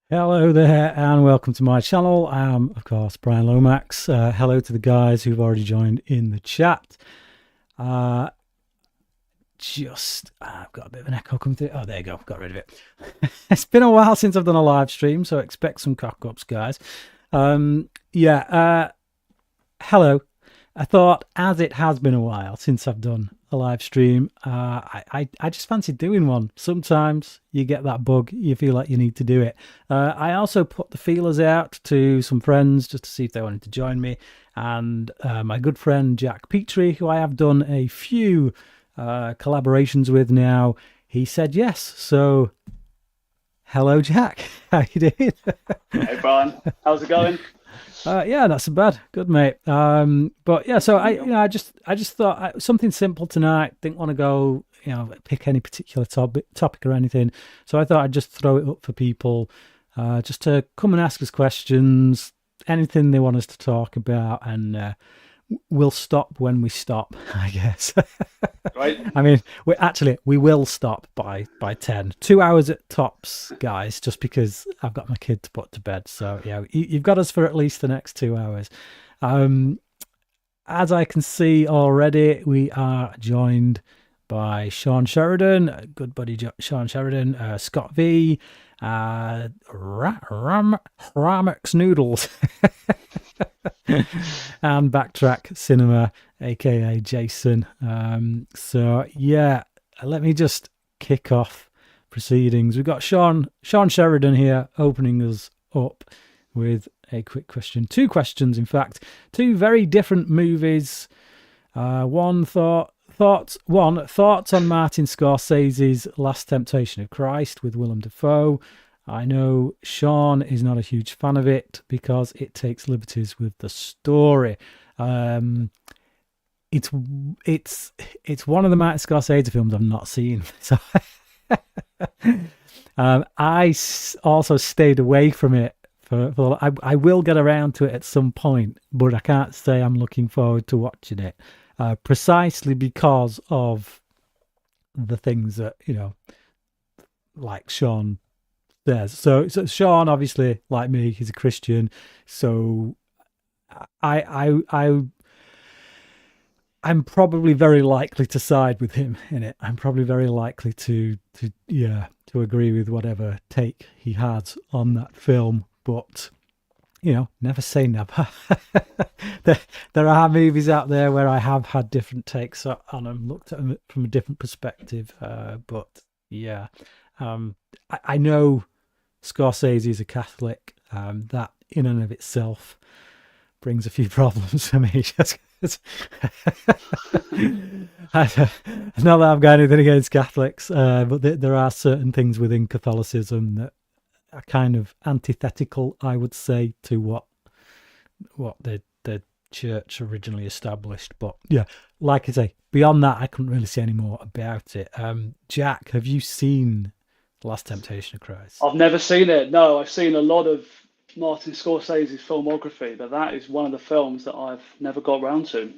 Hello there, and welcome to my channel. I am, of course, Brian Lomax. Hello to the guys who've already joined in the chat. Uh, I've got a bit of an echo coming through. Oh, there you go. Got rid of it. It's been a while since I've done a live stream, so expect some cock-ups, guys. Yeah. Hello. I thought, as it has been a while since I've done a live stream, I just fancied doing one. Sometimes you get that bug, you feel like you need to do it. I also put the feelers out to some friends just to see if they wanted to join me. And my good friend Jack Petrie, who I have done a few collaborations with now, he said yes. So, hello, Jack. How you doing? Hey Brian, how's it going? Yeah, not so bad. Good, mate. But yeah, so I just thought something simple tonight. Didn't want to go, pick any particular topic or anything. So I thought I'd just throw it up for people, just to come and ask us questions, anything they want us to talk about, and we'll stop when we stop, I guess. Right? I mean, we will stop by 10. 2 hours at tops, guys, just because I've got my kid to put to bed. So yeah, you've got us for at least the next 2 hours. Um, as I can see already, we are joined by Sean Sheridan, good buddy Sean Sheridan, Scott V, Ramux Noodles, and Backtrack Cinema, aka Jason. So yeah, let me just kick off proceedings. We've got Sean Sheridan here opening us up with a quick question. Two questions, in fact. Two very different movies. Thoughts on Martin Scorsese's Last Temptation of Christ with Willem Dafoe. I know Sean is not a huge fan of it because it takes liberties with the story. It's one of the Martin Scorsese films I've not seen. So also stayed away from it I will get around to it at some point, but I can't say I'm looking forward to watching it, precisely because of the things that like Sean says. So Sean, obviously, like me, he's a Christian, so I'm probably very likely to side with him in it. I'm probably very likely to agree with whatever take he had on that film. But never say never. there are movies out there where I have had different takes on them, looked at them from a different perspective. But yeah, I know Scorsese is a Catholic. That in and of itself brings a few problems for me. Not that I've got anything against Catholics, but there are certain things within Catholicism that are kind of antithetical, I would say, to what the church originally established. But yeah, like I say, beyond that, I couldn't really say any more about it. Jack, have you seen Last Temptation of Christ? I've never seen it. No, I've seen a lot of Martin Scorsese's filmography, but that is one of the films that I've never got round to.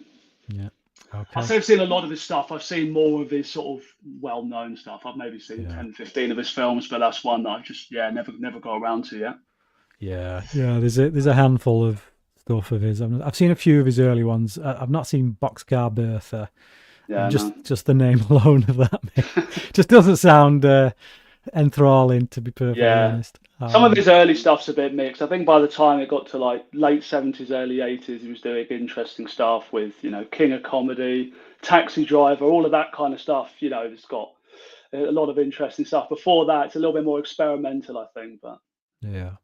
Yeah. I Okay. say I've seen a lot of his stuff. I've seen more of his sort of well-known stuff. I've maybe seen Yeah. 10, 15 of his films, but that's one that I've just, never got around to yet. Yeah. Yeah. There's a handful of stuff of his. I've seen a few of his early ones. I've not seen Boxcar Bertha. Yeah, no. Just the name alone of that just doesn't sound enthralling, to be perfectly Yeah. honest. Some of his early stuff's a bit mixed. I think by the time it got to like late 70s, early 80s, he was doing interesting stuff with, King of Comedy, Taxi Driver, all of that kind of stuff. It's got a lot of interesting stuff. Before that, it's a little bit more experimental, I think. But Yeah.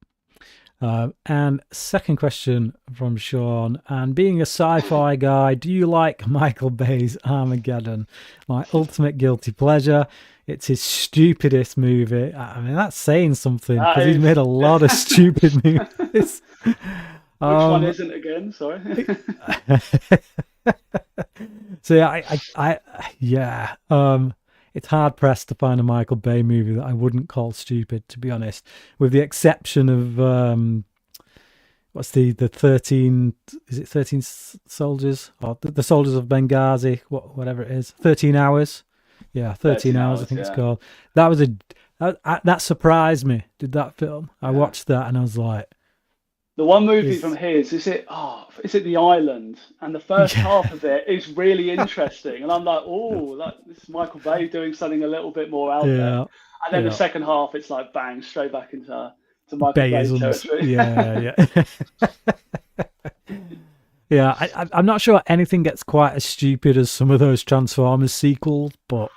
And second question from Sean. And being a sci-fi guy, do you like Michael Bay's Armageddon? My ultimate guilty pleasure. It's his stupidest movie. I mean, that's saying something that because he's made a lot of is. stupid movies. Which one Um, isn't again? Sorry. so yeah, yeah. It's hard pressed to find a Michael Bay movie that I wouldn't call stupid, to be honest, with the exception of what's the 13? Is it 13 soldiers or the soldiers of Benghazi? Whatever it is, 13 hours. Yeah, 13 13 hours. I hours, think it's yeah. called. That was a That surprised me. Did that film? I Yeah. watched that and I was like, The one movie from "Is his, is it? Oh, is it The Island? And the first yeah, half of it is really interesting, and I'm like, oh, this is Michael Bay doing something a little bit more out there. yeah, And then the yeah, second half, it's like bang, straight back into to Michael Bay Bayisms, territory. yeah, yeah." Yeah, I'm not sure anything gets quite as stupid as some of those Transformers sequels, but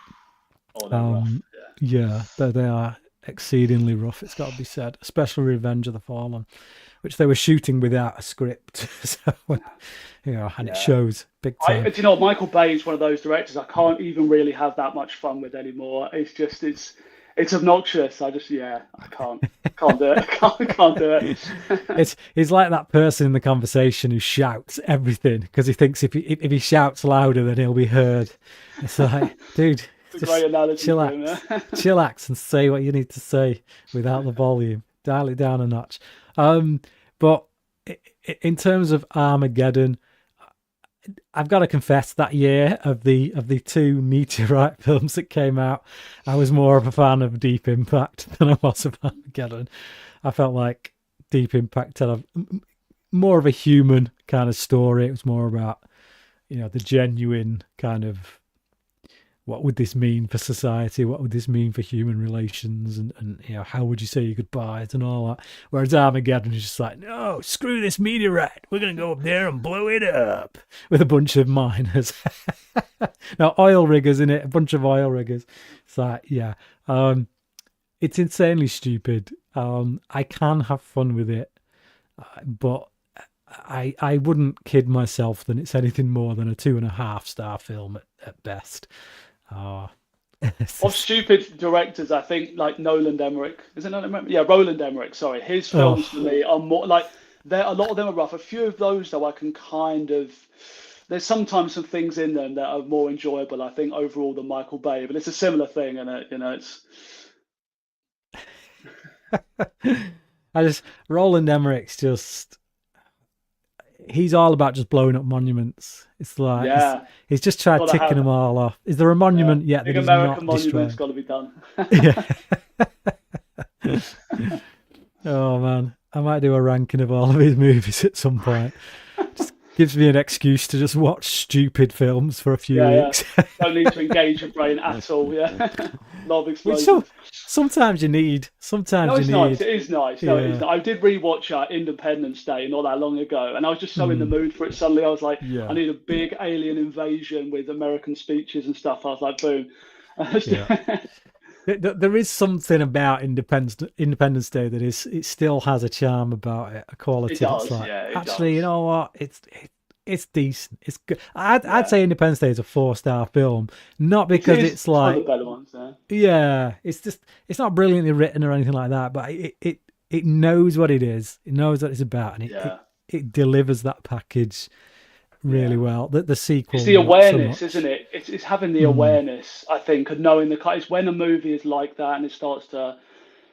Oh, they're rough. um, yeah, they are exceedingly rough. It's got to be said, especially Revenge of the Fallen, which they were shooting without a script, so and it Yeah. shows big time. Do you know, Michael Bay is one of those directors I can't even really have that much fun with anymore. It's obnoxious. I can't do it. Can't do it. He's like that person in the conversation who shouts everything because he thinks if he shouts louder, then he'll be heard. It's like, dude, It's a great analogy for him. chillax, Yeah. chillax, and say what you need to say without the volume. Dial it down a notch. But in terms of Armageddon, I've got to confess that year of the two meteorite films that came out, I was more of a fan of Deep Impact than I was of Armageddon. I felt like Deep Impact had more of a human kind of story. It was more about the genuine kind of what would this mean for society? What would this mean for human relations? And how would you say your goodbyes and all that? Whereas Armageddon is just like, no, screw this meteorite. We're going to go up there and blow it up with a bunch of miners. Now, oil riggers in it, a bunch of oil riggers. It's like, yeah, it's insanely stupid. I can have fun with it, but I wouldn't kid myself that it's anything more than a 2.5-star film at best. Oh, Of stupid directors, I think like Nolan Emmerich. Is it Nolan Emmerich? Yeah, Roland Emmerich. Sorry, his films for oh, me are more like a lot of them are rough. A few of those though, I can kind of. There's sometimes some things in them that are more enjoyable, I think, overall than Michael Bay. But it's a similar thing, and it's Roland Emmerich's just he's all about just blowing up monuments. It's like yeah, he's just tried gotta ticking have them all off. Is there a yeah. monument yet that Big he's American not monument's destroyed? got to be done. Yeah. Oh man, I might do a ranking of all of his movies at some point. Just gives me an excuse to just watch stupid films for a few Yeah, yeah. weeks. Don't need to engage your brain at all. Yeah, lot of Which explosions. sometimes you need. No, Sometimes you it's nice. need. It is nice. No, it is. Yeah, I did rewatch Independence Day not that long ago, and I was just so in the mm, mood for it. Suddenly, I was like, I yeah, need a big alien invasion with American speeches and stuff. I was like, boom. yeah. There is something about Independence Day that it still has a charm about it, a It quality that's does. like, Yeah, it actually, you does. know what? It's decent. It's good. I'd Yeah, say Independence Day is a 4-star film, not it because is. it's It's one of like, the better ones. Yeah, yeah, it's not brilliantly written or anything like that, but it knows what it is. It knows what it's about, and yeah, it delivers that package really yeah. well. The It's sequel the not so awareness, much. isn't it? It's having the Mm, awareness, I think, of knowing it's when a movie is like that and it starts to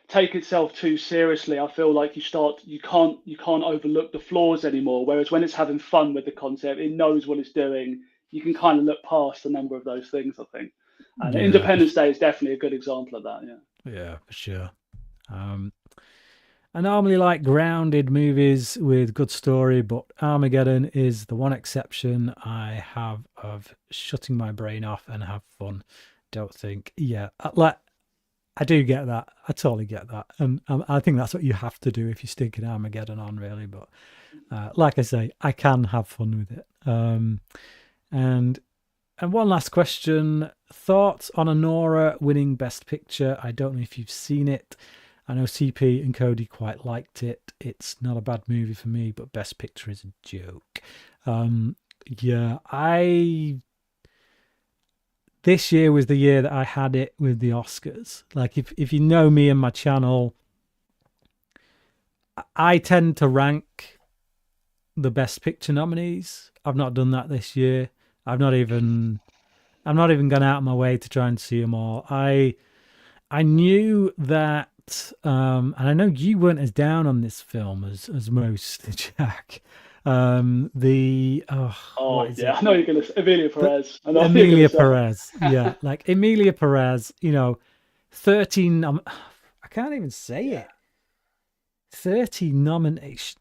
take itself too seriously. I feel like you can't overlook the flaws anymore. Whereas when it's having fun with the concept, it knows what it's doing. You can kind of look past a number of those things, I think. And yeah, Independence Day is definitely a good example of that. Yeah. yeah, for sure. Um, I normally like grounded movies with good story, but Armageddon is the one exception I have of shutting my brain off and have fun. Don't think, yeah, I do get that. I totally get that, and I think that's what you have to do if you're sticking Armageddon on, really. But like I say, I can have fun with it. And one last question: thoughts on Anora winning Best Picture? I don't know if you've seen it. I know CP and Cody quite liked it. It's not a bad movie for me, but Best Picture is a joke. Um, yeah, this year was the year that I had it with the Oscars. Like, if you know me and my channel, I tend to rank the Best Picture nominees. I've not done that this year. I've not even gone out of my way to try and see them all. I knew that, and I know you weren't as down on this film as most, Jack. What Oh is yeah, it? I know you're gonna say Emilia The Perez. I know you're gonna Emilia say. Perez, yeah, like Emilia Perez. 13 can't even say Yeah. it. 30 nominations.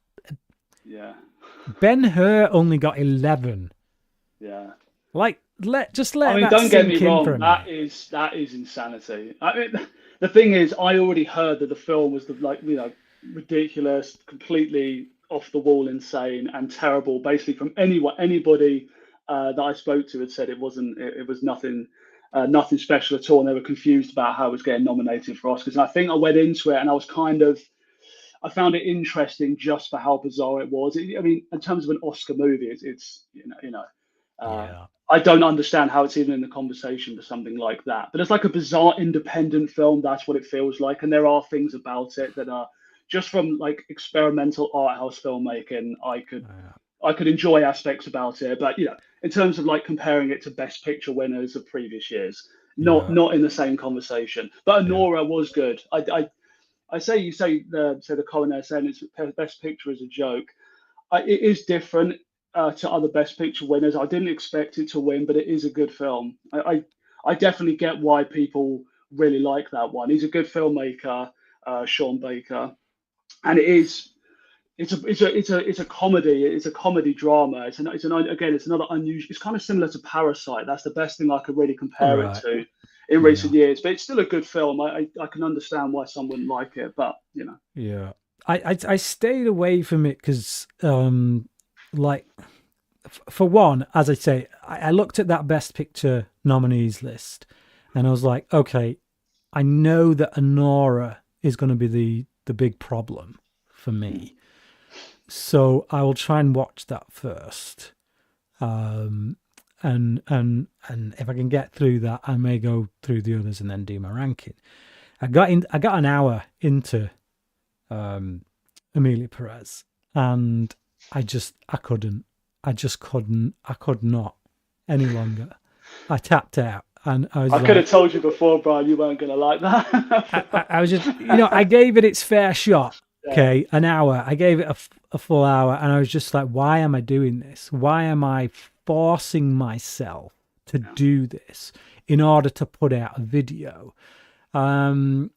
Yeah. Ben-Hur only got 11. Yeah. Like, let I mean, that don't get sink me in for a wrong. That minute. is insanity. I mean, the thing is, I already heard that the film was ridiculous, completely off the wall, insane, and terrible. Basically, from anybody that I spoke to had said it wasn't. It was nothing, nothing special at all, and they were confused about how it was getting nominated for Oscars. And I think I went into it, and I found it interesting just for how bizarre it was. I mean, in terms of an Oscar movie, it's uh, Yeah. I don't understand how it's even in the conversation for something like that. But it's like a bizarre independent film. That's what it feels like, and there are things about it that are just from like experimental art house filmmaking. I could enjoy aspects about it, but in terms of like comparing it to Best Picture winners of previous years, Yeah. not in the same conversation. But Yeah. Anora was good. I say you say the coroner saying it's Best Picture is a joke. It is different to other Best Picture winners. I didn't expect it to win, but it is a good film. I definitely get why people really like that one. He's a good filmmaker, Sean Baker, and it's a comedy. It's a comedy drama. It's another unusual. It's kind of similar to Parasite. That's the best thing I could really All compare it right. to in Yeah. recent years. But it's still a good film. I can understand why some wouldn't like it, but Yeah. I stayed away from it because, like, for one, as I say, I looked at that Best Picture nominees list and I was like, okay, I know that Anora is going to be the big problem for me. So I will try and watch that first. And if I can get through that, I may go through the others and then do my ranking. I got an hour into Amelia Perez, and I could not any longer. I tapped out, and I was I could like, have told you before, Brian, you weren't going to like that. I was just, I gave it its fair shot. Yeah, Okay, an hour. I gave it a full hour, and I was just like, why am I doing this? Why am I forcing myself to do this in order to put out a video? And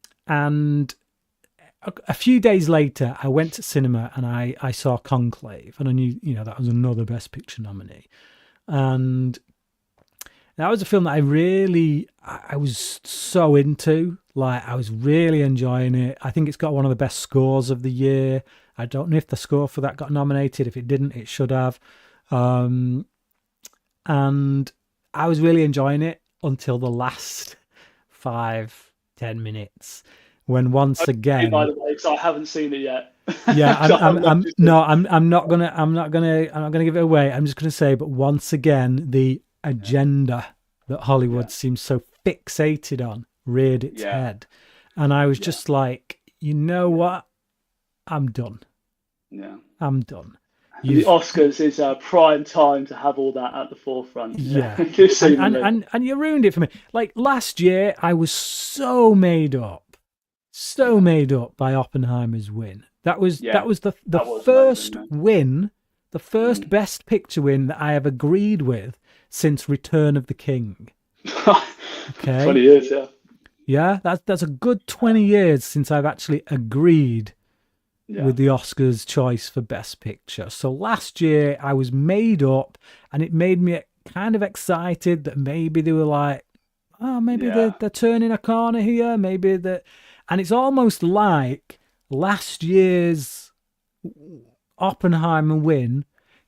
a few days later, I went to cinema and I saw Conclave, and I knew, that was another Best Picture nominee. And that was a film that I was so into. Like, I was really enjoying it. I think it's got one of the best scores of the year. I don't know if the score for that got nominated. If it didn't, it should have. And I was really enjoying it until the last 5-10 minutes, when once again, by the way, because I haven't seen it yet. yeah, So I love this film. I'm not gonna give it away. I'm just gonna say, but once again, the agenda that Hollywood seems so fixated on reared its Yeah. head, and I was just like, you know what? I'm done. Yeah. I'm done. And the Oscars is prime time to have all that at the forefront. Yeah. Just so you know. and you ruined it for me. Like, last year, I was so made up by Oppenheimer's win. That was the that was first amazing, win, the first Best Picture win that I have agreed with since Return of the King. Okay. 20 years, yeah. Yeah, that's a good 20 years since I've actually agreed with the Oscars choice for Best Picture. So last year I was made up, and it made me kind of excited that maybe they were like, oh, maybe they're turning a corner here, maybe that. And it's almost like last year's Oppenheimer win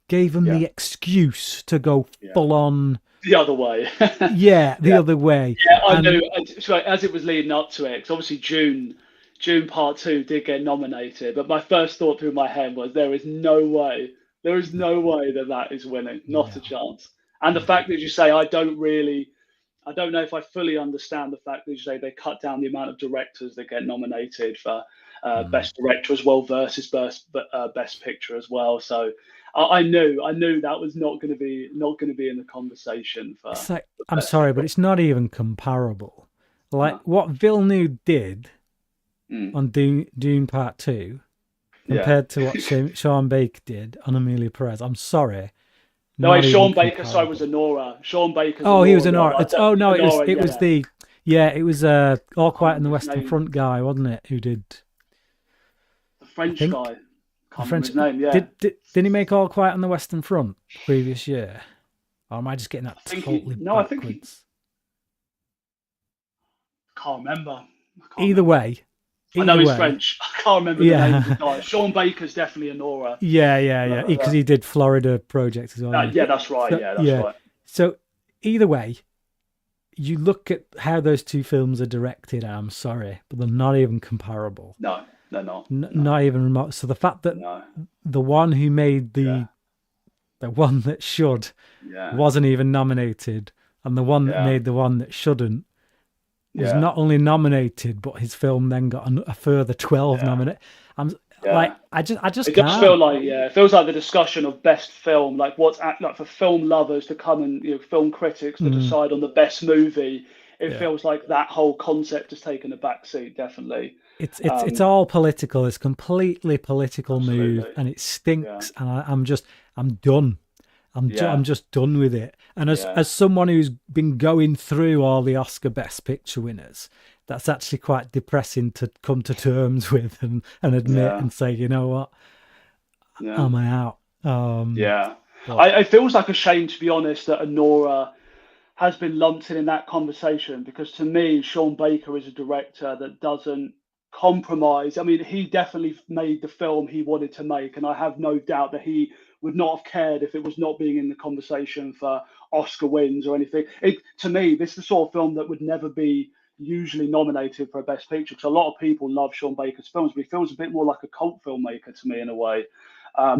gave them the excuse to go full on the other way. the other way. Yeah, I know. As it was leading up to it, because obviously June Part 2 did get nominated, but my first thought through my head was there is no way that is winning, not a chance. And the fact that you say I don't know if I fully understand the fact that you say they cut down the amount of directors that get nominated for Best Director as well versus Best Picture as well. So I knew that was not going to be in the conversation for. It's like, I'm sorry, but it's not even comparable. Like what Villeneuve did on Dune Part 2 compared to what Sean Baker did on Amelia Perez. I'm sorry. No, Sean Baker. Sorry, was Anora. Sean Baker. Oh, he was Anora. It was the Yeah, it was All Can't Quiet on the remember his Western name. Front guy, wasn't it? Who did, The I French think, guy. the Can't remember French. his name. Yeah, Didn't he make All Quiet on the Western Front the previous year? Or am I just getting that I think he. totally No, I think he. backwards? Can't remember. I can't Either remember. way, I know either he's way, French. I can't remember the name of the yeah, guy. Sean Baker's definitely a Nora. yeah, because he did Florida Project as well. Yeah, Yeah, that's right. so, Yeah, that's yeah. right. So either way, you look at how those two films are directed. I'm sorry, but they're not even comparable. No, they're not. No, Not even remote. So the fact that no. the one who made Yeah, the one that should yeah, wasn't even nominated, and the one that yeah, made the one that shouldn't was yeah, not only nominated, but his film then got a further 12 yeah, nominate. I'm like, yeah. I just It does feel can't. like, yeah, it feels like the discussion of best film, like like for film lovers to come and, film critics to Mm, decide on the best movie. It yeah. feels like that whole concept has taken a back seat, definitely. It's Um, all political. It's completely political move, Absolutely. and it Yeah, stinks. And I'm done. yeah, I'm just done with it. And yeah, as someone who's been going through all the Oscar Best Picture winners, that's actually quite depressing to come to terms with and admit yeah, and say, you know what, yeah, am I out? yeah. But It feels like a shame, to be honest, that Anora has been lumped in that conversation because to me, Sean Baker is a director that doesn't compromise. I mean, he definitely made the film he wanted to make, and I have no doubt that he would not have cared if it was not being in the conversation for Oscar wins or anything. To me, this is the sort of film that would never be usually nominated for a Best Picture because a lot of people love Sean Baker's films, but he feels a bit more like a cult filmmaker to me in a way.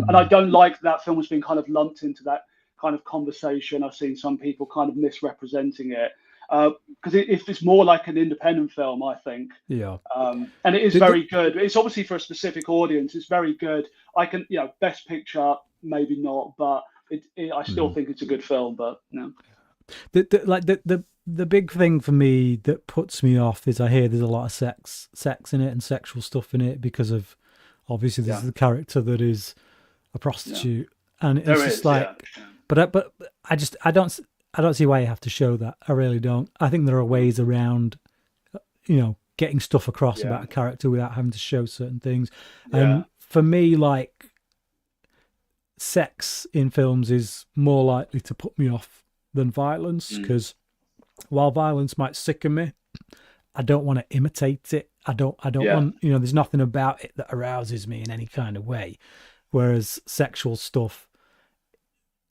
And I mm, don't like that film has been kind of lumped into that kind of conversation. I've seen some people kind of misrepresenting it because it's more like an independent film, I think, yeah. and it is The, the, very good. It's obviously for a specific audience. It's very good. I can, Best Picture, maybe not, but I still mm. think it's a good film. But no, The big thing for me that puts me off is I hear there's a lot of sex in it and sexual stuff in it because of obviously this yeah, is the character that is a yeah, prostitute, and there it's just is, yeah, like, but I don't see why you have to show that. I really don't. I think there are ways around, getting stuff across yeah, about a character without having to show certain things. yeah, And for me, like, sex in films is more likely to put me off than violence mm, because while violence might sicken me, I don't want to imitate it. I don't yeah, want, there's nothing about it that arouses me in any kind of way. Whereas sexual stuff,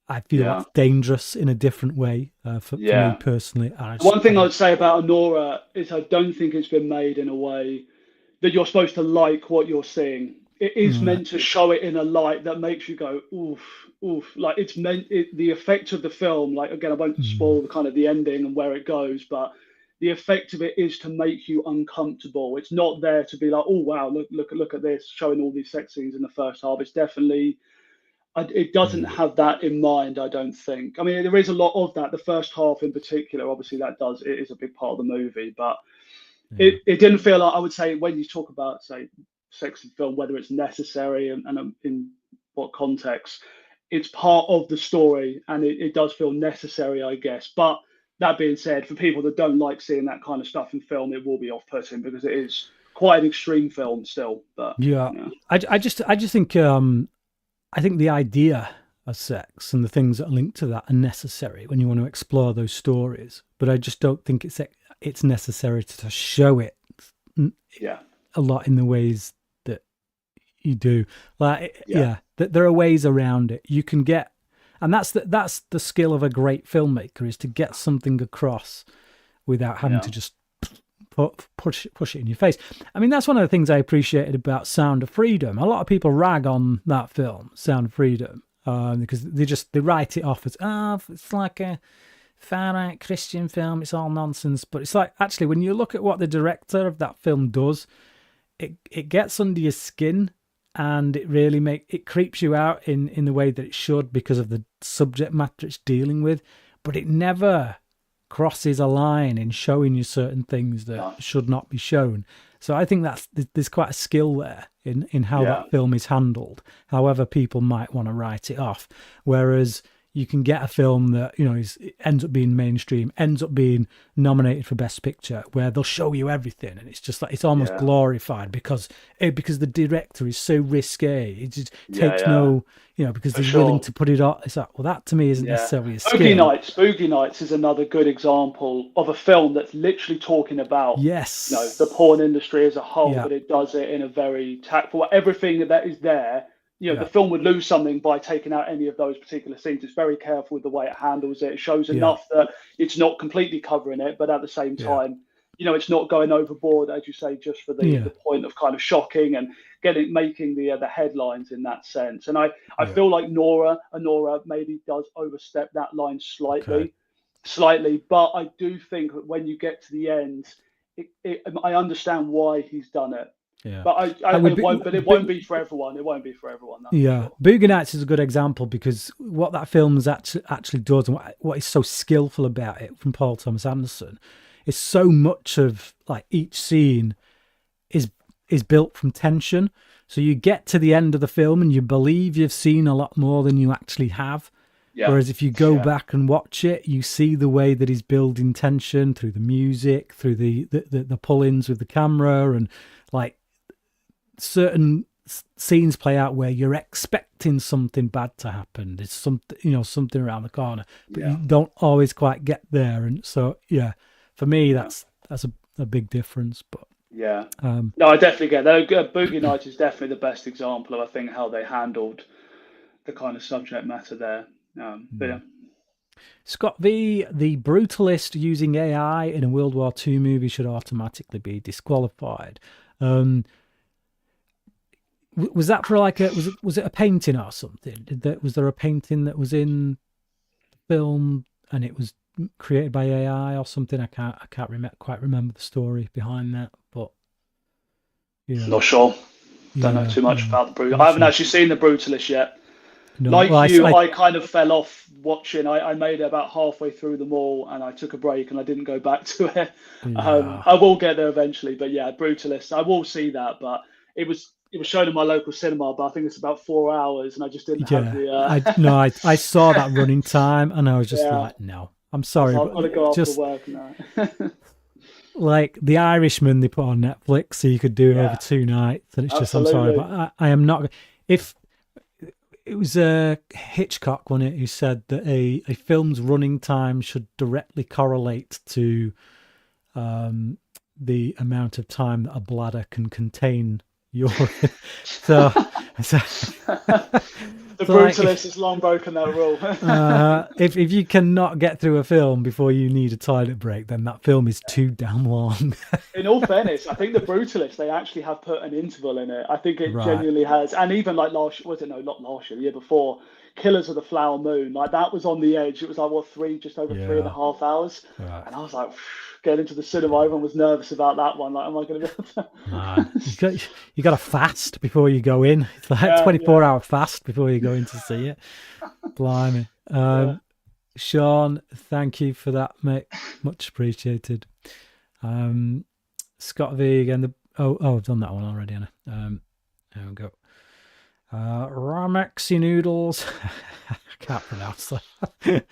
I feel yeah, that's dangerous in a different way for me yeah. personally. And One I thing don't. I'd say about Anora is I don't think it's been made in a way that you're supposed to like what you're seeing. It is Right. meant to show it in a light that makes you go, oof, oof. Like it's meant, the effect of the film, like again, I won't Mm, spoil the kind of the ending and where it goes, but the effect of it is to make you uncomfortable. It's not there to be like, oh wow, look at this, showing all these sex scenes in the first half. It's definitely it doesn't mm, have that in mind, I don't think. I mean, there is a lot of that. The first half in particular, obviously, it is a big part of the movie, but yeah. it didn't feel like, I would say, when you talk about, say, sex in film, whether it's necessary and in what context, it's part of the story and it does feel necessary, I guess. But that being said, for people that don't like seeing that kind of stuff in film, it will be off-putting because it is quite an extreme film still. But Yeah. yeah, I just think I think the idea of sex and the things that are linked to that are necessary when you want to explore those stories. But I just don't think it's necessary to show it yeah, a lot in the ways that you do. Like, yeah, yeah, there are ways around it. You can get, and that's the skill of a great filmmaker is to get something across without having yeah, to just push it in your face. I mean, that's one of the things I appreciated about Sound of Freedom. A lot of people rag on that film, Sound of Freedom, because they write it off as it's like a far right Christian film. It's all nonsense. But it's like actually when you look at what the director of that film does, it gets under your skin and it really it creeps you out in the way that it should because of the subject matter it's dealing with. But it never crosses a line in showing you certain things that no, should not be shown. So I think there's quite a skill there in how yeah, that film is handled, however people might want to write it off. Whereas you can get a film that, you know, ends up being mainstream, ends up being nominated for Best Picture, where they'll show you everything, and it's just like it's almost Yeah. glorified because the director is so risque. It just Yeah, takes yeah. no, you know, because For they're willing sure. to put it on. It's like, well, that to me isn't Yeah. necessarily a Boogie skill. Nights. Boogie Nights is another good example of a film that's literally talking about, you know, the Yes. porn industry as a whole, Yeah. but it does it in a very tactful. Everything that is there, you know, the Yeah. film would lose something by taking out any of those particular scenes. It's very careful with the way it handles it. It shows Yeah. enough that it's not completely covering it, but at the same Yeah. time, you know, it's not going overboard, as you say, just for the Yeah. the point of kind of shocking and making the headlines in that sense. And I Yeah. feel like Nora maybe does overstep that line Okay. slightly, but I do think that when you get to the end, I understand why he's done it. Yeah. But I would it be, won't. But it won't be for everyone. It won't be for everyone. That's for yeah, sure. Boogie Nights is a good example because what that film actually does, and what is so skillful about it from Paul Thomas Anderson, is so much of like each scene is built from tension. So you get to the end of the film and you believe you've seen a lot more than you actually have. Yeah. Whereas if you go Yeah. back and watch it, you see the way that he's building tension through the music, through the pull-ins with the camera, and like certain scenes play out where you're expecting something bad to happen. There's something, you know, something around the corner, but Yeah. you don't always quite get there. And so, yeah, for me, that's a big difference. But Yeah. No, I definitely get that. Boogie Nights is definitely the best example of I think how they handled the kind of subject matter there. But yeah. Scott V, the brutalist using AI in a World War II movie should automatically be disqualified. Was that for like was it a painting or something? Was there a painting that was in the film and it was created by AI or something? I can't quite remember the story behind that, but yeah, Not sure. Don't know yeah, too much yeah, about the Brutalist. not I haven't sure. actually seen the Brutalist yet. No, Like well, you, I kind of fell off watching. I made it about halfway through them all, and I took a break, and I didn't go back to it. yeah, I will get there eventually, but yeah, Brutalist. I will see that, but it was shown in my local cinema, but I think it's about 4 hours, and I just didn't have yeah. the. I saw that running time and I was just Yeah, like, no, I'm sorry, so I've got to go but after just work now. like The Irishman they put on Netflix, so you could do it over Yeah, 2 nights, and it's just, I'm sorry, absolutely. but I am not. If it was Hitchcock, wasn't it, who said that a film's running time should directly correlate to the amount of time that a bladder can contain urine. so, so, The so like, Brutalist has long broken that rule. if you cannot get through a film before you need a toilet break, then that film is too damn long. In all fairness, I think the Brutalist they actually have put an interval in it. I think it Right. genuinely has, and even like was it no, not last year, the year before, Killers of the Flower Moon, like that was on the edge. It was like what just over three and a Yeah. half hours, Right. and I was like, getting into the cinema, everyone was nervous about that one. Like, am I going to be able to? Man, you got to fast before you go in. It's like Yeah, 24-hour fast before you go in to see it. Blimey. yeah. Sean, thank you for that, mate. Much apprecited. Scott V again. I've done that one already, Anna. There we go. Ramexy noodles. I can't pronounce that.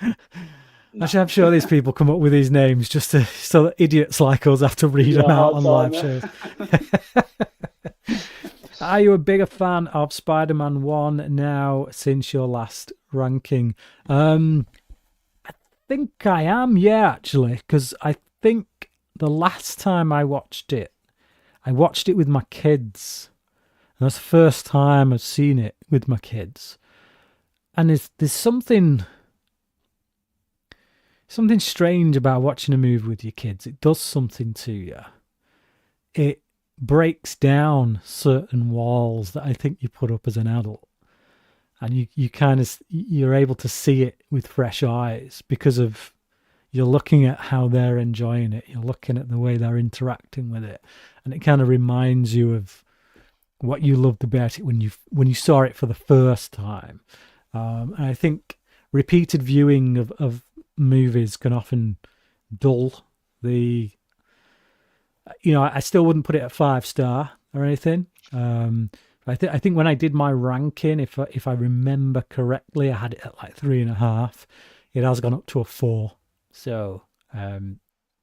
Actually, I'm sure these people come up with these names just so that idiots like us have to read them out on live shows. Are you a bigger fan of Spider-Man 1 now since your last ranking? I think I am, yeah, actually, because I think the last time I watched it with my kids. And that's the first time I've seen it with my kids. And there's something strange about watching a movie with your kids. It does something to you. It breaks down certain walls that I think you put up as an adult. And you're able to see it with fresh eyes because of you're looking at how they're enjoying it. You're looking at the way they're interacting with it. And it kind of reminds you of what you loved about it when you saw it for the first time. And I think repeated viewing of movies can often dull I still wouldn't put it at 5-star or anything. I think when I did my ranking, if I remember correctly, I had it at like 3.5. It has gone up to a 4. So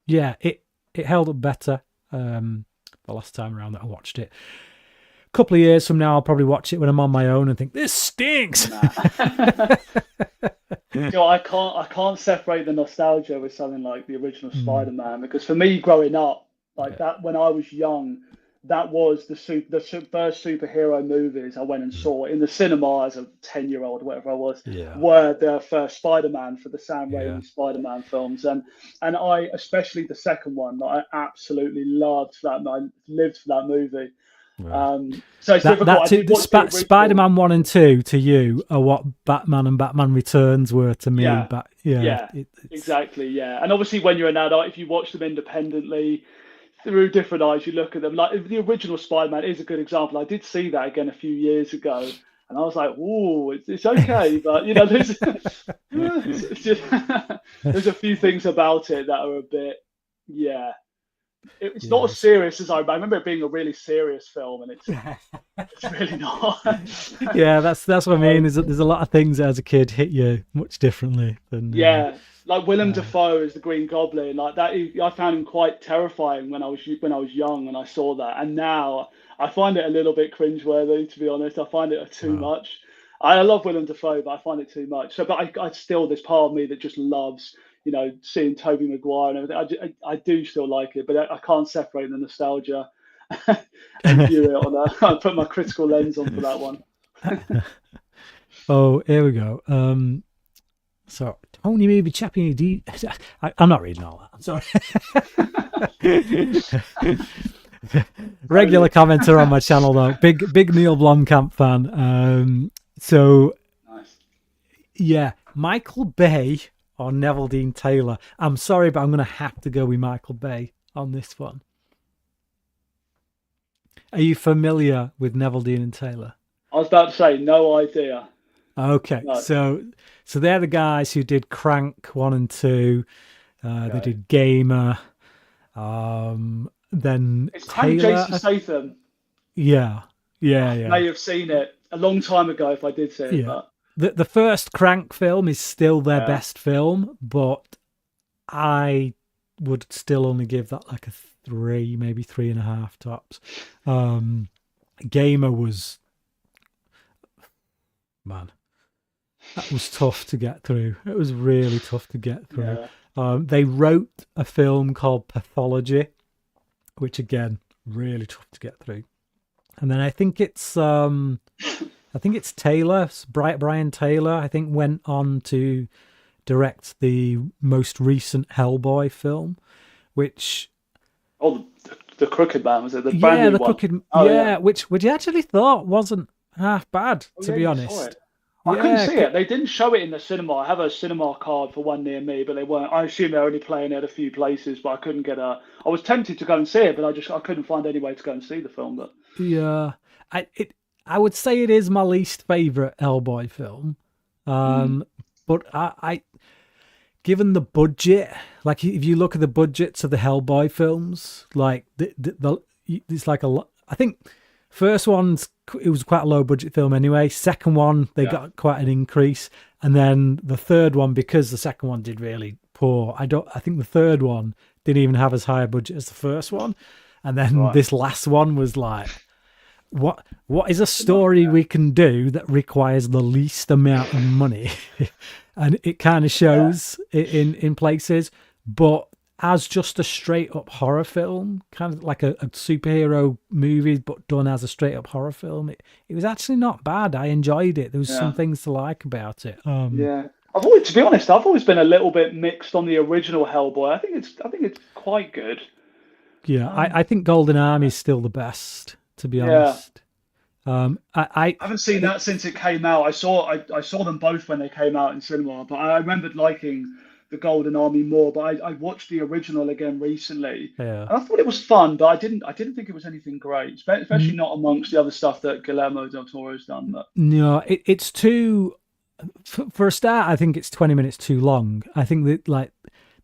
yeah, it held up better the last time around that I watched it. A couple of years from now, I'll probably watch it when I'm on my own and think this stinks. Nah. You know, I can't separate the nostalgia with something like the original Spider-Man, because for me growing up, like that when I was young, that was first superhero movies I went and saw in the cinema as a 10-year-old, whatever I was, Yeah, were the first Spider-Man for the Sam yeah, Raimi Spider-Man films, and I especially the second one, I absolutely loved that. I lived for that movie. right. So it's difficult. I did watch the original. Spider-Man 1 and 2 to you are what Batman and Batman Returns were to me. Yeah, But yeah, yeah, it's exactly. Yeah, and obviously when you're an adult, if you watch them independently through different eyes, you look at them. Like the original Spider-Man is a good example. I did see that again a few years ago, and I was like, "Ooh, it's okay," but you know, it's just, there's a few things about it that are a bit, yeah. It's not as yes. serious as I remember it being a really serious film, and it's really not. Yeah, that's what I mean. um, There's a lot of things that as a kid hit you much differently than Yeah, like Willem uh, Dafoe as the Green Goblin, like that. I found him quite terrifying when I was young and I saw that, and now I find it a little bit cringeworthy. To be honest, I find it too wow. much. I love Willem Dafoe, but I find it too much. So, but I still there's part of me that just loves, seeing Tobey Maguire and everything. I do still like it, but I can't separate the nostalgia and view it on a. I put my critical lens on for that one. Oh, here we go. So Tony maybe chapping D. I'm not reading all that. I'm sorry. Regular Tony. commenter on my channel though. Big Neil Blomkamp fan. So Nice. yeah, Michael Bay or Neville Dean Taylor. I'm sorry, but I'm gonna have to go with Michael Bay on this one. Are you familiar with Neville Dean and Taylor? I was about to say no idea. Okay, No. so they're the guys who did Crank 1 and 2. They Okay. did Gamer. Then It's kind of Taylor. Jason Statham. Yeah, yeah, I yeah, may have seen it a long time ago if I did see it, yeah. but The first Crank film is still their yeah. best film, but I would still only give that like a 3, maybe 3.5 tops. Um, Gamer was, man, that was tough to get through. It was really tough to get through. Yeah. They wrote a film called Pathology, which again, really tough to get through. And then I think it's Taylor, Brian Taylor, I think went on to direct the most recent Hellboy film, which Oh, the Crooked Man, was it the brand yeah, new the one? crooked Oh yeah. yeah, which I actually thought wasn't half bad, Oh to yeah, be you saw honest. it. I couldn't Yeah, see it. They didn't show it in the cinema. I have a cinema card for one near me, but they weren't. I assume they're only playing it at a few places, but I couldn't get a. I was tempted to go and see it, but I couldn't find any way to go and see the film. But yeah. I would say it is my least favorite Hellboy film. mm, Um, but I given the budget, like if you look at the budgets of the Hellboy films, like it's like a lot. I think first one's it was quite a low budget film anyway. Second one they yeah, got quite an increase, and then the third one, because the second one did really poor. I think the third one didn't even have as high a budget as the first one, and then right. this last one was like what is a Not, story we can do that requires the least amount of money. And it kind of yeah, shows in places, but as just a straight up horror film, kind of like a superhero movie but done as a straight up horror film, it was actually not bad. I enjoyed it. There was some yeah, things to like about it. yeah. To be honest, I've always been a little bit mixed on the original Hellboy. I think it's quite good. Yeah, Um, I think Golden Army is still the best, to be yeah. honest. I I haven't seen that since it came out. I saw them both when they came out in cinema, but I remembered liking the Golden Army more. But I watched the original again recently, yeah. and I thought it was fun, but I didn't think it was anything great, especially not amongst the other stuff that Guillermo del Toro's done. But No, it's too. For a start, I think it's 20 minutes too long. I think that like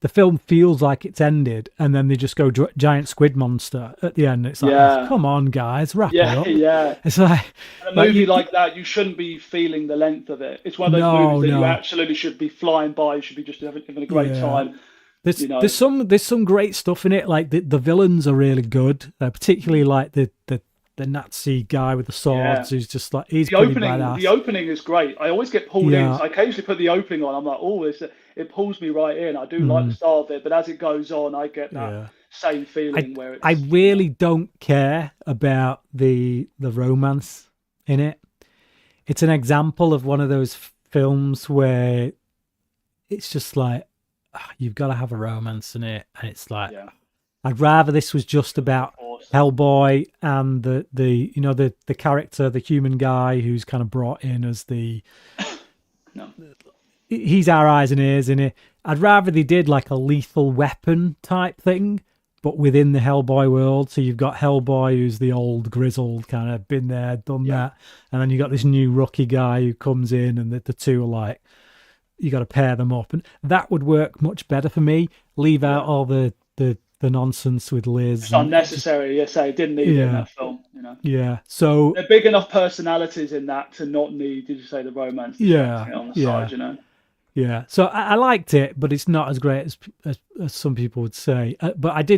the film feels like it's ended, and then they just go giant squid monster at the end. It's like, Yeah. oh, come on, guys, wrap it Yeah, up. yeah. It's like, A like movie you, like that, you shouldn't be feeling the length of it. It's one of those no, movies that you no, absolutely should be flying by. You should be just having a great yeah. time. There's You know, there's some great stuff in it. Like the villains are really good, particularly like the Nazi guy with the yeah. swords, who's just like he's The pretty opening, the badass. opening is great. I always get pulled in. Yeah. So I occasionally put the opening on. I'm like, oh, it pulls me right in. I do like the Mm, start of it, but as it goes on, I get that yeah. same I feeling where I it's, really don't care about the romance in it. It's an example of one of those films where it's just like you've got to have a romance in it, and it's like yeah, I'd rather this was just of about course, Hellboy and the you know the character, the human guy who's kind of brought in as the no, he's our eyes and ears in it. I'd rather they did like a Lethal Weapon type thing, but within the Hellboy world. So you've got Hellboy, who's the old grizzled kind of been there, done yeah, that, and then you got this new rookie guy who comes in, and the two are like you got to pair them up, and that would work much better for me. Leave out yeah. all the nonsense with It's Liz and unnecessary. Yes, I didn't need it in yeah, that film. You know, yeah. So they're big enough personalities in that to not need, did you say, the romance yeah, distracting it on the yeah. side. You know, Yeah, so I liked it, but it's not as great as some people would say. But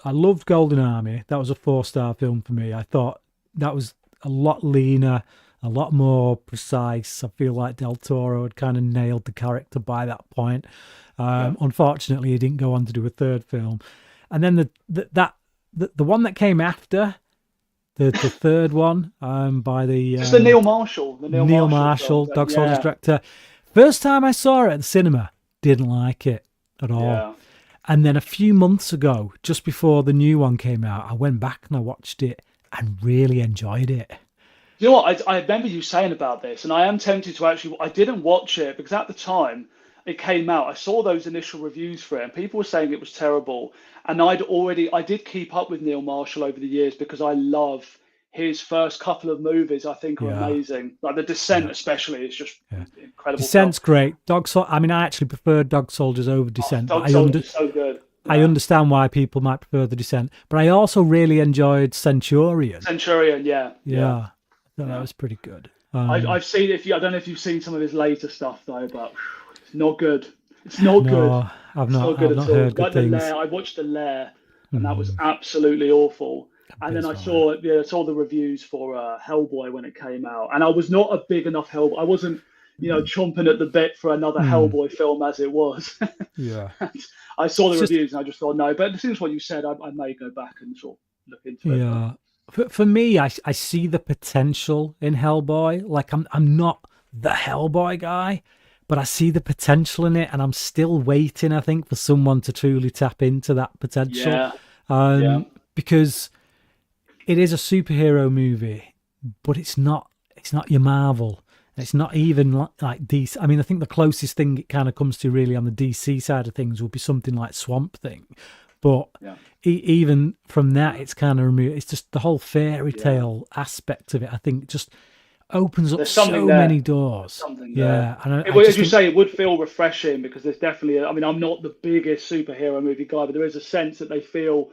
I loved Golden Army. That was a 4-star film for me. I thought that was a lot leaner, a lot more precise. I feel like Del Toro had kind of nailed the character by that point. yeah. Unfortunately, he didn't go on to do a third film. And then the one that came after the third one by It's the Neil Neil Marshall film. Marshall, Dog Soldiers Yeah, director. First time I saw it at the cinema, didn't like it at all. yeah. And then a few months ago, just before the new one came out, I went back and I watched it and really enjoyed it. You know what? I remember you saying about this, and I am tempted to actually. I didn't watch it because at the time it came out, I saw those initial reviews for it, and people were saying it was terrible. And I did keep up with Neil Marshall over the years because I love his first couple of movies. I think are Yeah, amazing. Like The Descent, yeah, especially, is just yeah. incredible film. Descent's great. I mean, I actually prefer Dog Soldiers over Oh, Descent, but Dog Soldiers is so good. I Yeah, understand why people might prefer the Descent. But I also really enjoyed Centurion. Centurion. Yeah, yeah, Yeah, I thought that yeah. was pretty good. I've seen if you. I don't know if you've seen some of his later stuff though, but it's not good. It's not good. No, It's not good I've at not all. heard good Like The things. Lair, I watched The Lair, and that was Mm, absolutely awful. And then abysmal. I saw the reviews for Hellboy when it came out, and I was not a big enough Hellboy. I wasn't, chomping at the bit for another Mm, Hellboy film as it was. yeah. I saw the It's just reviews and I just thought no. But as soon as what you said, I may go back and sort of look into it. But yeah. For me, I see the potential in Hellboy. Like I'm not the Hellboy guy, but I see the potential in it, and I'm still waiting. I think for someone to truly tap into that potential, yeah, yeah, because it is a superhero movie, but it's not. It's not your Marvel. It's not even like DC. I mean, I think the closest thing it kind of comes to really on the DC side of things would be something like Swamp Thing, but yeah, even from that, it's kind of removed. It's just the whole fairy yeah. tale aspect of it. I think just opens up There's something so there. many There's doors. something there. Yeah, and I As just you think, say, it would feel refreshing because there's definitely. I mean, I'm not the biggest superhero movie guy, but there is a sense that they feel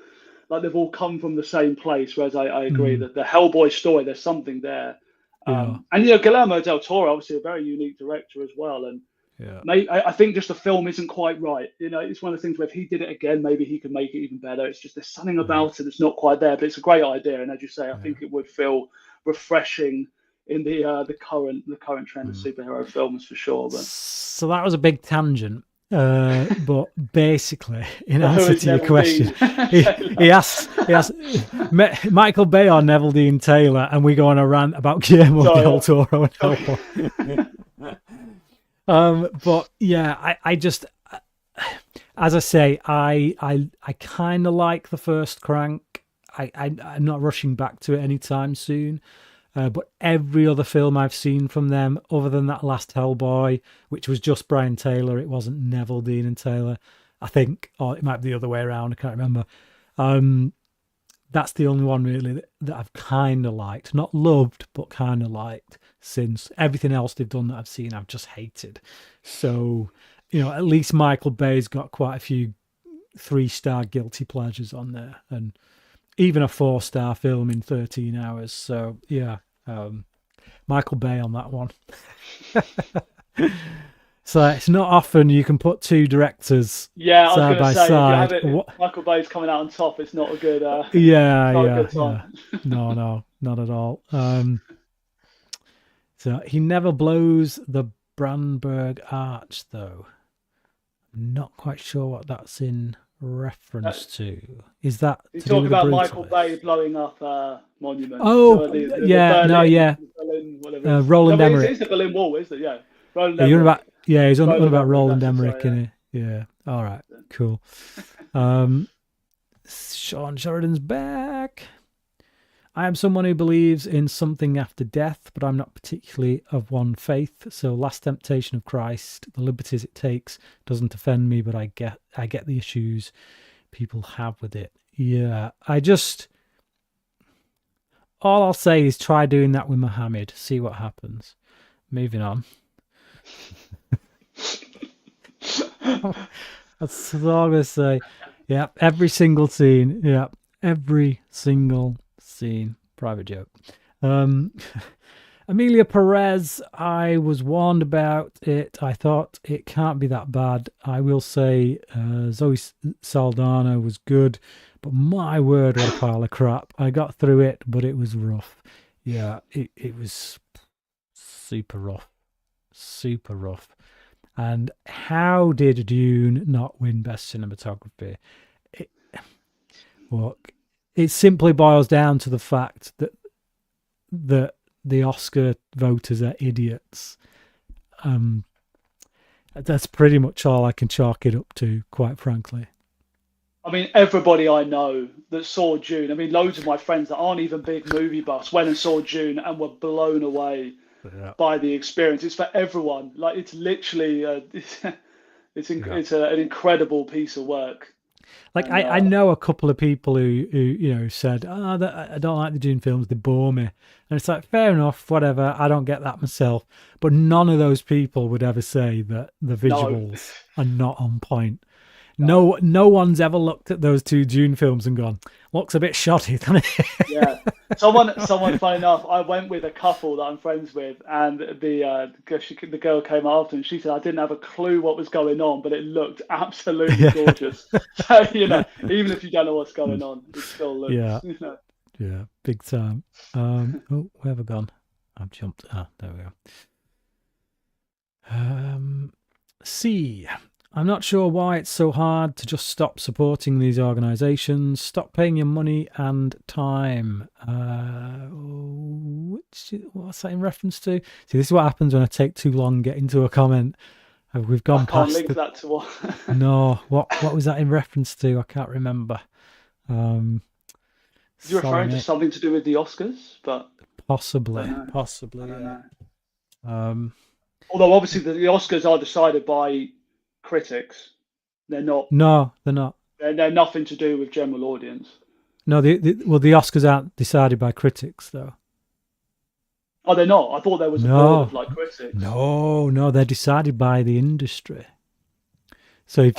like they've all come from the same place. Whereas I agree mm, that the Hellboy story, there's something there. yeah, And Guillermo del Toro, obviously a very unique director as well. And yeah, I think just the film isn't quite right. It's one of the things where if he did it again, maybe he could make it even better. It's just there's something yeah, about it that's not quite there, but it's a great idea. And as you say, I yeah. think it would feel refreshing in the current trend of Mm. superhero films for sure. But So that was a big tangent. But basically, in who answer has to your Neville question, Dean? he, he asked Michael Bay or Neville Dean Taylor, and we go on a rant about Guillermo del Sorry, Toro and sorry. Hellboy. But yeah, I just, as I say, I kind of like the first Crank. I'm not rushing back to it anytime soon. But every other film I've seen from them, other than that last Hellboy, which was just Brian Taylor, it wasn't Neville Dean and Taylor, I think, or it might be the other way around. I can't remember. That's the only one really that I've kind of liked, not loved, but kind of liked. Since everything else they've done that I've seen, I've just hated. So at least Michael Bay's got quite a few 3-star guilty pleasures on there, and even a 4-star film in 13 hours. So yeah, Michael Bay on that one. So it's not often you can put two directors side by side. Michael Bay's coming out on top. It's not a good. Yeah. No, not at all. So he never blows the Brandenburg Arch, though. I'm not quite sure what that's in reference to. Is that you're talking about Michael Bay blowing up monuments? Oh, Roland Emmerich. It's the Berlin Wall, isn't it? Yeah. He's on about Roland Emmerich, isn't he? Yeah. All right. Cool. Sean Sheridan's back. I am someone who believes in something after death, but I'm not particularly of one faith. So Last Temptation of Christ, the liberties it takes, doesn't offend me, but I get the issues people have with it. Yeah. All I'll say is try doing that with Muhammad. See what happens. Moving on. That's all I'm going to say. Yeah, every single scene. Yeah, every single scene. Private joke. Amelia Perez, I was warned about it. I thought it can't be that bad. I will say Zoe Saldana was good, but my word, what a pile of crap. I got through it, but it was rough. Yeah, it was super rough. Super rough. And how did Dune not win Best Cinematography? It simply boils down to the fact that the Oscar voters are idiots. That's pretty much all I can chalk it up to, quite frankly. I mean, everybody I know that saw Dune, I mean, loads of my friends that aren't even big movie buffs went and saw Dune and were blown away by the experience. It's for everyone. Like, it's literally, it's an incredible piece of work. Like, and, I know a couple of people who said, I don't like the Dune films, they bore me. And it's like, fair enough, whatever, I don't get that myself. But none of those people would ever say that the visuals are not on point. No one's ever looked at those two Dune films and gone, looks a bit shoddy, doesn't it? Yeah. Someone, funny enough, I went with a couple that I'm friends with, and the girl came after and she said, I didn't have a clue what was going on, but it looked absolutely gorgeous. So, even if you don't know what's going on, it still looks, Yeah, big time. Where have I gone? I've jumped. There we go. C. I'm not sure why it's so hard to just stop supporting these organisations. Stop paying your money and time. What's that in reference to? See, this is what happens when I take too long getting to a comment. We've gone past. I can't link that to what. No, what was that in reference to? I can't remember. You're referring to something to do with the Oscars, but possibly. I don't know. Although obviously the Oscars are decided by critics, they're not. No, they're not. They're nothing to do with general audience. No, the Oscars aren't decided by critics, though. Oh, they're not. I thought there was a board of critics. No, they're decided by the industry. So if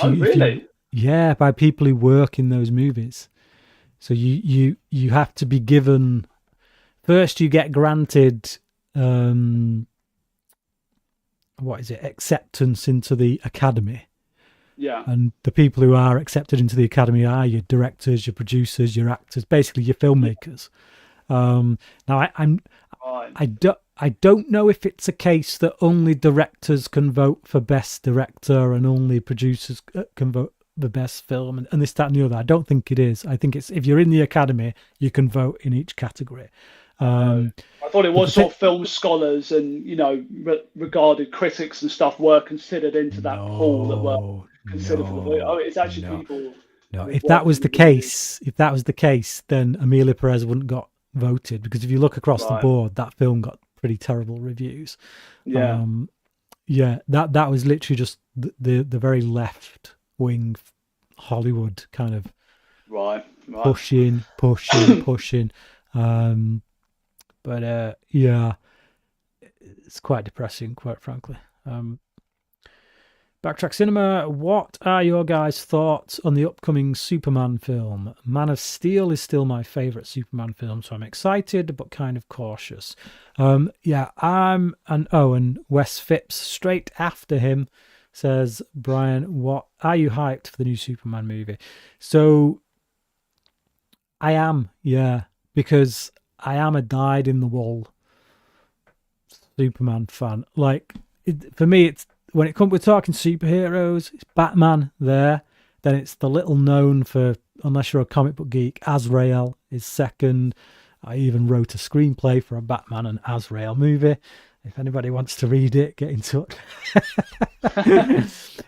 by people who work in those movies. So you have to be given. First, you get granted. Acceptance into the academy. Yeah. And the people who are accepted into the academy are your directors, your producers, your actors, basically your filmmakers. Now I don't know if it's a case that only directors can vote for best director and only producers can vote the best film and this, that, and the other. I don't think it is. I think it's if you're in the academy, you can vote in each category. I thought it was sort of film scholars and regarded critics and stuff were considered into that pool that were considered for the vote. Oh, it's actually people. No, if that was the case, then Amelia Perez wouldn't got voted, because if you look across the board, that film got pretty terrible reviews. Yeah, that was literally just the very left wing Hollywood kind of pushing. But it's quite depressing, quite frankly. Backtrack Cinema, what are your guys' thoughts on the upcoming Superman film? Man of Steel is still my favourite Superman film, so I'm excited but kind of cautious. Yeah, and Wes Phipps straight after him says, Brian, what are you hyped for the new Superman movie? So I am, yeah, because I am a dyed in the wool Superman fan. Like, for me, it's when it comes, we're talking superheroes, it's Batman there. Then it's the little known for, unless you're a comic book geek, Azrael is second. I even wrote a screenplay for a Batman and Azrael movie. If anybody wants to read it, get in touch.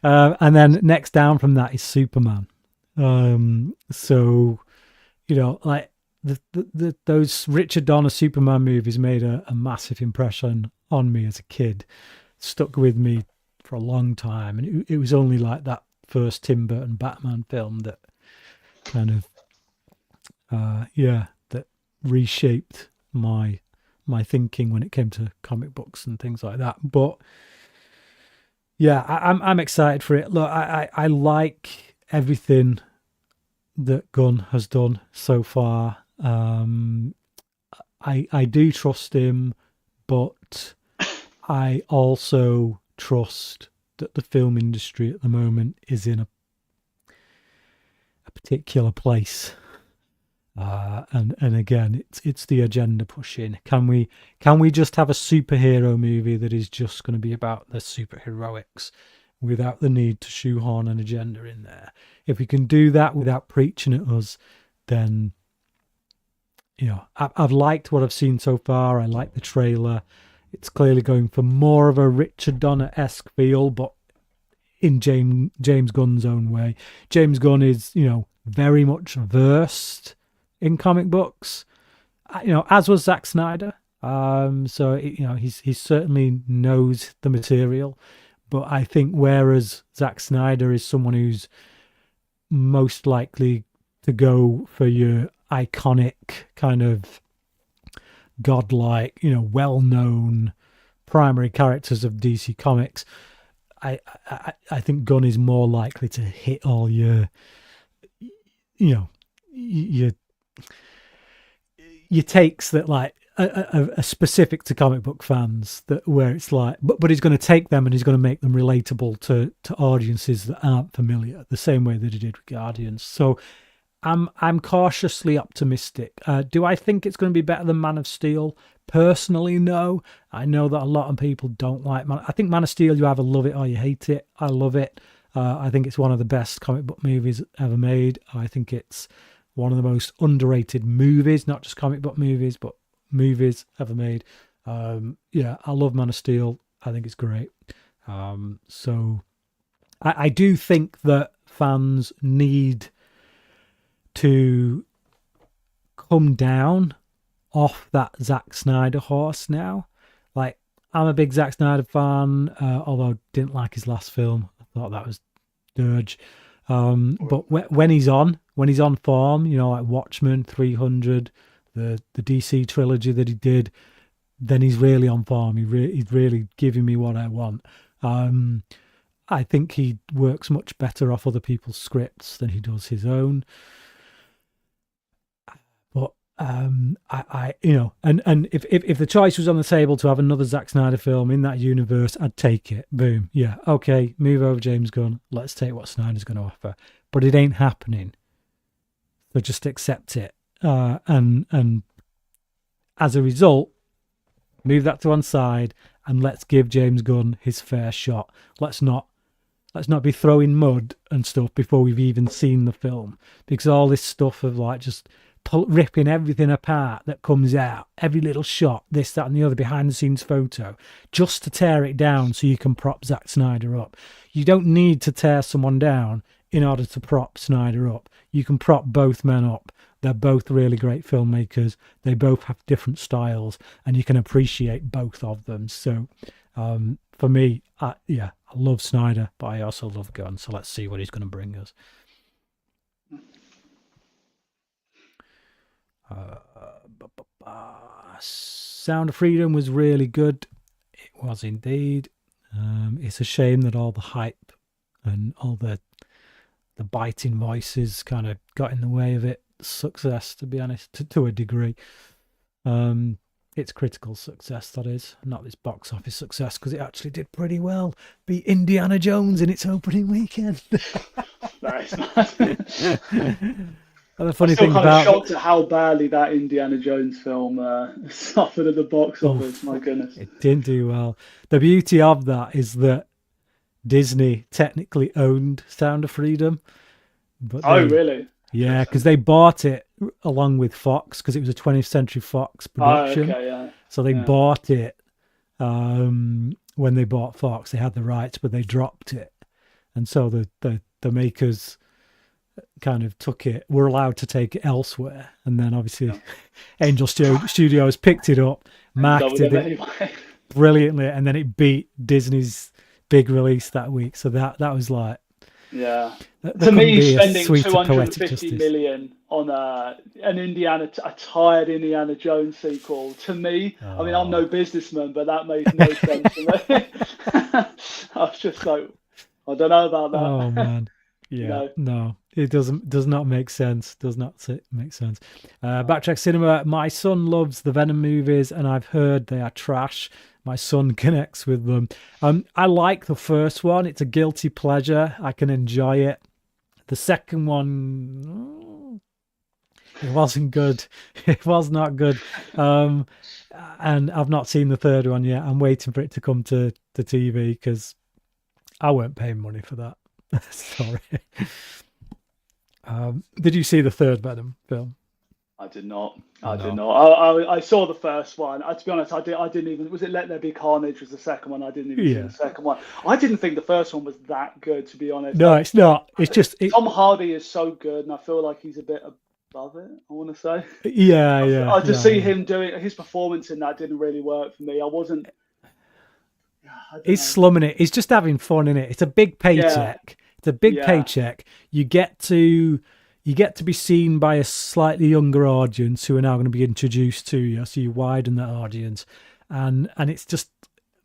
And then next down from that is Superman. So, you know, like those Richard Donner Superman movies made a massive impression on me as a kid. Stuck with me for a long time, and it was only like that first Tim Burton Batman film that kind of that reshaped my thinking when it came to comic books and things like that. But yeah, I'm excited for it. Look, I like everything that Gunn has done so far. I do trust him, but I also trust that the film industry at the moment is in a particular place. And again, it's the agenda pushing. Can we just have a superhero movie that is just going to be about the superheroics without the need to shoehorn an agenda in there? If we can do that without preaching at us, then, you know, I've liked what I've seen so far. I like the trailer. It's clearly going for more of a Richard Donner-esque feel, but in James Gunn's own way. James Gunn is, you know, very much versed in comic books, you know, as was Zack Snyder. So you know, he certainly knows the material. But I think whereas Zack Snyder is someone who's most likely to go for your iconic kind of godlike, you know, well-known primary characters of DC Comics, I think Gunn is more likely to hit all your, you know, your takes that like are specific to comic book fans, that where it's like, but he's going to take them and he's going to make them relatable to audiences that aren't familiar, the same way that he did with Guardians. So I'm cautiously optimistic. Do I think it's going to be better than Man of Steel? Personally, no. I know that a lot of people don't like I think Man of Steel, you either love it or you hate it. I love it. I think it's one of the best comic book movies ever made. I think it's one of the most underrated movies, not just comic book movies, but movies ever made. Yeah, I love Man of Steel. I think it's great. So I do think that fans need to come down off that Zack Snyder horse now. Like, I'm a big Zack Snyder fan, although I didn't like his last film. I thought that was dirge. But when he's on form, you know, like Watchmen, 300, the DC trilogy that he did, then he's really on form. He's really giving me what I want. I think he works much better off other people's scripts than he does his own. But I you know, and if the choice was on the table to have another Zack Snyder film in that universe, I'd take it. Boom. Yeah. Okay. Move over James Gunn. Let's take what Snyder's going to offer. But it ain't happening. So just accept it. And as a result, move that to one side and let's give James Gunn his fair shot. Let's not be throwing mud and stuff before we've even seen the film, because all this stuff of like just ripping everything apart that comes out, every little shot, this, that, and the other behind the scenes photo, just to tear it down so you can prop Zack Snyder up. You don't need to tear someone down in order to prop Snyder up. You can prop both men up. They're both really great filmmakers. They both have different styles, and you can appreciate both of them. So for me, I love Snyder, but I also love Gunn. So let's see what he's going to bring us. Sound of Freedom was really good. It was indeed. It's a shame that all the hype and all the biting voices kind of got in the way of it success, to be honest, to a degree. It's critical success, that is, not this box office success, because it actually did pretty well. Beat Indiana Jones in its opening weekend. Nice. And The funny I'm still thing kind about of shocked at how badly that Indiana Jones film suffered at the box office. My goodness. it didn't do well. The beauty of that is that Disney technically owned Sound of Freedom, but Oh, really? yeah, because they bought it along with Fox, because it was a 20th Century Fox Oh, production. okay, yeah. So they Yeah. bought it when they bought Fox. They had the rights, but they dropped it, and so the makers kind of took it. Were allowed to take it elsewhere, and then obviously Angel Studios picked it up, marketed it Anyway. brilliantly, and then it beat Disney's big release that week. So that was like, Yeah. there To couldn't me, be a spending sweeter poetic 250 justice. million on a tired Indiana Jones sequel, to me, I mean, I'm no businessman, but that made no sense to me. I was just like, I don't know about that. Oh man, yeah, No. no, it does not make sense. Does not make sense. Backtrack Cinema. My son loves the Venom movies, and I've heard they are trash. My son connects with them. I like the first one. It's a guilty pleasure. I can enjoy it. The second one, it wasn't good. It was not good. And I've not seen the third one yet. I'm waiting for it to come to the TV because I weren't paying money for that. Sorry. Did you see the third Venom film? I did not. Oh, I no. did not. I saw the first one. To be honest, I didn't even. Was it Let There Be Carnage? Was the second one? I didn't even see Yeah. the second one. I didn't think the first one was that good. To be honest. No, it's not. It's just Tom Hardy is so good, and I feel like he's a bit above it. I want to say. yeah. I just see him doing his performance in that didn't really work for me. I wasn't. I don't He's know. slumming it. He's just having fun in it. It's a big paycheck. It's a big Yeah. paycheck. You get to be seen by a slightly younger audience who are now going to be introduced to you. So you widen that audience, and it's just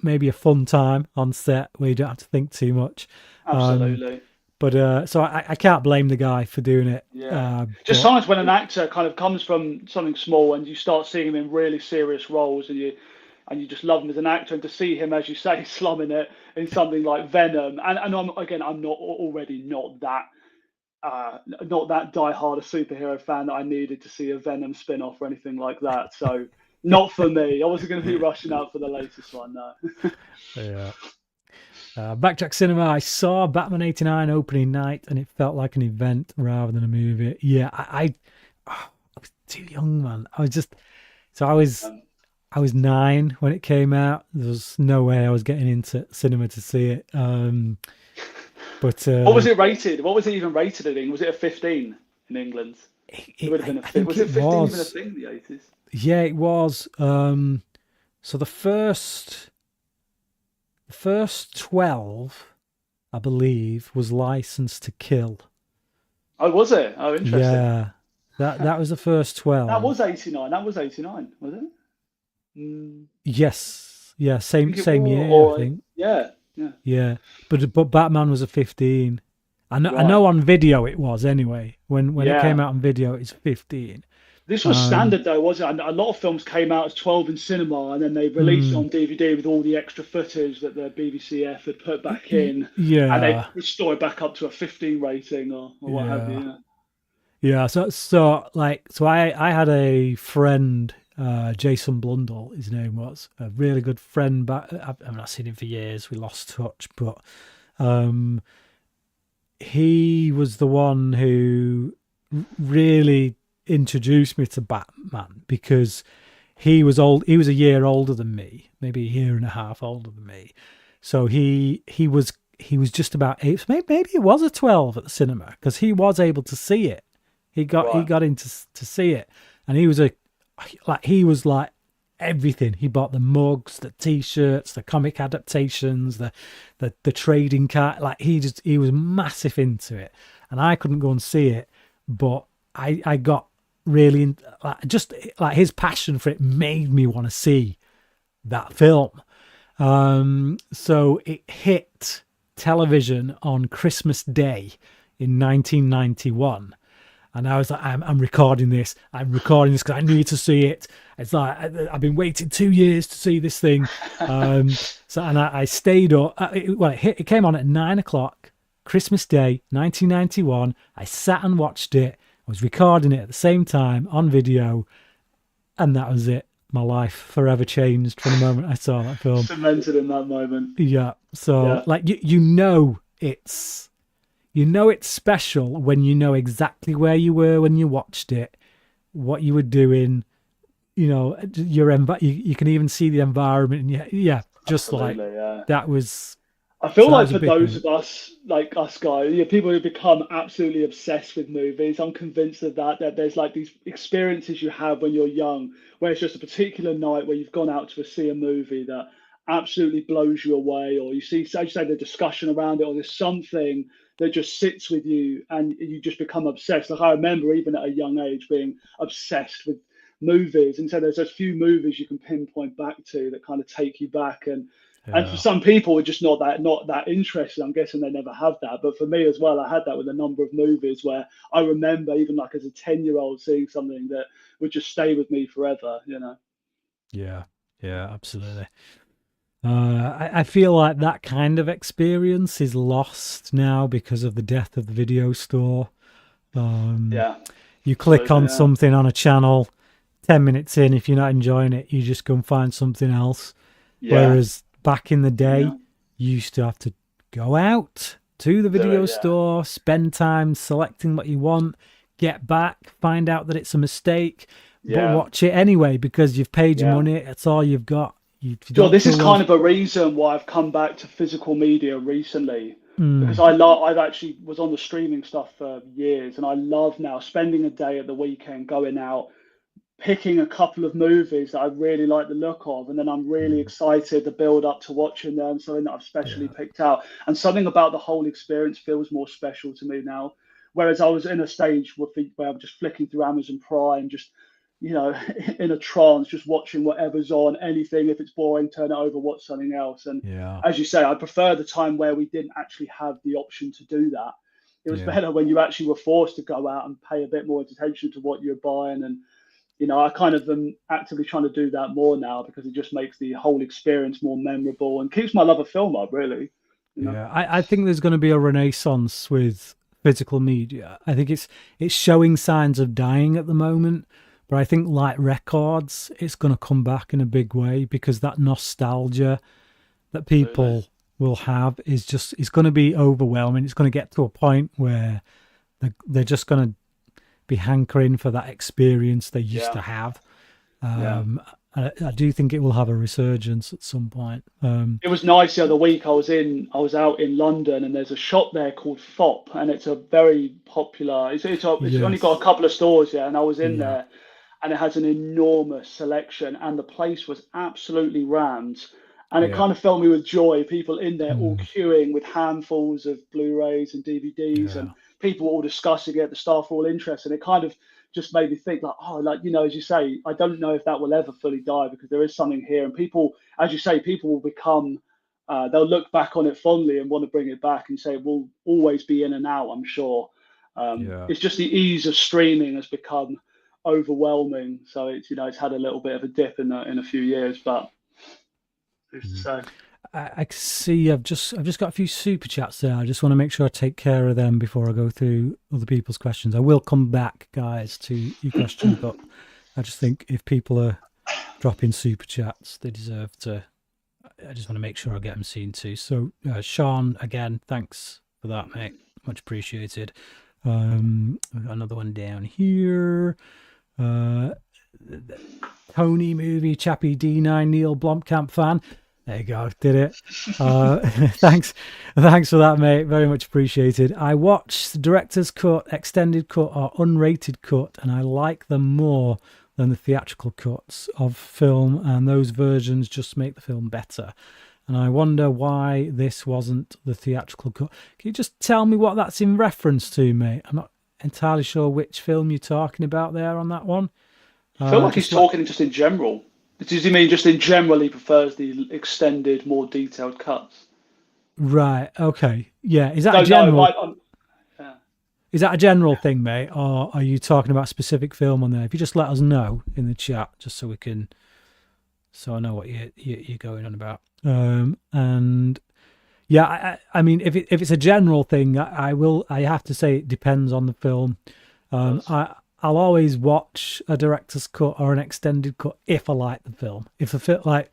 maybe a fun time on set where you don't have to think too much. Absolutely. But so I can't blame the guy for doing it. Yeah. But- Just sometimes when an actor kind of comes from something small and you start seeing him in really serious roles, and you just love him as an actor, and to see him, as you say, slumming it in something like Venom, and I'm not already not that diehard a superhero fan that I needed to see a Venom spin-off or anything like that. So not for me. I wasn't going to be rushing out for the latest one. No. Yeah. Backtrack Cinema. I saw Batman '89 opening night, and it felt like an event rather than a movie. Yeah, I was too young, man. I was 9 when it came out. There was no way I was getting into cinema to see it. But What was it rated? What was it even rated in? Was it a 15 in England? It would have been I think Was it it 15 even a was. thing in the 80s? Yeah, it was. So the first 12, I believe, was Licensed to Kill. Oh, was it? Oh, interesting. Yeah, that was the first 12. That was 89. That was 89, was it? Mm, Yes, yeah, I same think it year, was, I think. Yeah. Yeah, but Batman was a 15. I know Right. on video it was anyway. When it Yeah. came out on video, it's 15. This was standard though, wasn't it? A lot of films came out as 12 in cinema, and then they released it on DVD with all the extra footage that the BBCF had put back in, Yeah, and they restored back up to a 15 rating or what have you. Yeah. yeah. So I had a friend, Jason Blundell, his name was, a really good friend. But I've not seen him for years. We lost touch, but he was the one who really introduced me to Batman, because he was old. He was a year older than me, maybe a year and a half older than me. So he was just about 8. Maybe it was a 12 at the cinema, because he was able to see it. He got in to see it, and he was like everything. He bought the mugs, the t-shirts, the comic adaptations, the trading card. Like he was massive into it, and I couldn't go and see it, but I got really just like his passion for it made me want to see that film. So it hit television on Christmas Day in 1991. And I was like, I'm recording this. I'm recording this because I need to see it. It's like I've been waiting 2 years to see this thing. And I stayed up. It came on at 9 o'clock, Christmas Day, 1991. I sat and watched it. I was recording it at the same time on video, and that was it. My life forever changed from the moment I saw that film. Cemented in that moment. Yeah. So Yeah. like it's special when you know exactly where you were when you watched it, what you were doing, you can even see the environment. And yeah, just Absolutely, like yeah. that was. I feel So that like was a for big those moment. of us, like us guys, people who become absolutely obsessed with movies, I'm convinced of that there's like these experiences you have when you're young, where it's just a particular night where you've gone out to see a movie that absolutely blows you away, or you see, as you say, the discussion around it, or there's something that just sits with you and you just become obsessed. Like I remember even at a young age being obsessed with movies, and so there's a few movies you can pinpoint back to that kind of take you back. And for Yeah. some people, it's just not that interested. I'm guessing they never have that. But for me as well, I had that with a number of movies where I remember, even like as a 10-year-old, seeing something that would just stay with me forever. Yeah. Yeah. Absolutely. I feel like that kind of experience is lost now because of the death of the video store. Um, Yeah, you click absolutely. on Yeah, something on a channel, 10 minutes in, if you're not enjoying it, you just go and find something else. yeah, Whereas back in the yeah. day, you used to have to go out to the Do video it. Yeah, store, spend time selecting what you want, get back, find out that it's a mistake, but yeah, watch it anyway because you've paid your yeah. money. It's all you've got. If you Sure, don't this is feel kind those. of a reason why I've come back to physical media recently, because Mm, I've actually was on the streaming stuff for years, and I love now spending a day at the weekend going out, picking a couple of movies that I really like the look of, and then I'm really mm, excited to build up to watching them, something that I've specially yeah. picked out. And something about the whole experience feels more special to me now. Whereas I was in a stage where I'm just flicking through Amazon Prime, just in a trance, just watching whatever's on, anything. If it's boring, turn it over, watch something else. And Yeah. as you say, I prefer the time where we didn't actually have the option to do that. It was Yeah. better when you actually were forced to go out and pay a bit more attention to what you're buying. And I kind of am actively trying to do that more now because it just makes the whole experience more memorable and keeps my love of film up, really. You know, Yeah. I think there's going to be a renaissance with physical media. I think it's showing signs of dying at the moment, but I think like records, it's going to come back in a big way because that nostalgia that absolutely. people will have is going to be overwhelming. It's going to get to a point where they're just going to be hankering for that experience they used Yeah, to have. yeah. I do think it will have a resurgence at some point. It was nice the other week. I was out in London, and there's a shop there called Fop, and it's a very popular. It's only got a Yes. couple of stores, yeah. And I was in Yeah. there, and it has an enormous selection, and the place was absolutely rammed. And it Yeah. kind of filled me with joy. People in there all Mm, queuing with handfuls of Blu-rays and DVDs, and yeah. people all discussing it. The staff were all interested. It kind of just made me think, like, oh, like as you say, I don't know if that will ever fully die because there is something here, and people, as you say, people will become. They'll look back on it fondly and want to bring it back and say it will always be in and out. I'm sure. Yeah. It's just the ease of streaming has become overwhelming. So it's had a little bit of a dip in a few years, but who's to Mm. say? I can see I've just got a few super chats there. I just want to make sure I take care of them before I go through other people's questions. I will come back, guys, to your questions, but I just think if people are dropping super chats, they deserve to. I just want to make sure I get them seen too. So, Sean, again, thanks for that, mate. Much appreciated. We've got another one down here. Uh, Tony movie, Chappie D9, Neil Blomkamp fan. There you go, did it. Thanks for that, mate. Very much appreciated. I watched the director's cut, extended cut, or unrated cut, and I like them more than the theatrical cuts of film, and those versions just make the film better. And I wonder why this wasn't the theatrical cut. Can you just tell me what that's in reference to, mate? I'm not entirely sure which film you're talking about there on that one. I feel like he's Just like, talking just in general. Does he mean just in general he prefers the extended, more detailed cuts? Right. Okay. Yeah. Is that a So no, general? yeah. Is that a general thing, mate, or are you talking about a specific film on there? If you just let us know in the chat, just so we can, so I know what you're going on about. And yeah, I mean, if it's a general thing, I will. I have to say it depends on the film. I'll always watch a director's cut or an extended cut if I like the film. If I feel like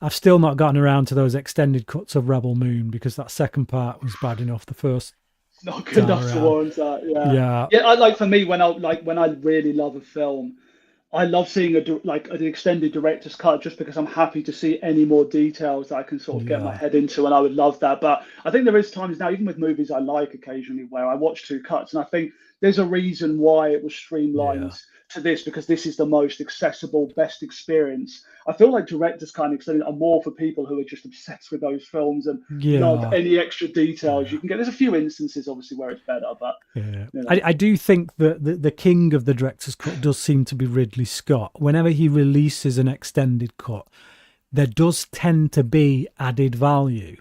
I've still not gotten around to those extended cuts of Rebel Moon because that second part was bad enough. The first Not good time enough to around, warrant that. Yeah, yeah, yeah. I like for me when I really love a film, I love seeing like an extended director's cut just because I'm happy to see any more details that I can sort of get my yeah, head into, and I would love that. But I think there is times now, even with movies I like occasionally, where I watch two cuts, and I think there's a reason why it was yeah, streamlined to this because this is the most accessible, best experience. I feel like directors kind of extended are more for people who are just obsessed with those films and love yeah. any extra details Yeah. you can get. There's a few instances, obviously, where it's better, but Yeah, you know, I do think that the king of the director's cut does seem to be Ridley Scott. Whenever he releases an extended cut, there does tend to be added value.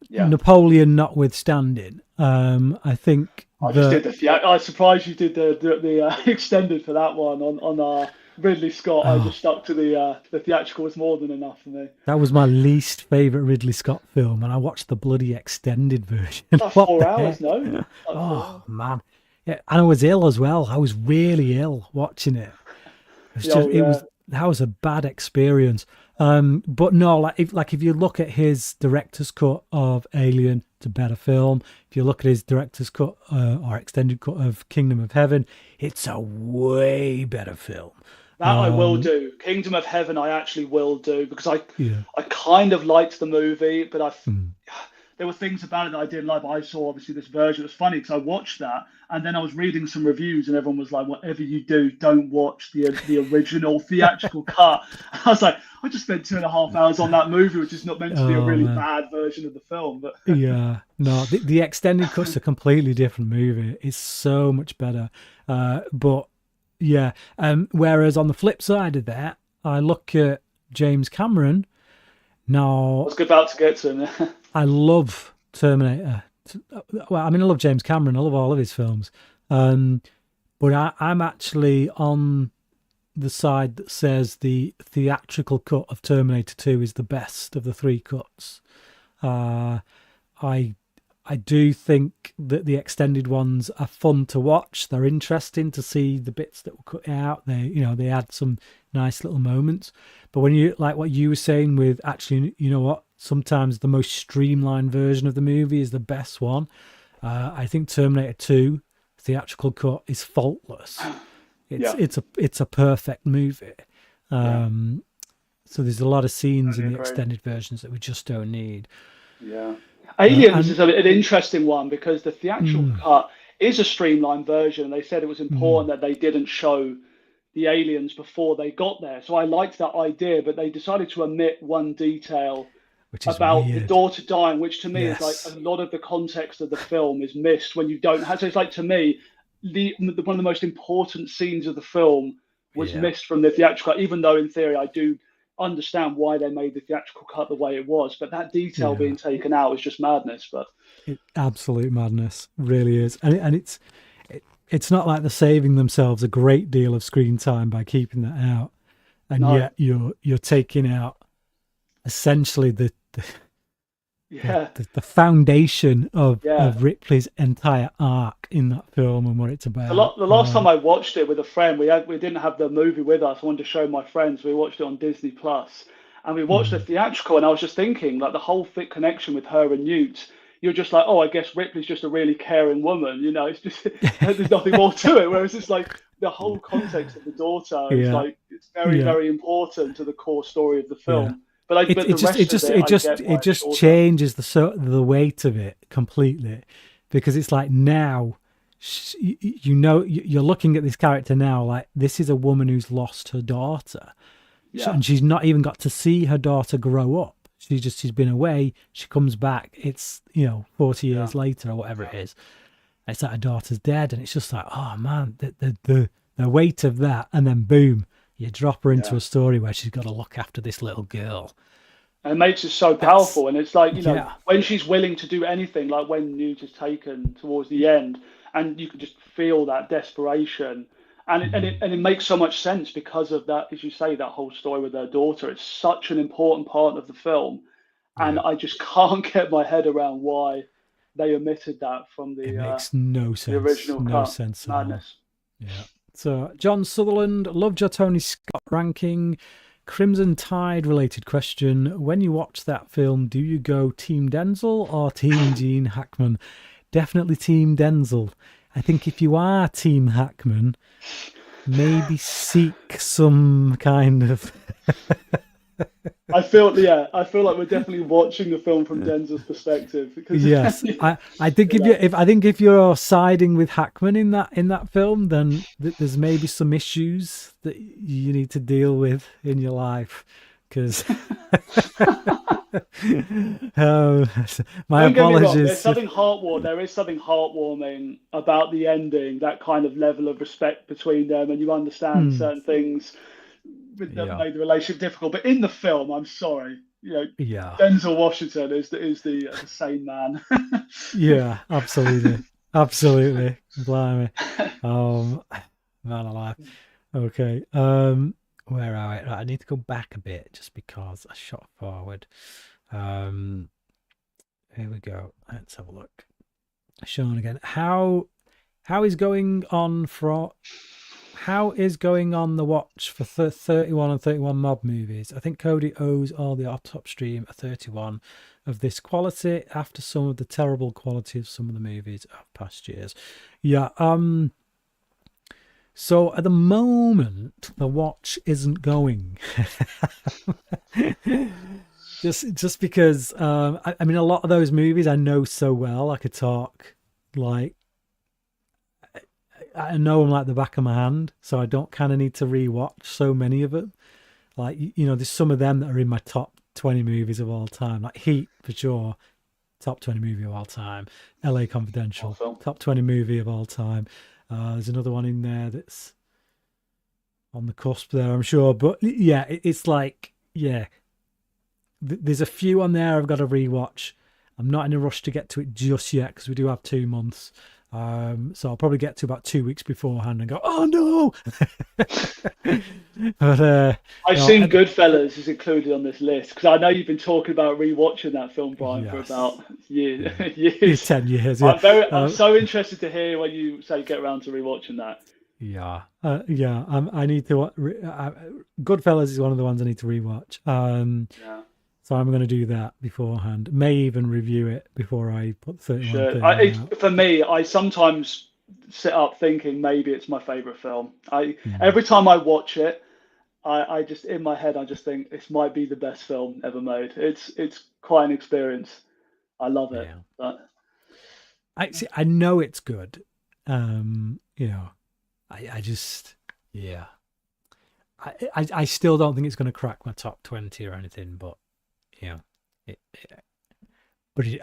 yeah. Napoleon notwithstanding, I think I just did that the I was surprised you did the extended for that one on Ridley Scott. I oh, just stuck to the theatrical was more than enough for me. that was my least favorite Ridley Scott film, and I watched the bloody extended version. Like What four the hours, heck? no? Like 4 hours. Oh man, yeah, and I was ill as well. I was really ill watching it. Oh It yeah, was that was a bad experience. But no, like if you look at his director's cut of Alien, it's a better film. If you look at his director's cut or extended cut of Kingdom of Heaven, it's a way better film. that I will Um, do. Kingdom of Heaven, I actually will do because yeah, I kind of liked the movie, but mm, there were things about it that I didn't like. But I saw obviously this version. It was funny because I watched that, and then I was reading some reviews, and everyone was like, "Whatever you do, don't watch the original theatrical cut." I was like, I just spent 2.5 hours on that movie, which is not meant to be a oh really man, bad version of the film. But yeah, no, the extended cut's a completely different movie. It's so much better. But yeah, whereas on the flip side of that, I look at James Cameron. I Now, was about to get to him. I love Terminator. Well, I mean, I love James Cameron. I love all of his films. Um, but I'm actually on the side that says the theatrical cut of Terminator 2 is the best of the three cuts. Uh, I I do think that the extended ones are fun to watch. They're interesting to see the bits that were cut out. They add some nice little moments. But when you like what you were saying with actually, you know what? Sometimes the most streamlined version of the movie is the best one. I think Terminator 2 theatrical cut is faultless. It's Yeah, it's a perfect movie. yeah, Um, so there's a lot of scenes I in the agree. extended versions that we just don't need. Yeah. Aliens And is an interesting one because the theatrical mm, cut is a streamlined version. They said it was mm, important that they didn't show the aliens before they got there. So I liked that idea, but they decided to omit one detail which is about the weird. daughter dying, which to me is like a Yes. lot of the context of the film is missed when you don't have. So it's like to me, one of the most important scenes of the film was Yeah. missed from the theatrical cut, even though in theory I do understand why they made the theatrical cut the way it was. But that detail Yeah. being taken out is just madness. But Absolute madness. Really is. And it's not like they're saving themselves a great deal of screen time by keeping that out. And no, yet you're taking out essentially yeah, the foundation yeah. of Ripley's entire arc in that film and what it's about. The last time I watched it with a friend, we didn't have the movie with us. I wanted to show my friends. We watched it on Disney Plus, and we watched the Mm, theatrical. And I was just thinking, like the whole fit connection with her and Newt. You're just like, oh, I guess Ripley's just a really caring woman. You know, it's just there's nothing more to it. Whereas it's like the whole context of the daughter is yeah. like it's very Yeah. very important to the core story of the Yeah. film. But the rest of it, I get It why it's just shorter. changes the weight of it completely, because it's like now you're looking at this character now like this is a woman who's lost her daughter. Yeah, And she's not even got to see her daughter grow up. She's been away. She comes back. It's 40 yeah, years later or whatever it is. It's like her daughter's dead, and it's just like, oh man, the weight of that, and then boom, you drop her into yeah. a story where she's got to look after this little girl. and it makes it so That's powerful. And it's like, yeah. when she's willing to do anything, like when Newt is taken towards the end, and you can just feel that desperation. Mm, And it makes so much sense because of that, as you say, that whole story with her daughter. It's such an important part of the film, and yeah. I just can't get my head around why they omitted that from It makes no the sense. original No cut. sense at all. Madness. Yeah. So, John Sutherland, loved your Tony Scott ranking. Crimson Tide related question. When you watch that film, do you go Team Denzel or Team Gene Hackman? Definitely Team Denzel. I think if you are Team Hackman, maybe seek some kind of. I feel like we're definitely watching the film from Denzel's perspective because Yes, I think yeah, if you're siding with Hackman in that film, then there's maybe some issues that you need to deal with in your life. Because um, my don't get me wrong. There's apologies. something heartwarming. There is something heartwarming about the ending. That kind of level of respect between them, and you understand Hmm, certain things that yeah, made the relationship difficult. But in the film, I'm sorry, yeah, Denzel Washington is the same man. yeah, absolutely, absolutely. Blimey, um, man alive. Okay, where are we? Right, I need to go back a bit just because I shot forward. Um, Here we go. Let's have a look. Sean again. How is going on for how is going on the watch for 31 and 31 mob movies? I think Cody owes all the top stream a 31 of this quality after some of the terrible quality of some of the movies of past years. Yeah, so at the moment the watch isn't going. Just because I mean a lot of those movies I know so well. I could talk like I know them like the back of my hand, so I don't kind of need to rewatch so many of them. Like there's some of them that are in my top 20 movies of all time, like Heat for sure, top 20 movie of all time. L.A. Confidential, Awesome. top 20 movie of all time. There's another one in there that's on the cusp there, I'm sure, but yeah, it's like yeah, there's a few on there I've got to rewatch. I'm not in a rush to get to it just yet because we do have 2 months. So I'll probably get to about 2 weeks beforehand and go, oh no! But I've seen Goodfellas is included on this list because I know you've been talking about rewatching that film, Brian, for yes, about years. yeah, years. 10 years, yeah, I'm so interested to hear when you say get around to rewatching that. yeah, yeah. I need to. Goodfellas is one of the ones I need to rewatch. Yeah. So I'm going to do that beforehand. May even review it before I put 31, Sure. 31 out. For me, I sometimes sit up thinking maybe it's my favorite film. I Mm, Every time I watch it, I just in my head I just think this might be the best film ever made. It's quite an experience. I love it. yeah. But I see. I know it's good. You know, I just, yeah. I still don't think it's going to crack my top 20 or anything, but you know,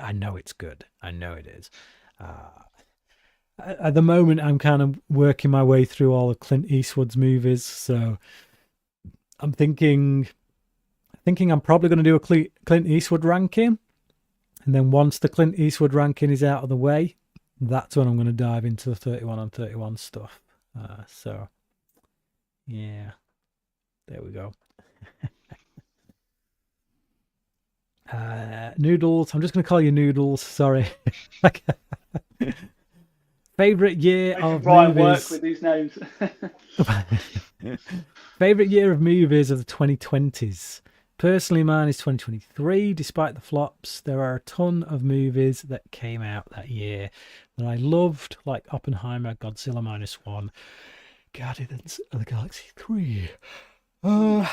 I know it's good. I know it is. Uh, at the moment, I'm kind of working my way through all of Clint Eastwood's movies, so I'm thinking I'm probably going to do a Clint Eastwood ranking, and then once the Clint Eastwood ranking is out of the way, that's when I'm going to dive into the 31 on 31 stuff. So, yeah, there we go. Noodles. I'm just going to call you Noodles. Sorry. Favorite year making of Brian work movies. with these names. Favorite year of movies of the 2020s. Personally, mine is 2023. Despite the flops, there are a ton of movies that came out that year that I loved, like Oppenheimer, Godzilla minus one, Guardians of the Galaxy 3. Uh,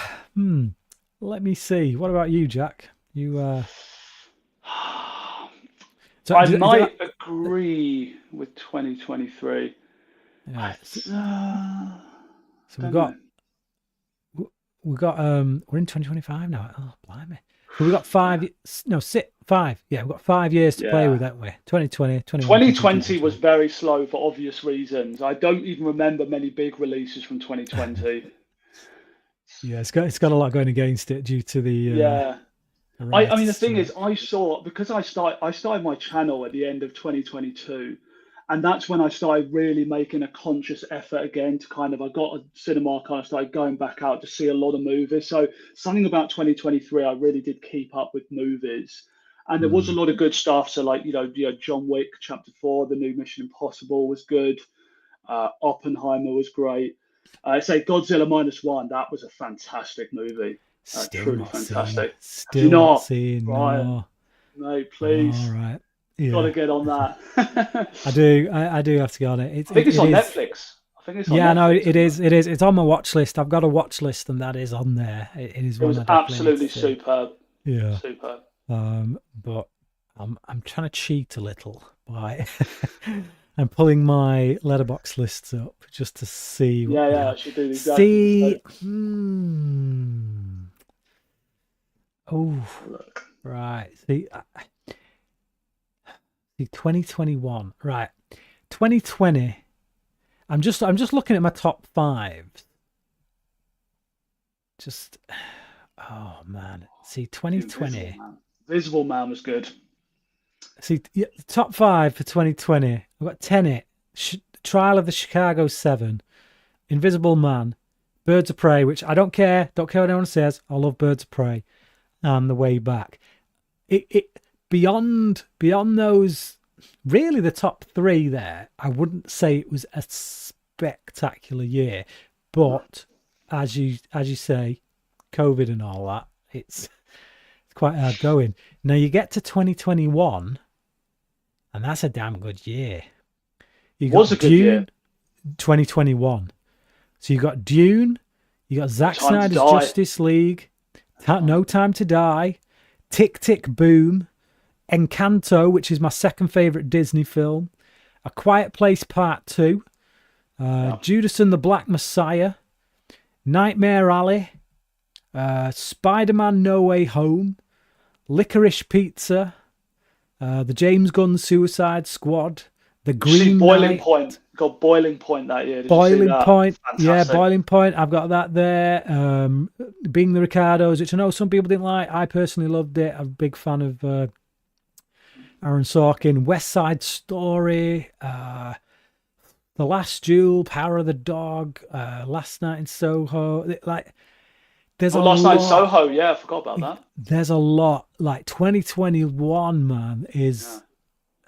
Let me see. What about you, Jack? You so I is that, might agree with 2023. I yeah, so don't know. we've got we're in 2025 now. Oh, blimey. So we've got five, Yeah. no, 5. Yeah, we've got 5 years to play with, Yeah. haven't we? 2020, 21, 22, 2020 was 23. very slow for obvious reasons. I don't even remember many big releases from 2020. Yeah, it's got a lot going against it due to the Yeah. I Right mean, the thing straight. is, because I started my channel at the end of 2022, and that's when I started really making a conscious effort again to kind of I got a cinema, kind of started going back out to see a lot of movies. So something about 2023, I really did keep up with movies, and there was a Mm. lot of good stuff. So like John Wick Chapter 4, the new Mission Impossible was good. Oppenheimer was great. I say Godzilla minus one, that was a fantastic movie. Still Truly not seen. fantastic. Have you Still not not, seen. Brian? No. Mate, All please, right. got to Yeah. get on that. I do. I do have to go on it. I think it's It on is. Netflix. I think it's on Yeah, no, Netflix, it isn't it? is. It is. It's on my watch list. I've got a watch list, and that is on there. It is It one was I definitely need to absolutely see. superb. Yeah. Superb. But I'm trying to cheat a little by I'm pulling my letterbox lists up just to see what Yeah, we yeah, I have. should do exactly the See, same. oh, Look. right. See, 2021. Right, 2020. I'm just looking at my top five. Just, oh man. See, Invisible 2020. Man. Invisible Man was good. See, yeah, top five for 2020. I've got Tenet, Trial of the Chicago 7, Invisible Man, Birds of Prey, which I don't care what anyone says. I love Birds of Prey, and The Way Back. It beyond those, really the top three there. I wouldn't say it was a spectacular year, but as you say, COVID and all that, it's quite hard going. Now you get to 2021, and that's a damn good year. You Was a got good year. Dune 2021. So you got Dune, you got Zack Time to Snyder's Die. Justice League, No Time to Die, Tick Tick Boom, Encanto, which is my second favorite Disney film, A Quiet Place Part 2, Yeah. Judas and the Black Messiah, Nightmare Alley, Spider-Man No Way Home, Licorice Pizza, the James Gunn Suicide Squad, The Did you see Green Boiling Knight, Point? Got Boiling Point that year. Did you see Boiling that? Point. Yeah, Fantastic. Boiling Point. I've got that there. Being the Ricardos, which I know some people didn't like. I personally loved it. I'm a big fan of Aaron Sorkin. West Side Story, The Last Duel, Power of the Dog, Last Night in Soho. Like, there's Oh, a Last Night in lot. Soho. Yeah, I forgot about that. There's a lot. Like 2021, man, Yeah.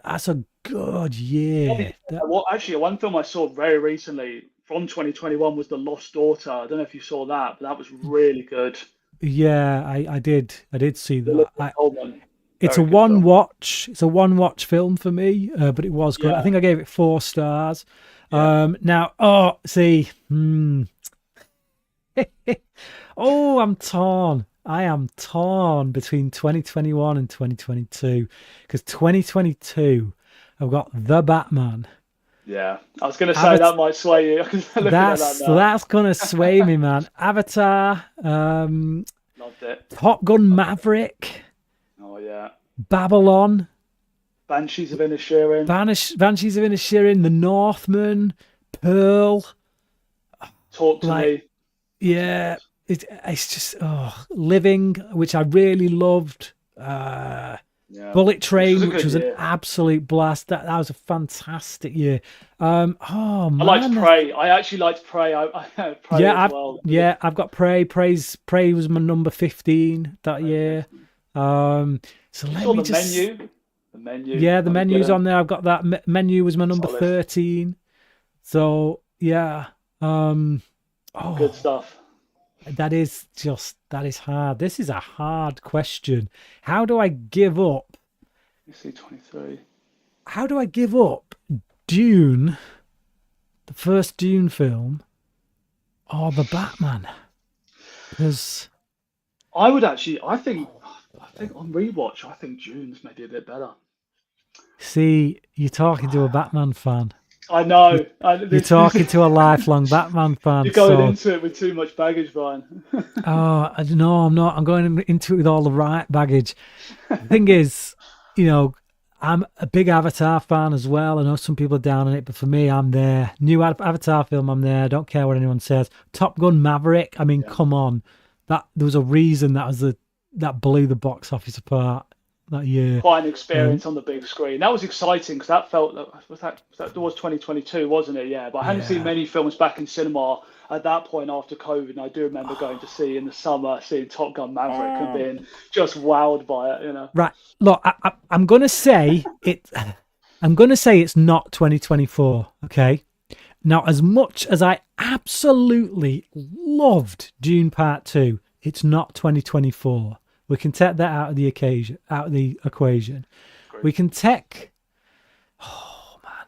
that's a good year. Well, actually, one film I saw very recently from 2021 was The Lost Daughter. I don't know if you saw that, but that was really good. Yeah, I did. I did see that. Olivia Colman. It's Very a good one film. watch. It's a one watch film for me, but it was good. I Yeah, think I gave it 4 stars. yeah. Now, oh, see, oh, I'm torn. I am torn between 2021 and 2022 because 2022, I've got The Batman. Yeah. I was going to say Avatar, that might sway you. I'm looking at that that's gonna sway me, man. Avatar, now. Loved it. Top Gun Maverick, Oh, yeah. Babylon, Banshees of Inisherin. Banshees of Inisherin, The Northman, Pearl. Talk to Like, Me. yeah, it's just Living, which I really loved. Yeah. Bullet This was Train, a which good was an year. absolute blast. That was a fantastic year. Oh I liked man, Prey. I actually liked Prey. I Prey yeah, as well. I've got Prey. Prey was my number 15 that year. So You let saw me the just, menu. The menu. yeah, the That was menu's brilliant. on there. I've got that. Menu was my number Solid. 13. So yeah, Good oh, stuff. that is hard. This is a hard question. How do I give up? You see 23. How do I give up Dune, the first Dune film, or the Batman? Because I would actually. I think on rewatch, I think June's maybe a bit better. see, you're talking to a Batman fan. I know. You're talking to a lifelong Batman fan. You're going So, into it with too much baggage, Brian. I don't know. I'm not. I'm going into it with all the right baggage. The thing is, I'm a big Avatar fan as well. I know some people are down on it, but for me, I'm there. New Avatar film, I'm there. I don't care what anyone says. Top Gun Maverick. I mean, Yeah. come on. That there was a reason that was the that blew the box office apart that year. Quite an experience on the big screen. That was exciting because that felt that was 2022, wasn't it? Yeah, but I hadn't seen Yeah. many films back in cinema at that point after COVID. And I do remember going to see in the summer, seeing Top Gun Maverick and being just wowed by it. You know. Right. Look, I'm gonna say it. I'm gonna say it's not 2024. Okay. Now, as much as I absolutely loved Dune Part 2, it's not 2024. We can take that out of the equation. Great. We can take. Oh man,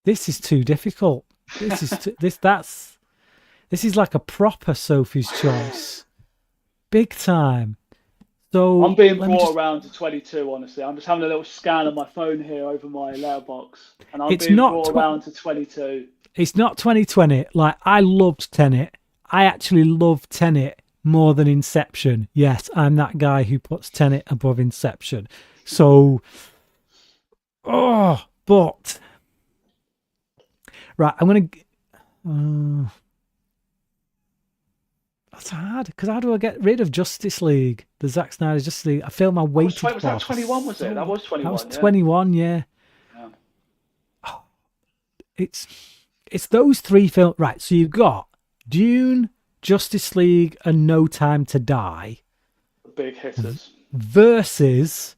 this is too difficult. This is this is like a proper Sophie's Choice, big time. So I'm being brought around to 22. Honestly, I'm just having a little scan on my phone here over my letterbox, and I'm being brought around to 22. It's not 2020. Like, I loved Tenet. I actually loved Tenet more than Inception. Yes, I'm that guy who puts Tenet above Inception. So, but right, I'm gonna. That's hard because how do I get rid of Justice League? The Zack Snyder Justice League. I feel my weight. Was that 21? Was it? That was 21. That was 21. Yeah. Oh, it's those three films. Right. So you've got Dune, Justice League, and No Time to Die. The big hitters. Versus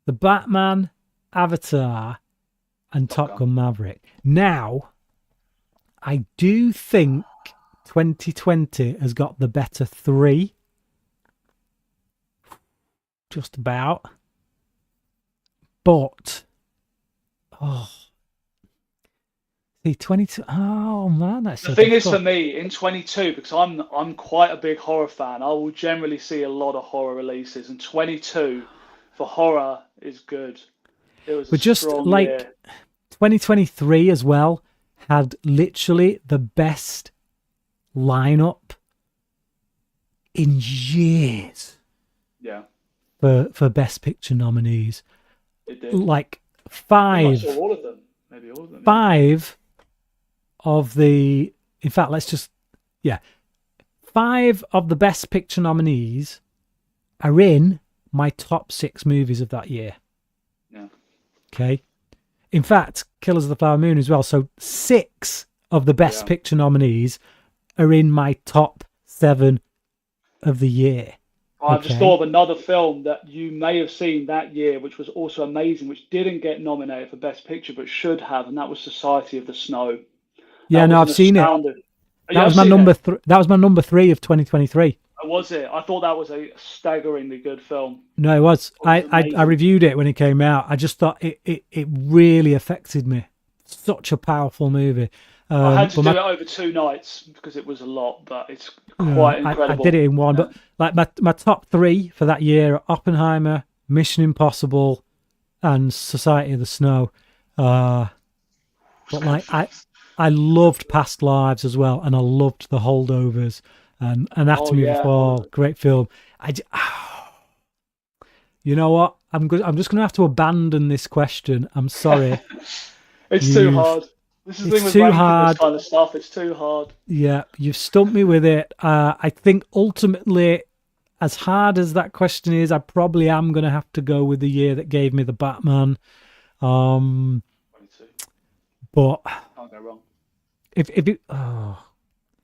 the Batman, Avatar, and Top Gun Maverick. Now, I do think 2020 has got the better three. Just about. But, see, 22. Oh man, that's the thing is for me in 22, because I'm quite a big horror fan. I will generally see a lot of horror releases, and 22 for horror is good. It was just like year. 2023 as well had literally the best lineup in years. Yeah. For Best Picture nominees. It did. Like five. All of them. Maybe all of them. Five of the. In fact, five of the Best Picture nominees are in my top 6 movies of that year. Yeah. Okay. In fact, Killers of the Flower Moon as well. So 6 of the Best Picture nominees are in my top 7 of the year. I've just thought of another film that you may have seen that year, which was also amazing, which didn't get nominated for Best Picture, but should have, and that was Society of the Snow. Yeah, no, I've seen it. That was my number. That was my number 3 of 2023. Was it? I thought that was a staggeringly good film. No, it was. I reviewed it when it came out. I just thought it really affected me. Such a powerful movie. I had to do it over 2 nights because it was a lot, but it's quite incredible. I did it in one, but like my top 3 for that year are Oppenheimer, Mission Impossible, and Society of the Snow. But like I loved Past Lives as well, and I loved The Holdovers and Anatomy of a Fall. Great film. You know what? I'm just going to have to abandon this question. I'm sorry. It's too hard. This is the thing with ranking this kind of stuff. It's too hard. Yeah, you've stumped me with it. I think ultimately, as hard as that question is, I probably am going to have to go with the year that gave me the Batman. 22. But can't go wrong.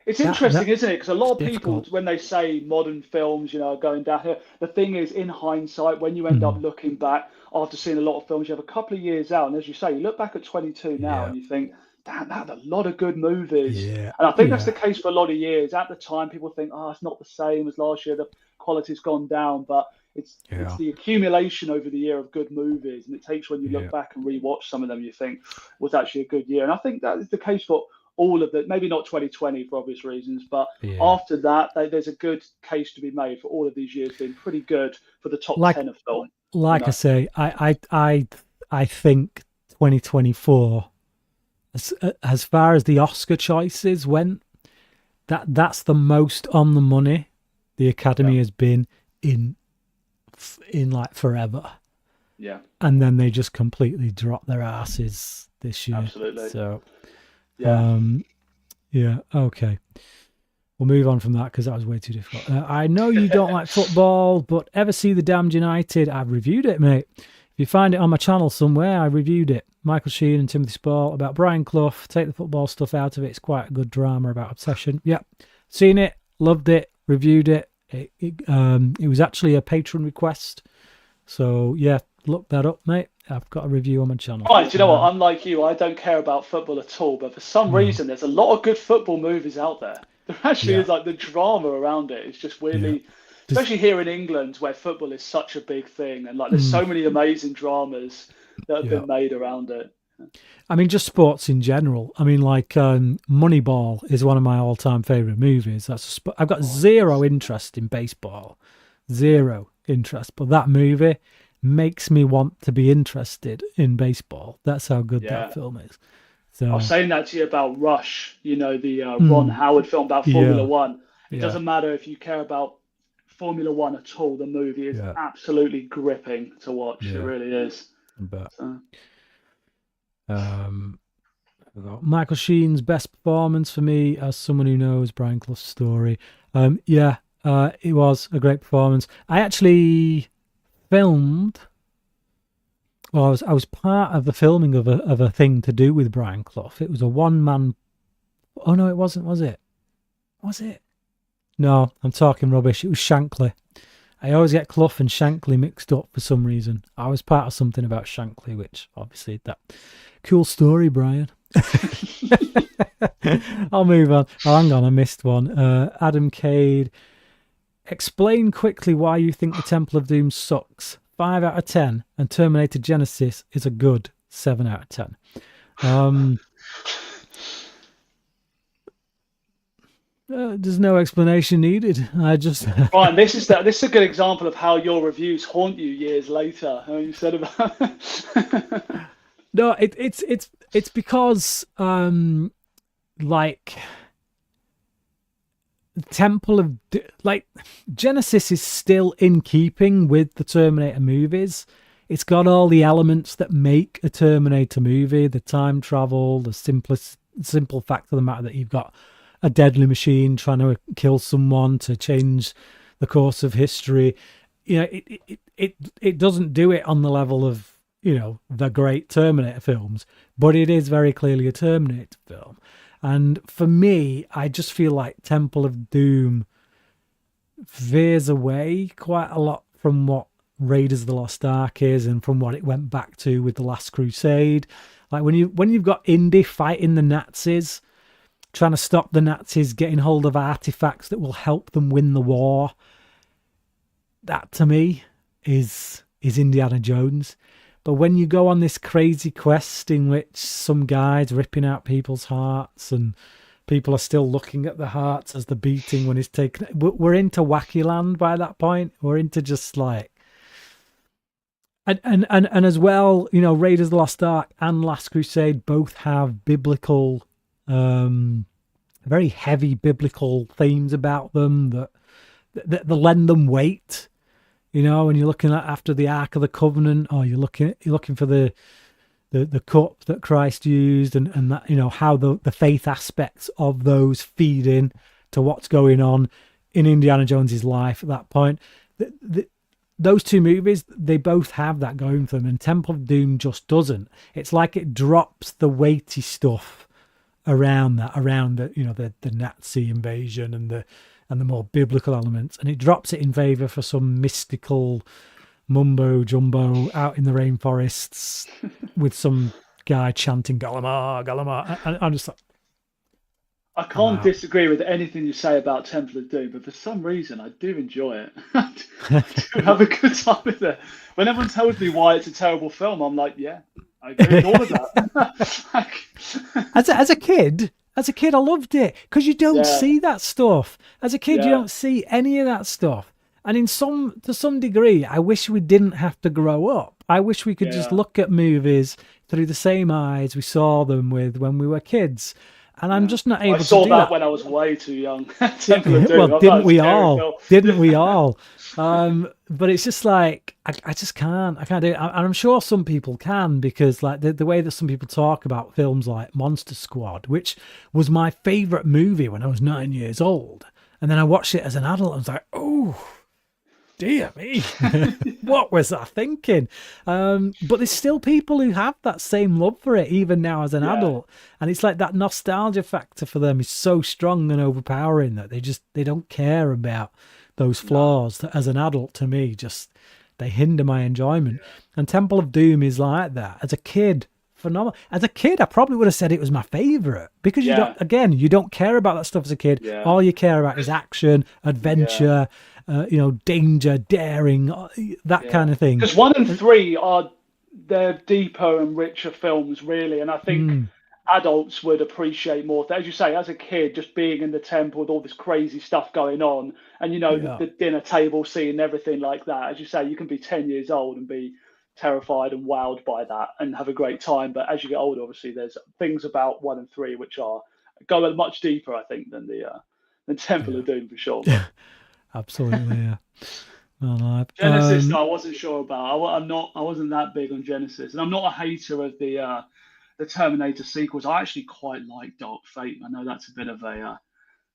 It's interesting, isn't it? Because a lot of people, when they say modern films, going down here, the thing is, in hindsight, when you end up looking back after seeing a lot of films, you have a couple of years out, and as you say, you look back at 22 now, and you think, damn, that had a lot of good movies. Yeah. And I think that's the case for a lot of years. At the time, people think, it's not the same as last year. The quality's gone down, but it's the accumulation over the year of good movies, and it takes when you look back and rewatch some of them, you think was actually a good year. And I think that is the case for all of it. Maybe not 2020 for obvious reasons, but after that, there's a good case to be made for all of these years being pretty good for the top 10 of film. I say, I think 2024, as far as the Oscar choices went, that's the most on the money the Academy has been in like forever. Yeah. And then they just completely dropped their asses this year. Absolutely. So yeah. Okay. we'll move on from that because that was way too difficult. I know you don't like football, but ever see The Damned United? I've reviewed it, mate. If you find it on my channel somewhere, I reviewed it. Michael Sheen and Timothy Spall about Brian Clough. Take the football stuff out of it. It's quite a good drama about obsession. Yep. Seen it, loved it, reviewed it. It was actually a patron request. So, yeah, look that up, mate. I've got a review on my channel. Right, do you know what? I'm like you. I don't care about football at all, but for some reason, there's a lot of good football movies out there. There actually is, like, the drama around it. It's just weirdly, especially here in England, where football is such a big thing, and like there's so many amazing dramas that have been made around it. I mean, just sports in general. I mean, like Moneyball is one of my all-time favorite movies. I've got zero interest in baseball, zero interest, but that movie makes me want to be interested in baseball. That's how good that film is. So I was saying that to you about Rush, you know, the Ron Howard film about Formula One. It doesn't matter if you care about Formula One at all. The movie is absolutely gripping to watch. It really is. But Michael Sheen's best performance for me, as someone who knows Brian Clough's story. It was a great performance. I actually filmed. Well, I was part of the filming of a thing to do with Brian Clough. It was a one-man. Oh no, it wasn't. Was it? Was it? No, I'm talking rubbish. It was Shankly. I always get Clough and Shankly mixed up for some reason. I was part of something about Shankly, which obviously that cool story, Brian. I'll move on. Oh, hang on, I missed one. Adam Cade. Explain quickly why you think the Temple of Doom sucks. 5 out of 10, and Terminator Genisys is a good 7 out of 10. There's no explanation needed. I just Right, this is a good example of how your reviews haunt you years later. How you said about no, it's because like Temple of like Genisys is still in keeping with the Terminator movies. It's got all the elements that make a Terminator movie: the time travel, the simple fact of the matter that you've got a deadly machine trying to kill someone to change the course of history. You know, it doesn't do it on the level of, you know, the great Terminator films, but it is very clearly a Terminator film. And for me, I just feel like Temple of Doom veers away quite a lot from what Raiders of the Lost Ark is and from what it went back to with The Last Crusade. Like when you've got Indy fighting the Nazis, trying to stop the Nazis getting hold of artifacts that will help them win the war, that to me is Indiana Jones. But when you go on this crazy quest in which some guy's ripping out people's hearts and people are still looking at the hearts as they're beating when he's taken, we're into wacky land by that point. We're into just like, and as well, you know, Raiders of the Lost Ark and Last Crusade both have biblical, very heavy biblical themes about them that lend them weight. You know, when you're looking at after the Ark of the Covenant, or you're looking for the cup that Christ used, and that, you know, how the faith aspects of those feed in to what's going on in Indiana Jones's life at that point. Those two movies, they both have that going for them, and Temple of Doom just doesn't. It's like it drops the weighty stuff around the, you know, the Nazi invasion and the more biblical elements, and it drops it in favor for some mystical mumbo jumbo out in the rainforests with some guy chanting Galamar, Galamar. And I'm just like, I can't disagree with anything you say about Temple of Doom, but for some reason I do enjoy it. I do have a good time with it. When everyone tells me why it's a terrible film, I'm like, yeah, I agree with all of that. As a kid, I loved it because you don't see that stuff. As a kid, you don't see any of that stuff. And to some degree, I wish we didn't have to grow up. I wish we could just look at movies through the same eyes we saw them with when we were kids. and I'm just not I able to saw do that that. when I was way too young. Temple of Doom. Well, I thought it didn't was a we scary all? film. Didn't we all? But it's just like I just can't. I can't do it. And I'm sure some people can, because like the way that some people talk about films like Monster Squad, which was my favorite movie when I was 9 years old, and then I watched it as an adult. I was like, oh dear me, what was I thinking? But there's still people who have that same love for it even now as an Yeah, adult, and it's like that nostalgia factor for them is so strong and overpowering that they don't care about those no, flaws that as an adult, to me, just they hinder my enjoyment. And Temple of Doom is like that. As a kid, phenomenal. As a kid, I probably would have said it was my favorite, because yeah, you don't care about that stuff as a kid. yeah, All you care about is action, yeah, adventure, danger, daring, that yeah. kind of thing. Because 1 and 3 are they're deeper and richer films, really, and I think Mm, adults would appreciate more. As you say, as a kid, just being in the temple with all this crazy stuff going on, and yeah. the dinner table scene and everything like that. As you say, you can be 10 years old and be terrified and wowed by that and have a great time. But as you get older, obviously, there's things about 1 and 3 which are go much deeper, I think, than Temple Yeah. of Doom for sure. But Absolutely, yeah. Man alive. Genesis, I wasn't sure about. I'm not. I wasn't that big on Genesis, and I'm not a hater of the Terminator sequels. I actually quite like Dark Fate. I know that's a bit of a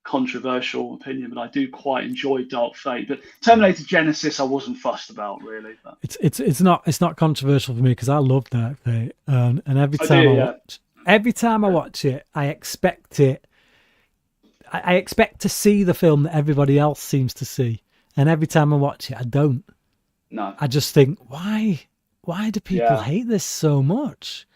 controversial opinion, but I do quite enjoy Dark Fate. But Terminator Genesis, I wasn't fussed about really. But It's not controversial for me, because I love that thing, and I do, yeah, every time I watch it, I expect it. I expect to see the film that everybody else seems to see, and every time I watch it, I don't. no, I just think, why do people yeah. hate this so much?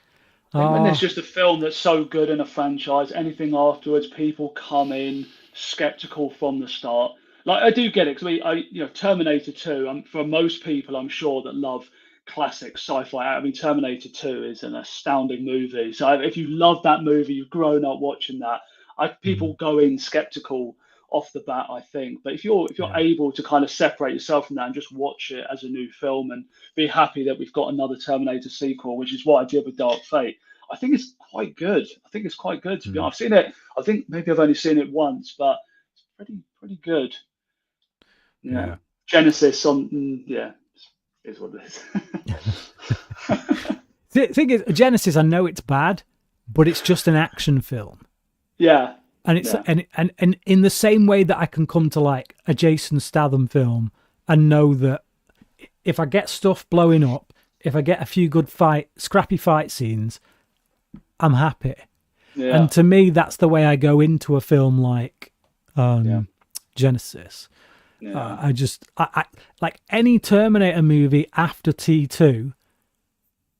I think when there's Oh, just a film that's so good in a franchise, anything afterwards, people come in skeptical from the start. Like I do get it because Terminator 2. For most people, I'm sure that love classic sci-fi. I mean, Terminator 2 is an astounding movie. So if you love that movie, you've grown up watching that. People mm, go in skeptical off the bat, I think. But if you're yeah, able to kind of separate yourself from that and just watch it as a new film and be happy that we've got another Terminator sequel, which is what I did with Dark Fate. I think it's quite good. I think it's quite good to be mm, honest. I've seen it. I think maybe I've only seen it once, but it's pretty good. Yeah. yeah. Genesis yeah, is what it is. The thing is, Genesis, I know it's bad, but it's just an action film. Yeah, And it's yeah, and in the same way that I can come to like a Jason Statham film and know that if I get stuff blowing up, if I get a few good scrappy fight scenes, I'm happy. yeah, And to me, that's the way I go into a film like yeah, Genesis. yeah, I like any Terminator movie after T2,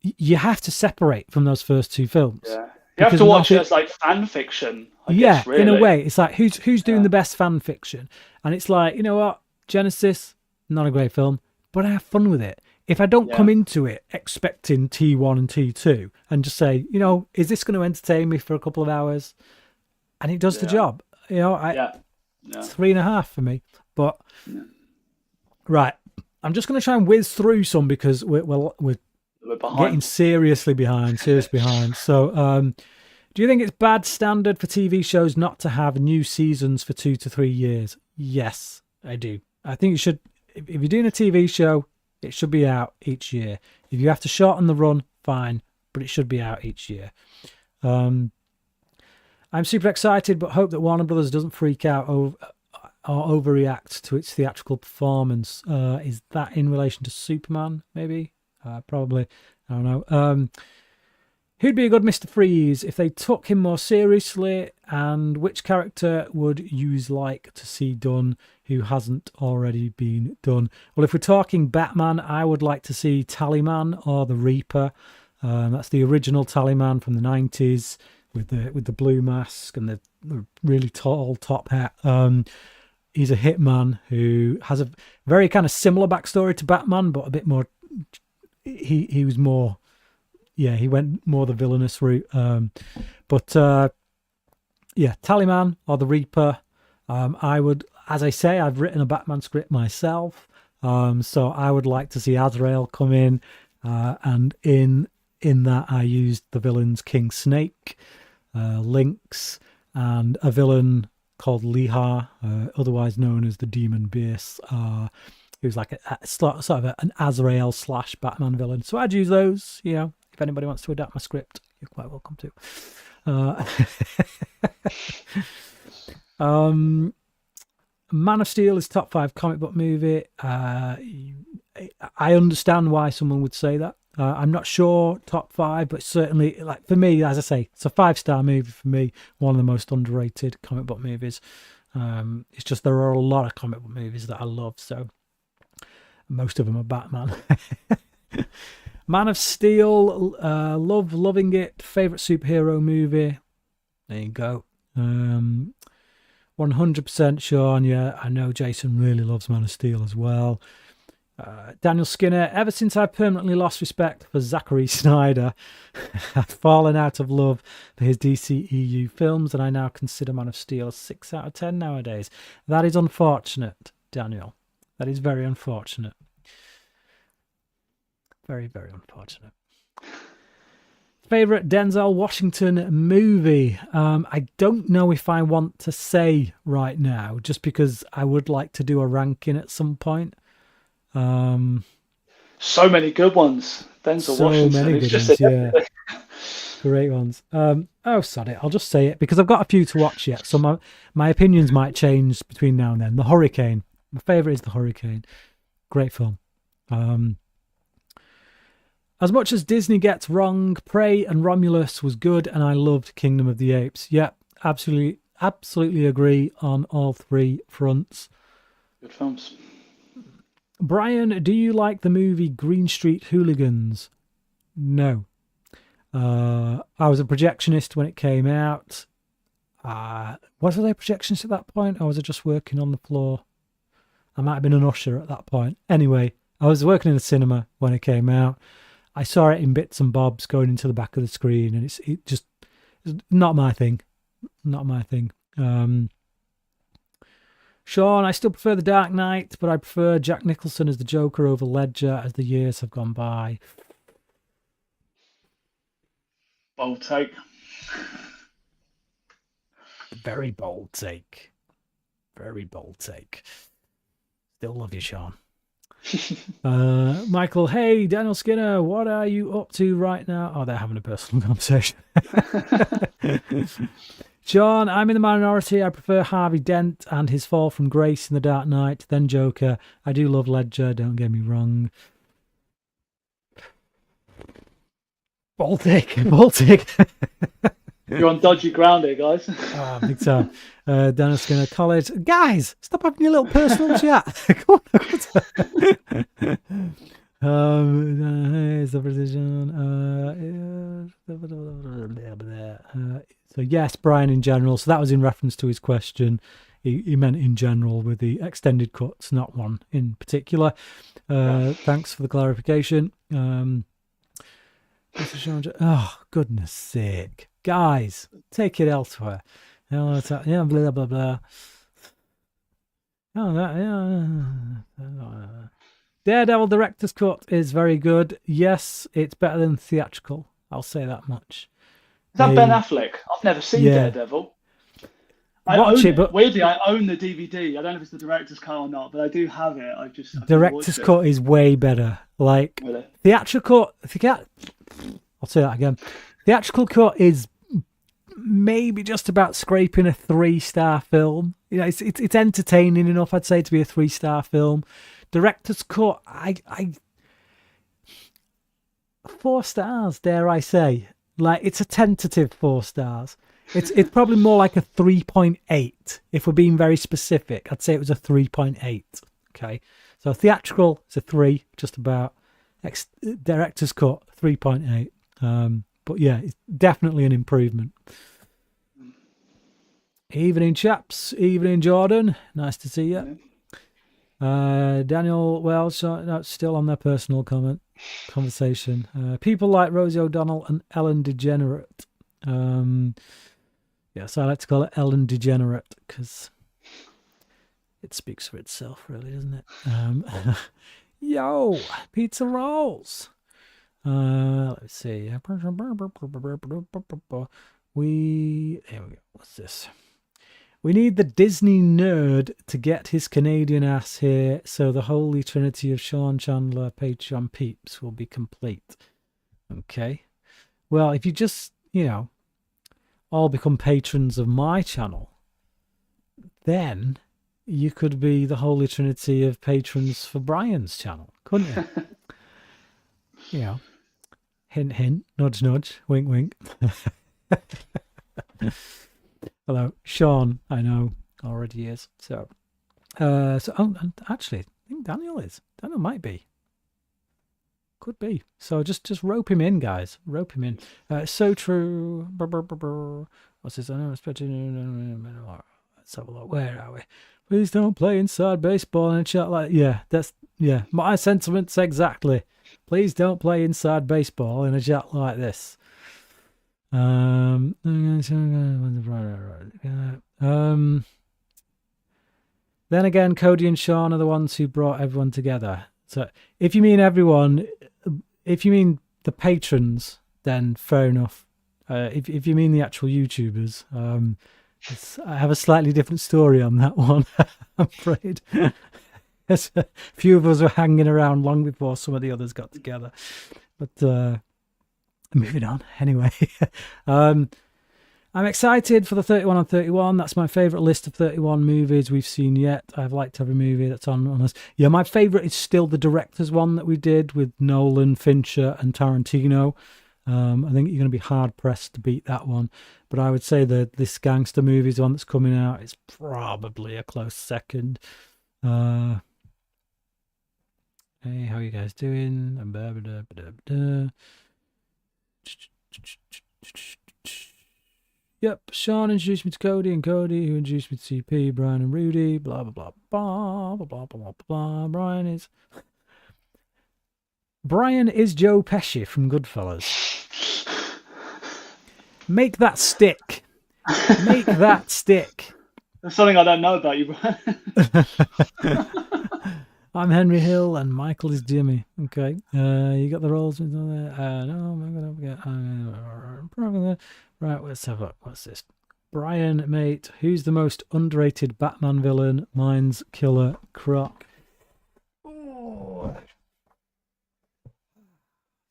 you have to separate from those first two films, yeah. You have because to watch it nothing. as like fan fiction, I Yeah, guess, in a really. way, it's like who's doing Yeah, the best fan fiction, and it's like, you know what, Genesis, not a great film, but I have fun with it. If I don't come yeah, into it expecting T1 and T2 and just say, is this going to entertain me for a couple of hours, and it does the yeah, job, yeah, yeah, 3.5 for me. But yeah. right, I'm just going to try and whiz through some, because we're We're getting behind. seriously behind. So, do you think it's bad standard for TV shows not to have new seasons for 2 to 3 years? Yes, I do. I think you should. If you're doing a TV show, it should be out each year. If you have to shorten the run, fine, but it should be out each year. Um, I'm super excited, but hope that Warner Brothers doesn't freak out or overreact to its theatrical performance. Is that in relation to Superman? Maybe, probably. I don't know. Who'd be a good Mr. Freeze if they took him more seriously? And which character would you like to see done who hasn't already been done? Well, if we're talking Batman, I would like to see Tallyman or the Reaper. That's the original Tallyman from the 90s with the blue mask and the really tall top hat. He's a hitman who has a very kind of similar backstory to Batman, but a bit more. He was more. Yeah, he went more the villainous route. But yeah, Tallyman or the Reaper. I would, as I say, I've written a Batman script myself. So I would like to see Azrael come in, and in that I used the villains King Snake, Lynx, and a villain called Liha, otherwise known as the Demon Beast, who's like a sort of an Azrael / Batman villain. So I'd use those. You know, if anybody wants to adapt my script, you're quite welcome to. Man of Steel is top 5 comic book movie. I understand why someone would say that. I'm not sure top 5, but certainly, like, for me, as I say, it's a 5-star movie for me. One of the most underrated comic book movies. It's just there are a lot of comic book movies that I love, so most of them are Batman. Man of Steel, loving it. Favorite superhero movie. There you go. 100% Sean. Yeah, I know Jason really loves Man of Steel as well. Daniel Skinner, ever since I permanently lost respect for Zachary Snyder, I've fallen out of love for his DCEU films, and I now consider Man of Steel a 6 out of 10 nowadays. That is unfortunate, Daniel. That is very unfortunate. Very, very unfortunate. Favorite Denzel Washington movie? I don't know if I want to say right now, just because I would like to do a ranking at some point. So many good ones. Denzel Washington. So many good ones, yeah. Great ones. Sod it. I'll just say it because I've got a few to watch yet. So my opinions might change between now and then. The Hurricane. My favourite is The Hurricane. Great film. As much as Disney gets wrong, Prey and Romulus was good, and I loved Kingdom of the Apes. Yeah, absolutely agree on all 3 fronts. Good films. Brian, do you like the movie Green Street Hooligans? No. I was a projectionist when it came out. Was I a projectionist at that point, or was I just working on the floor? I might have been an usher at that point. Anyway, I was working in a cinema when it came out. I saw it in bits and bobs going into the back of the screen, and it's not my thing. Not my thing. Sean, I still prefer The Dark Knight, but I prefer Jack Nicholson as the Joker over Ledger as the years have gone by. Bold take. Very bold take. Very bold take. Still love you, Sean. Michael, hey, Daniel Skinner, what are you up to right now? Oh, they're having a personal conversation. Sean, I'm in the minority. I prefer Harvey Dent and his fall from grace in The Dark Knight, then Joker. I do love Ledger, don't get me wrong. Baltic. You're on dodgy ground here, guys. Oh, big time. Daniel Skinner, college. Guys, stop having your little personal chat. Come on. Here's the precision. So yes, Brian in general. So that was in reference to his question. He meant in general with the extended cuts, not one in particular. Thanks for the clarification. Oh, goodness sake. Guys, take it elsewhere. Yeah, blah, blah, blah. Daredevil Director's Cut is very good. Yes, it's better than theatrical. I'll say that much. Is that Ben Affleck? I've never seen Daredevil. Weirdly, I own the DVD. I don't know if it's the director's cut or not, but I do have it. Director's cut is way better. Like, really? Theatrical. I'll say that again. Theatrical cut is maybe just about scraping a 3-star film. You know, it's entertaining enough, I'd say, to be a 3-star film. Director's cut, I 4 stars, dare I say. Like, it's a tentative 4 stars. It's probably more like a 3.8 if we're being very specific. I'd say it was a 3.8. Okay, so theatrical is a 3, just about. Director's cut 3.8. But yeah, it's definitely an improvement. Evening, chaps. Evening, Jordan. Nice to see you. Daniel Wells, still on their personal conversation. People like Rosie O'Donnell and Ellen DeGenerate. Yes, I like to call it Ellen DeGenerate because it speaks for itself, really, doesn't it? Yo, pizza rolls. Let's see. Here we go. What's this? We need the Disney nerd to get his Canadian ass here, so the holy trinity of Sean Chandler Patreon peeps will be complete. Okay. Well, if you just, all become patrons of my channel, then you could be the holy trinity of patrons for Brian's channel, couldn't you? Hint, hint, nudge, nudge, wink, wink. Hello, Sean. I know already is. So, and actually, I think Daniel is. Daniel might be. Could be. So just rope him in, guys. Rope him in. So true. What's this? Let's have a look. Where are we? Please don't play inside baseball in a chat like. Yeah. My sentiments exactly. Please don't play inside baseball in a chat like this. Then again, Cody and Sean are the ones who brought everyone together. So if you mean everyone, if you mean the patrons, then fair enough. If you mean the actual YouTubers, I have a slightly different story on that one, I'm afraid. A few of us were hanging around long before some of the others got together. But moving on, anyway. I'm excited for the 31 on 31. That's my favourite list of 31 movies we've seen yet. I've liked every movie that's on us. Yeah, my favourite is still the director's one that we did with Nolan, Fincher and Tarantino. I think you're going to be hard-pressed to beat that one. But I would say that this gangster movie's one that's coming out is probably a close second. Hey, how are you guys doing? Yep, Sean introduced me to Cody, and Cody who introduced me to CP, Brian and Rudy, blah blah blah blah blah blah blah blah. Brian is Joe Pesci from Goodfellas. Make that stick. Make that stick. That's something I don't know about you, Brian. I'm Henry Hill and Michael is Jimmy. Okay. You got the roles with there. No, I'm gonna get right, let's have a look. What's this? Brian, mate, who's the most underrated Batman villain? Mine's Killer Croc. Oh.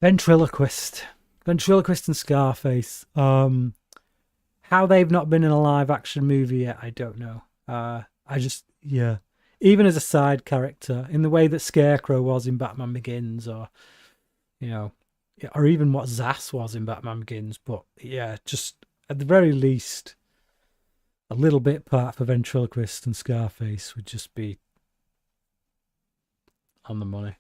Ventriloquist and Scarface. How they've not been in a live action movie yet, I don't know. Even as a side character, in the way that Scarecrow was in Batman Begins, or even what Zsasz was in Batman Begins. But yeah, just at the very least, a little bit part for Ventriloquist and Scarface would just be on the money.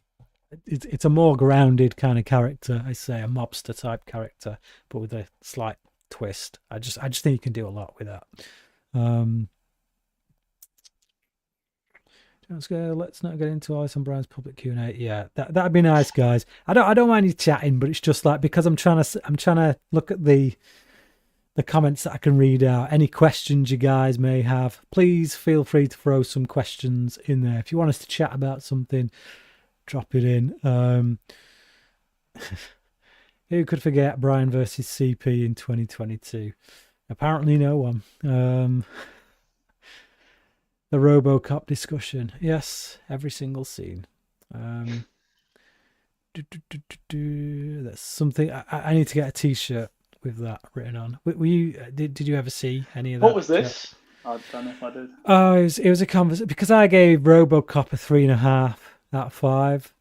It's a more grounded kind of character, I say, a mobster type character, but with a slight twist. I just think you can do a lot with that. Let's not get into Alison Brown's public Q&A. Yeah, that'd be nice, guys. I don't mind you chatting, but it's just like, because I'm trying to look at the comments that I can read out. Any questions you guys may have, please feel free to throw some questions in there. If you want us to chat about something, drop it in. Who could forget Brian versus CP in 2022? Apparently no one. The RoboCop discussion. Yes, every single scene. That's something I need to get a T-shirt with that written on. Were you? Did you ever see any of that? What was this? I don't know if I did. Oh, it was a conversation because I gave RoboCop a 3.5 out of 5.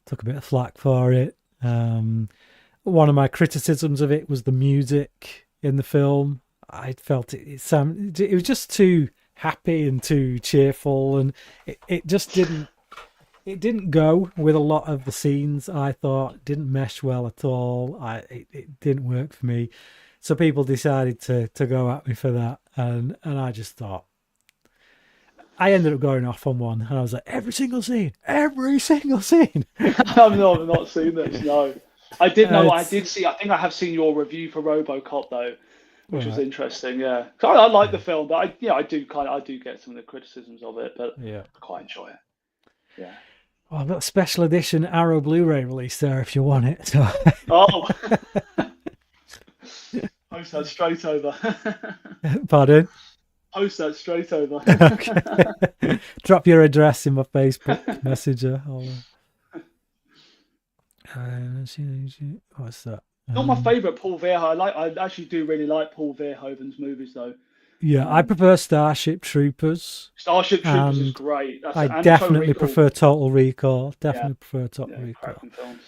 Took a bit of flack for it. One of my criticisms of it was the music in the film. I felt it was just too happy and too cheerful, and it just didn't go with a lot of the scenes. I thought it didn't mesh well at all. It didn't work for me, so people decided to go at me for that, and I just thought, I ended up going off on one, and I was like, every single scene. I've not seen this. No, I did know. I did see. I think I have seen your review for RoboCop though, which was interesting. Yeah, I like the film, but I do get some of the criticisms of it, but I quite enjoy it. Yeah. Well, I've got a special edition Arrow Blu-ray release there if you want it. So. Oh. post that straight over. Pardon? Post that straight over. Okay. Drop your address in my Facebook Messenger. What's that? Not my favourite Paul Verhoeven. I actually do really like Paul Verhoeven's movies though. Yeah, I prefer Starship Troopers. Starship Troopers is And great. I and definitely Total Recall. prefer Total Recall. Yeah, Definitely prefer Total yeah, Recall. cracking films.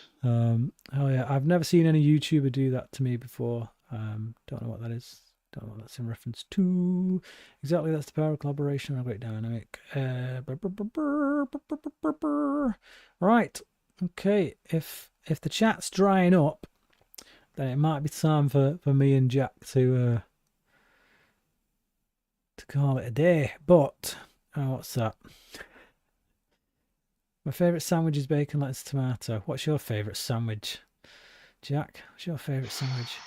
Oh yeah, I've never seen any YouTuber do that to me before. Don't know what that is. Don't know what that's in reference to. Exactly, that's the power of collaboration and a great dynamic. Right. Okay. If the chat's drying up, then it might be time for me and Jack to call it a day. But what's that? My favourite sandwich is bacon, lettuce, tomato. What's your favourite sandwich, Jack? What's your favourite sandwich?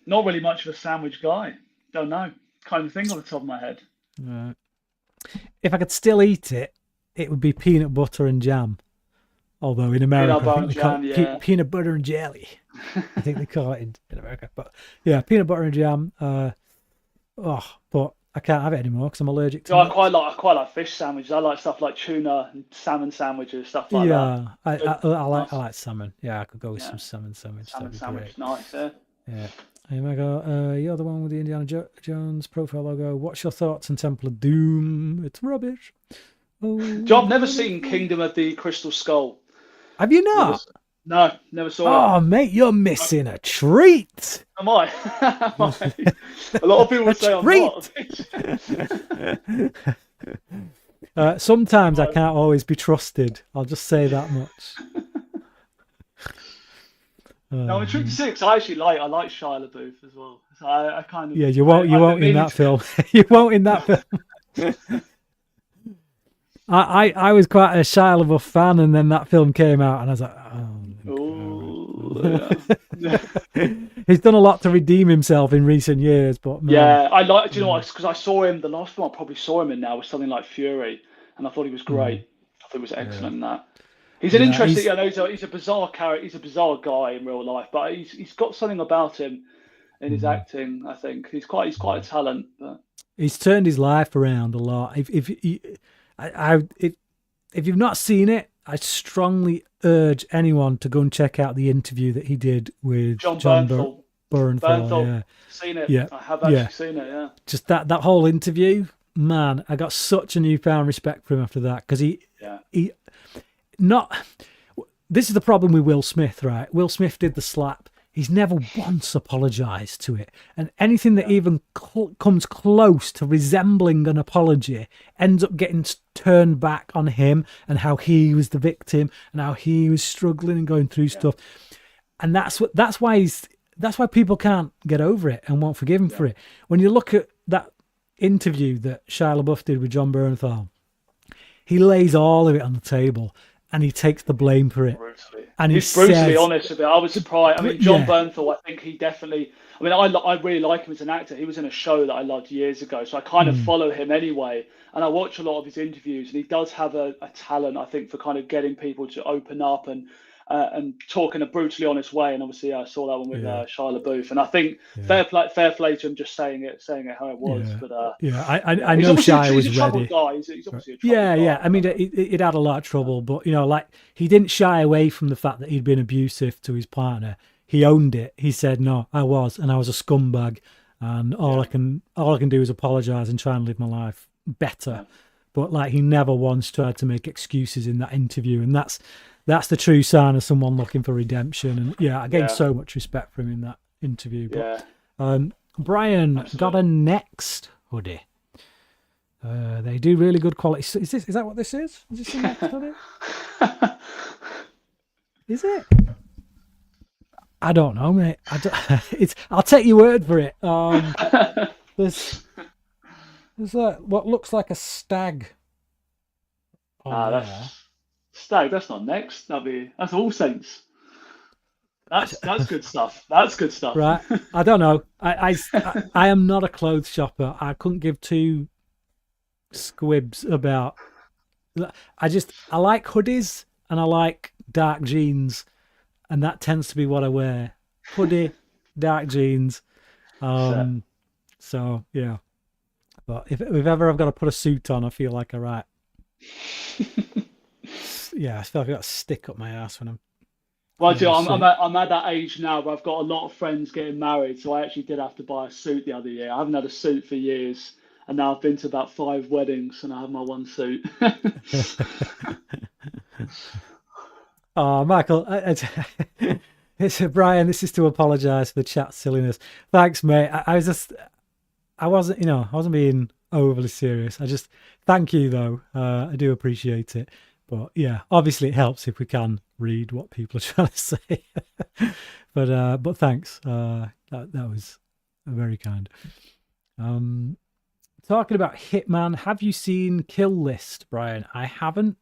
Not really much of a sandwich guy. Don't know. Can't even think on the top of my head. Right. If I could still eat it, it would be peanut butter and jam. Although in America, I think they call it peanut butter and jelly. I think they call it in America. But yeah, peanut butter and jam. But I can't have it anymore because I'm allergic to it. I quite like fish sandwiches. I like stuff like tuna and salmon sandwiches, stuff like that. Yeah, I like salmon. Yeah, I could go with some salmon sandwich. Salmon That'd be sandwich, great. nice. Yeah. Yeah. Hey, Michael, you're the one with the Indiana Jones profile logo. What's your thoughts on Temple of Doom? It's rubbish. Oh, Joe, I've never seen Kingdom of the Crystal Skull. Have you not? Never saw it. Oh, mate, you're missing a treat. Am I? A lot of people say I'm not. Sometimes I can't always be trusted. I'll just say that much. No, in Trick 6, I like Shia LaBeouf as well. So I kind of you won't in that film. You won't in that film. I was quite a Shia LaBeouf fan, and then that film came out, and I was like, yeah. He's done a lot to redeem himself in recent years, but man, yeah, I like. Do you know what? Because I saw him. The last film I probably saw him in now was something like Fury, and I thought he was great. I thought he was excellent in that. He's an interesting. I know he's a bizarre character. He's a bizarre guy in real life, but he's got something about him in his acting. I think he's quite a talent. But... He's turned his life around a lot. If you've not seen it, I strongly urge anyone to go and check out the interview that he did with John Bernthal. Yeah, seen it. Yeah, I have actually seen it. Yeah, just that whole interview, man. I got such a newfound respect for him after that because this is the problem with Will Smith, right? Will Smith did the slap. He's never once apologised to it. And anything that even comes close to resembling an apology ends up getting turned back on him and how he was the victim and how he was struggling and going through stuff. And that's why people can't get over it and won't forgive him for it. When you look at that interview that Shia LaBeouf did with John Bernthal, he lays all of it on the table. And he takes the blame for it. Brutally. And he's brutally honest about it. I was surprised. I mean, John Bernthal, I think he definitely... I mean, I really like him as an actor. He was in a show that I loved years ago, so I kind of follow him anyway. And I watch a lot of his interviews, and he does have a talent, I think, for kind of getting people to open up and talk in a brutally honest way. And obviously, I saw that one with Shia LaBeouf. And I think fair play to him just saying it how it was. But I know Shia was ready. He's obviously a troubled guy. Yeah. I mean, it had a lot of trouble, but like he didn't shy away from the fact that he'd been abusive to his partner. He owned it. He said, "No, I was, and I was a scumbag, and all I can do is apologise and try and live my life better." Yeah. But like he never once tried to make excuses in that interview, and that's the true sign of someone looking for redemption. And I gained so much respect from him in that interview. But Brian got a Next hoodie. They do really good quality. Is that what this is? Is this a Next hoodie? Is it? I don't know, mate. I'll take your word for it. There's what looks like a stag. That's Stag. That's not Next. That's All Saints. That's good stuff. That's good stuff. Right. I don't know. I am not a clothes shopper. I couldn't give two squibs about. I like hoodies and I like dark jeans, and that tends to be what I wear. Hoodie, dark jeans. So, So yeah, but if ever I've got to put a suit on, I feel like a right. Yeah, I feel like I got a stick up my ass when I'm well, putting on a suit. I'm at that age now where I've got a lot of friends getting married, so I actually did have to buy a suit the other year. I haven't had a suit for years, and now I've been to about 5 weddings, and I have my one suit. Oh, Michael, it's Brian. This is to apologise for the chat silliness. Thanks, mate. I was just, I wasn't, I wasn't being overly serious. I just thank you though. I do appreciate it. But yeah, obviously it helps if we can read what people are trying to say. But thanks. That was very kind. Um, Talking about Hitman, have you seen Kill List, Brian? I haven't.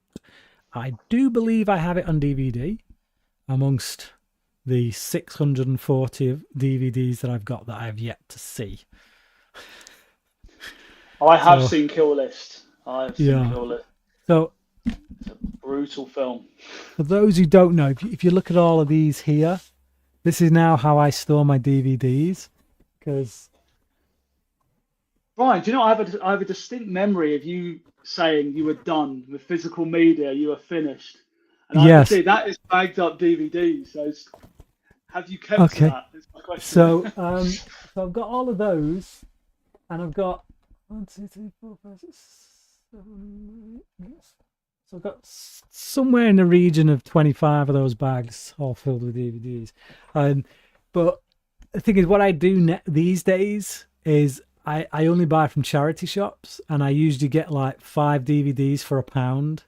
I do believe I have it on DVD amongst the 640 of DVDs that I've got that I have yet to see. I have So seen Kill List. I have seen yeah. Kill List. So It's a brutal film. for those who don't know, if you look at all of these here, this is now how I store my DVDs. Because Brian, do you know I have a distinct memory of you saying you were done with physical media, you were finished, and I can yes, see that is bagged up DVDs. So have you kept to okay. that? That's my question. So so I've got all of those, and I've got 1, 2, 3, 4, 5, 6, 7, 8, yes. So I've got somewhere in the region of 25 of those bags all filled with DVDs. But the thing is, what I do these days is I only buy from charity shops, and I usually get like 5 DVDs for £1.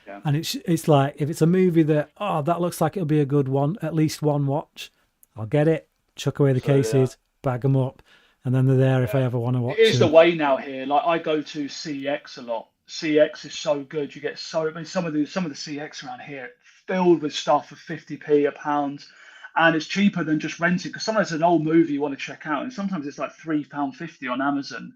Yeah. And it's like, if it's a movie that, oh, that looks like it'll be a good one, at least one watch, I'll get it, chuck away the Absolutely, yeah. cases, bag them up, and then they're there if I Yeah. ever want to It watch is the them. way now here. Like I go to CX a lot. CX is so good. You get so I mean some of the CX around here filled with stuff for 50p a pound. And it's cheaper than just renting because sometimes it's an old movie you want to check out, and sometimes it's like £3.50 on Amazon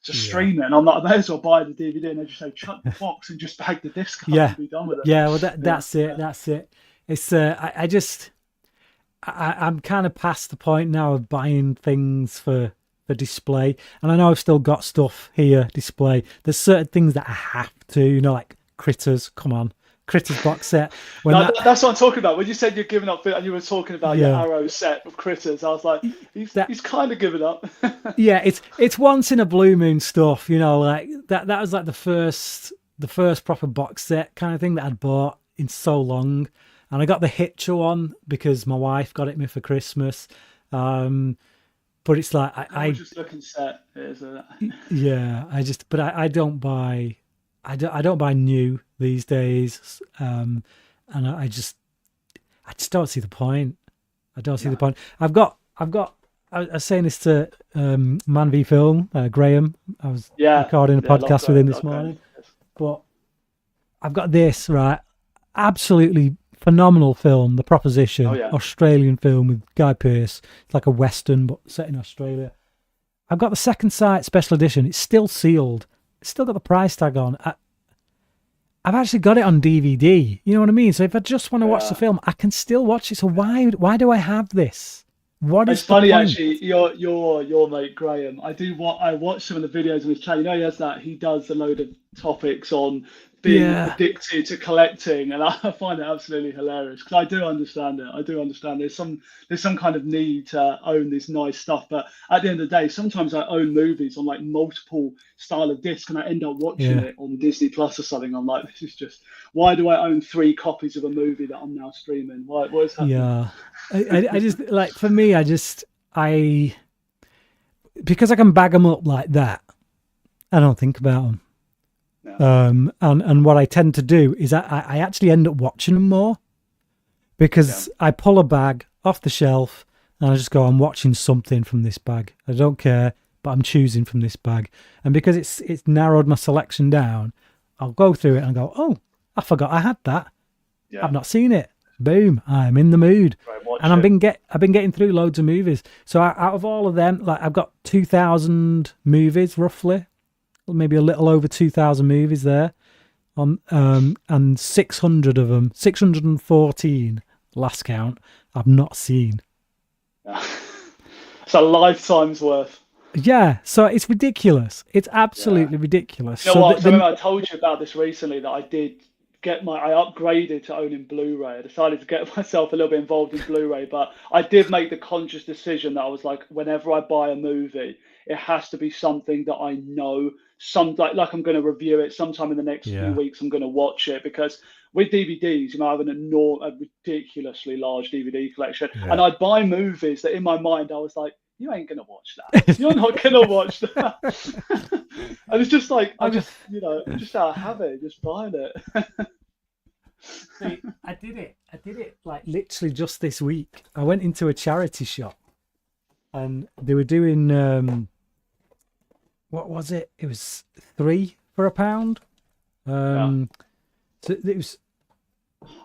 to Yeah. stream it. And I'm like, I may as well buy the DVD and they just say chuck the box and just bag the disc up Yeah. and be done with it. Yeah. Well, Yeah, that's it. That's it. It's, I just, I'm kind of past the point now of buying things for display. And I know I've still got stuff here display. There's certain things that I have to, like Critters. Come on, Critters box set. When no, that, that's what I'm talking about. When you said you're giving up and you were talking about your yeah, Arrow set of Critters, I was like, that he's kind of given up. yeah, it's once in a blue moon stuff. Like that was like the first proper box set kind of thing that I'd bought in so long. And I got the Hitcher one because my wife got it me for Christmas. But it's like Gorgeous looking set. yeah, I don't buy, I don't buy new these days. And I just don't see the point. I don't see the No. point. I was saying this to Man v Film, Graham. I was Yeah, recording a yeah, love podcast with him Graham, this love Graham. morning, but I've got this right. Absolutely phenomenal film, The Oh Proposition, yeah, Australian film with Guy Pearce. It's like a western but set in Australia. I've got the second sight special edition. It's still sealed. It's still got the price tag on. I've actually got it on DVD. You know what I mean? So if I just want to watch the yeah. film, I can still watch it. So why do I have this? What It's is the funny point? actually. Your mate Graham. I watch some of the videos on his channel. You know, he has that. He does a load of topics on being Yeah, addicted to collecting, and I find it absolutely hilarious because I do understand it. I do understand there's some kind of need to own this nice stuff, but at the end of the day, sometimes I own movies on like multiple style of disc, and I end up watching yeah, it on Disney Plus or something. I'm like, this is just why do I own 3 copies of a movie that I'm now streaming? Why what is happening? yeah. I just like, for me, I because I can bag them up like that. I don't think about them. Yeah, And what I tend to do is I actually end up watching them more yeah. because I pull a bag off the shelf and I just go, I'm watching something from this bag. I don't care, but I'm choosing from this bag. And because it's narrowed my selection down, I'll go through it and go, oh, I forgot I had that. Yeah. I've not seen it. Boom, I'm in the mood. Right, watch And it. I've been getting through loads of movies. So out of all of them, like I've got 2,000 movies roughly, maybe a little over 2,000 movies there on and 600 of them, 614 last count, I've not seen. Yeah. It's a lifetime's worth. Yeah, so it's ridiculous. It's Yeah. absolutely ridiculous. You know So what? 'Cause I remember I told you about this recently that I upgraded to owning Blu-ray. I decided to get myself a little bit involved in Blu-ray, but I did make the conscious decision that I was like, whenever I buy a movie, it has to be something that I know like I'm going to review it sometime in the next few yeah, weeks. I'm going to watch it because with DVDs, I have a ridiculously large DVD collection, yeah. and I buy movies that in my mind I was like, you ain't gonna watch that. You're not gonna watch that. And it's just like just out of habit, just buying it. See, I did it. I did it like literally just this week. I went into a charity shop and they were doing what was it? It was 3 for £1. So it was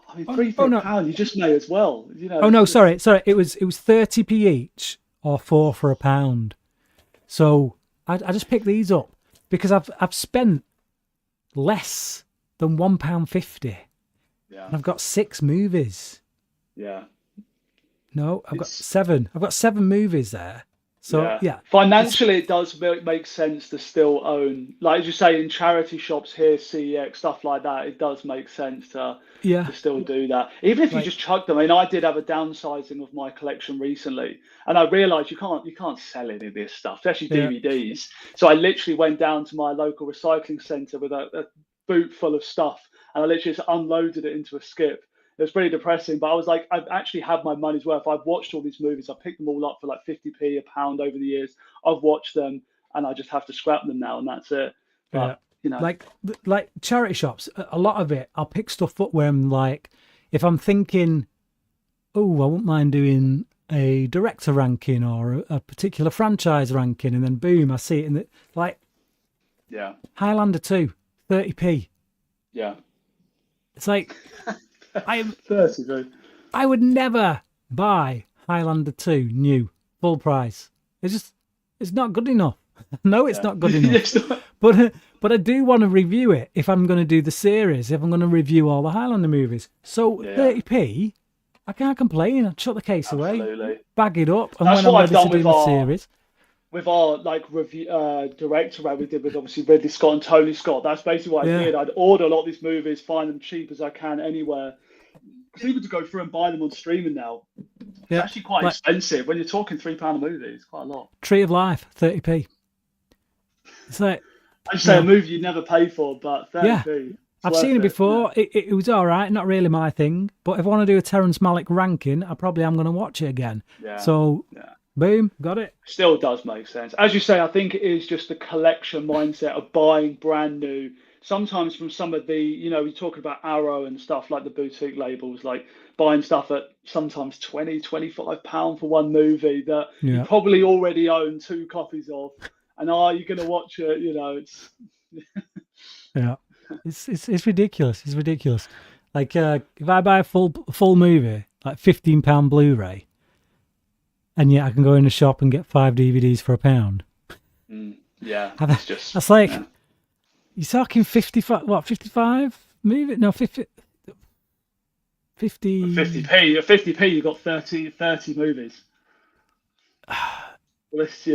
I mean, three for a pound, you just may as well. Oh no, sorry. It was 30p each or 4 for £1. So I just picked these up because I've spent less than £1.50. Yeah. And I've got 6 movies. Yeah. No, I've got 7. I've got 7 movies there. So yeah. Financially, it does make sense to still own, like as you say, in charity shops here, CEX, stuff like that. It does make sense to still do that, even if you just chuck them. I mean, I did have a downsizing of my collection recently, and I realised you can't sell any of this stuff, especially DVDs. So I literally went down to my local recycling centre with a boot full of stuff, and I literally just unloaded it into a skip. It was pretty depressing, but I was like, I've actually had my money's worth. I've watched all these movies. I've picked them all up for like 50p, £1 over the years. I've watched them, and I just have to scrap them now, and that's it. But like charity shops, a lot of it, I'll pick stuff up where I'm like, if I'm thinking, oh, I wouldn't mind doing a director ranking or a particular franchise ranking, and then boom, I see it in the Highlander 2, 30p. Yeah, it's like. I would never buy Highlander 2 new full price. It's not good enough. No, it's not good enough. But I do want to review it if I'm going to do the series. If I'm going to review all the Highlander movies, so 30p, I can't complain. I'd shut the case away, bag it up, and that's when what I'm ready to do the series. With our review director we did with obviously Ridley Scott and Tony Scott, that's basically what I did. I'd order a lot of these movies, find them cheap as I can anywhere. Because even to go through and buy them on streaming now, it's actually quite expensive. When you're talking £3 a movie, it's quite a lot. Tree of Life, 30p. It's like I'd say a movie you'd never pay for, but 30p. I've seen it before. It was all right, not really my thing. But if I want to do a Terrence Malick ranking, I probably am going to watch it again. So boom, got it. Still does make sense. As you say, I think it is just the collection mindset of buying brand new. Sometimes from some of the, we're talking about Arrow and stuff like the boutique labels, like buying stuff at sometimes £20-25 for one movie that you probably already own 2 copies of. And are you going to watch it? It's it's ridiculous. It's ridiculous. Like if I buy a full movie, like £15 Blu-ray, and yet I can go in the shop and get 5 DVDs for £1. That's like you're talking 55. What 55 movie? No 50. 50p. At 50p, you've got 30 movies. It's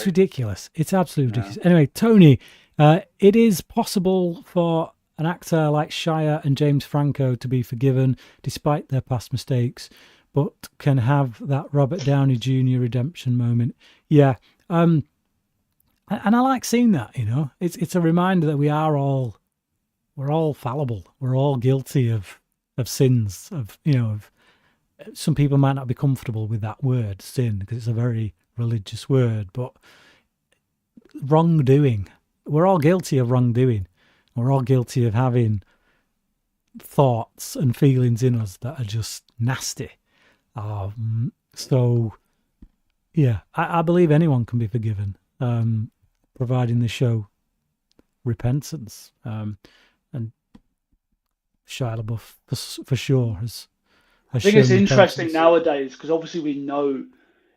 ridiculous. It's absolutely ridiculous. Anyway, Tony, it is possible for an actor like Shia and James Franco to be forgiven despite their past mistakes, but can have that Robert Downey Jr. redemption moment. Yeah. And I like seeing that, It's a reminder that we're all fallible. We're all guilty of sins, of some people might not be comfortable with that word, sin, because it's a very religious word, but wrongdoing. We're all guilty of wrongdoing. We're all guilty of having thoughts and feelings in us that are just nasty. So, yeah, I believe anyone can be forgiven, providing they show repentance. And Shia LaBeouf, for sure, has I think it's interesting nowadays because obviously we know,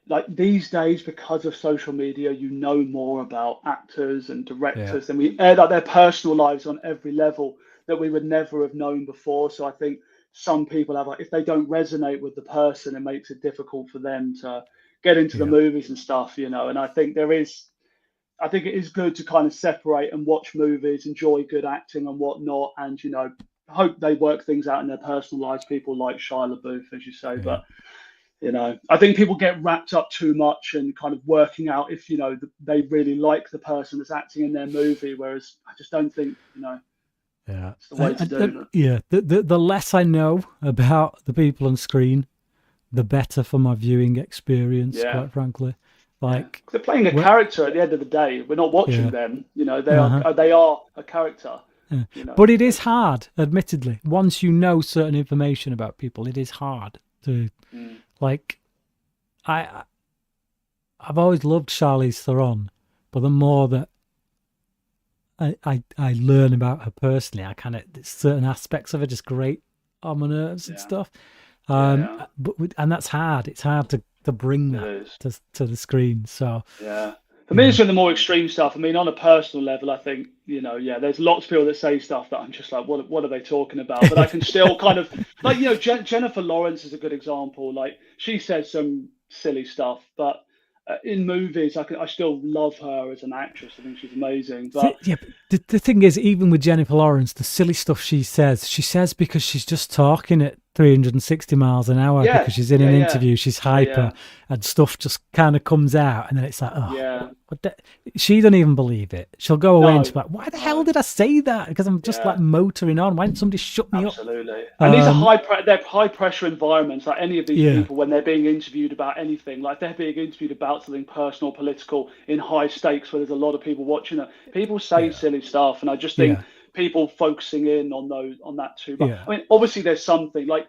like these days, because of social media, more about actors and directors, and we air out their personal lives on every level that we would never have known before. So I think some people have, like, if they don't resonate with the person, it makes it difficult for them to get into the Yeah. movies and stuff, you know. And I think it is good to kind of separate and watch movies, enjoy good acting and whatnot, and, you know, hope they work things out in their personal lives. People like Shia LaBeouf, as you say, Yeah. but, you know, I think people get wrapped up too much and kind of working out if, you know, they really like the person that's acting in their movie, whereas I just don't think, you know, Yeah. it's the way to do it. Yeah. The less I know about the people on screen, the better for my viewing experience, Yeah. quite frankly. Like, they're playing a character at the end of the day. We're not watching Yeah. them, you know. Uh-huh. They are a character. Yeah. You know. But it is hard, admittedly. Once you know certain information about people, it is hard to like. I've always loved Charlize Theron, but the more that I learn about her personally, I kind of certain aspects of her just grate on my nerves and stuff. And that's hard. It's hard to bring that to the screen. So yeah. For me, it's the more extreme stuff. I mean, on a personal level, I think, you know, there's lots of people that say stuff that I'm just like, what are they talking about? But I can still kind of, like, you know, Jennifer Lawrence is a good example. Like, she says some silly stuff, but in movies, I still love her as an actress. I think she's amazing. But the thing is, even with Jennifer Lawrence, the silly stuff she says because she's just talking at 360 miles an hour because she's in an interview, she's hyper, and stuff just kind of comes out, and then it's like, she don't even believe it. She'll go away and she's like, why the hell did I say that? Because I'm just like motoring on. Why didn't somebody shut me up? Absolutely. And these are they're high pressure environments. Like, any of these people, when they're being interviewed about anything, like they're being interviewed about something personal, political, in high stakes, where there's a lot of people watching it, people say silly stuff, and I just think people focusing in on that too much. I mean, obviously there's something, like,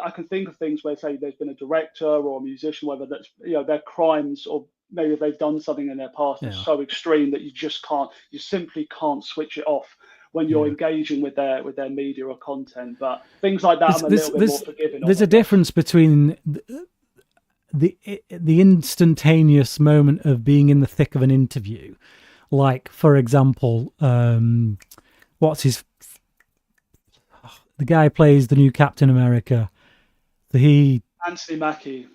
I can think of things where, say, there's been a director or a musician, whether that's, you know, their crimes, or maybe they've done something in their past that's so extreme that you simply can't switch it off when you're engaging with their media or content. But things like that, I'm a little bit more forgiving. There's a difference between the instantaneous moment of being in the thick of an interview, like, for example, the guy who plays the new Captain America. Anthony Mackie.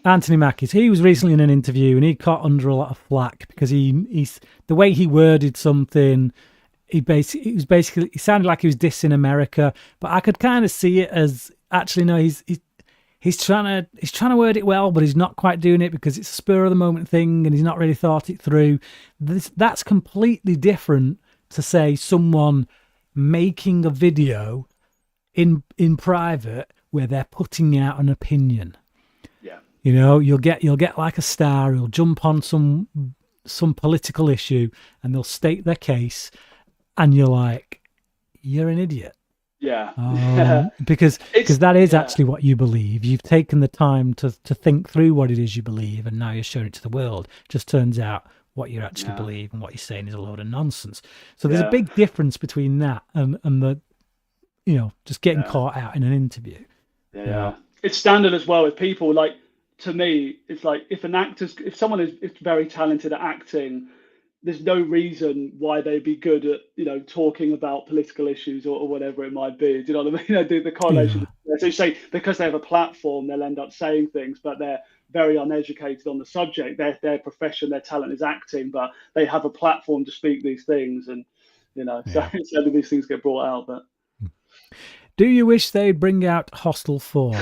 So he was recently in an interview, and he caught under a lot of flack because he's the way he worded something. He sounded like he was dissing America, but I could kind of see it as, actually, no, he's trying to word it well, but he's not quite doing it because it's a spur of the moment thing, and he's not really thought it through. That's completely different to, say, someone making a video in private where they're putting out an opinion. Yeah. You know, you'll get like a star who'll jump on some political issue and they'll state their case, and you're like, you're an idiot. Yeah. Because that is actually what you believe. You've taken the time to think through what it is you believe, and now you're showing it to the world. Just turns out what you actually believe and what you're saying is a load of nonsense. So there's a big difference between that and the, you know, just getting caught out in an interview. Yeah. It's standard as well with people. Like, to me, it's like, if someone is very talented at acting, there's no reason why they'd be good at, you know, talking about political issues or whatever it might be. Do you know what I mean? The correlation. So you say, because they have a platform, they'll end up saying things, but they're very uneducated on the subject. Their profession, their talent is acting, but they have a platform to speak these things, and, you know, so these things get brought out. But do you wish they'd bring out Hostel 4?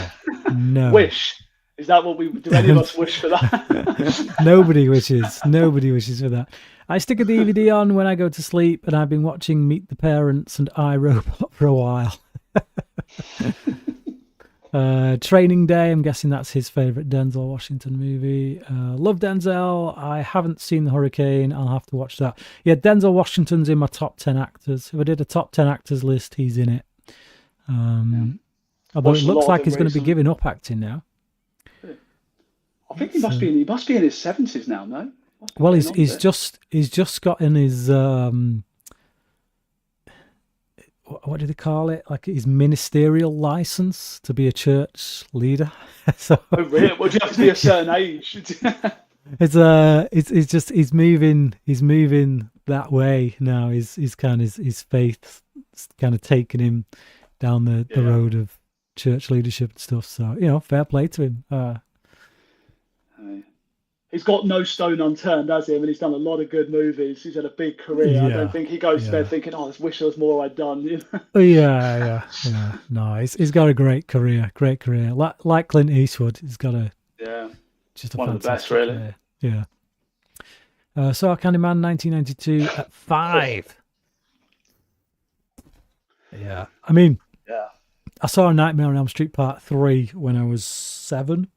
No. Wish? Is that what do any of us wish for that? Nobody wishes for that. I stick a DVD on when I go to sleep, and I've been watching Meet the Parents and iRobot for a while. Training Day, I'm guessing that's his favourite Denzel Washington movie. Love Denzel. I haven't seen The Hurricane. I'll have to watch that. Yeah, Denzel Washington's in my top 10 actors. If I did a top 10 actors list, he's in it. Although it looks like he's going to be giving up acting now. I think he must be in his 70s now, no? Well, he's just gotten his what do they call it? Like his ministerial license to be a church leader. So, oh, really? Well, do you have to be a certain age? he's moving that way now. His faith kind of taking him down the road of church leadership and stuff. So fair play to him. He's got no stone unturned, has he? I mean, he's done a lot of good movies. He's had a big career. I don't Yeah, think he goes to bed yeah. thinking, "Oh, I wish there was more I'd done." Yeah. No, he's got a great career. Like Clint Eastwood, he's got Yeah, just a one of the best, fantastic really. career. Yeah. Saw Candyman 1992 at 5. Yeah. I mean, Yeah. I saw Nightmare on Elm Street Part 3 when I was 7.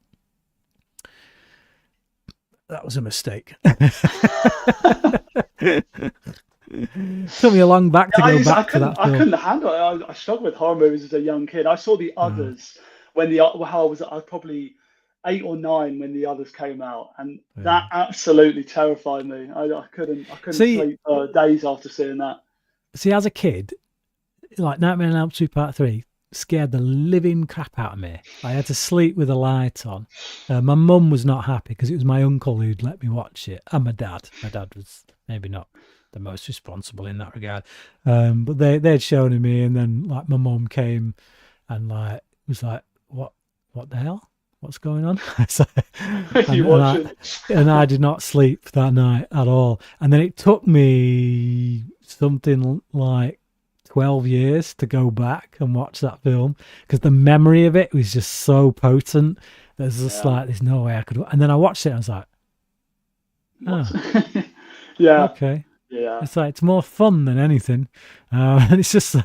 That was a mistake. Took me a long back to go back to that I film. couldn't handle it. I struggled with horror movies as a young kid. I saw the others when I was probably 8 or 9 when the others came out, and that absolutely terrified me. I couldn't sleep days after seeing that. See, as a kid, like Nightmare on Elm Street Part 3 scared the living crap out of me. I had to sleep with the light on. My mum was not happy because it was my uncle who'd let me watch it, and my dad. My dad was maybe not the most responsible in that regard, but they'd shown it me, and then like my mum came and like was like, what the hell, what's going on? So, and I did not sleep that night at all, and then it took me something like 12 years to go back and watch that film because the memory of it was just so potent. There's just like, there's no way I could. And then I watched it and I was like, oh, yeah, okay. Yeah, It's like, it's more fun than anything. And it's just,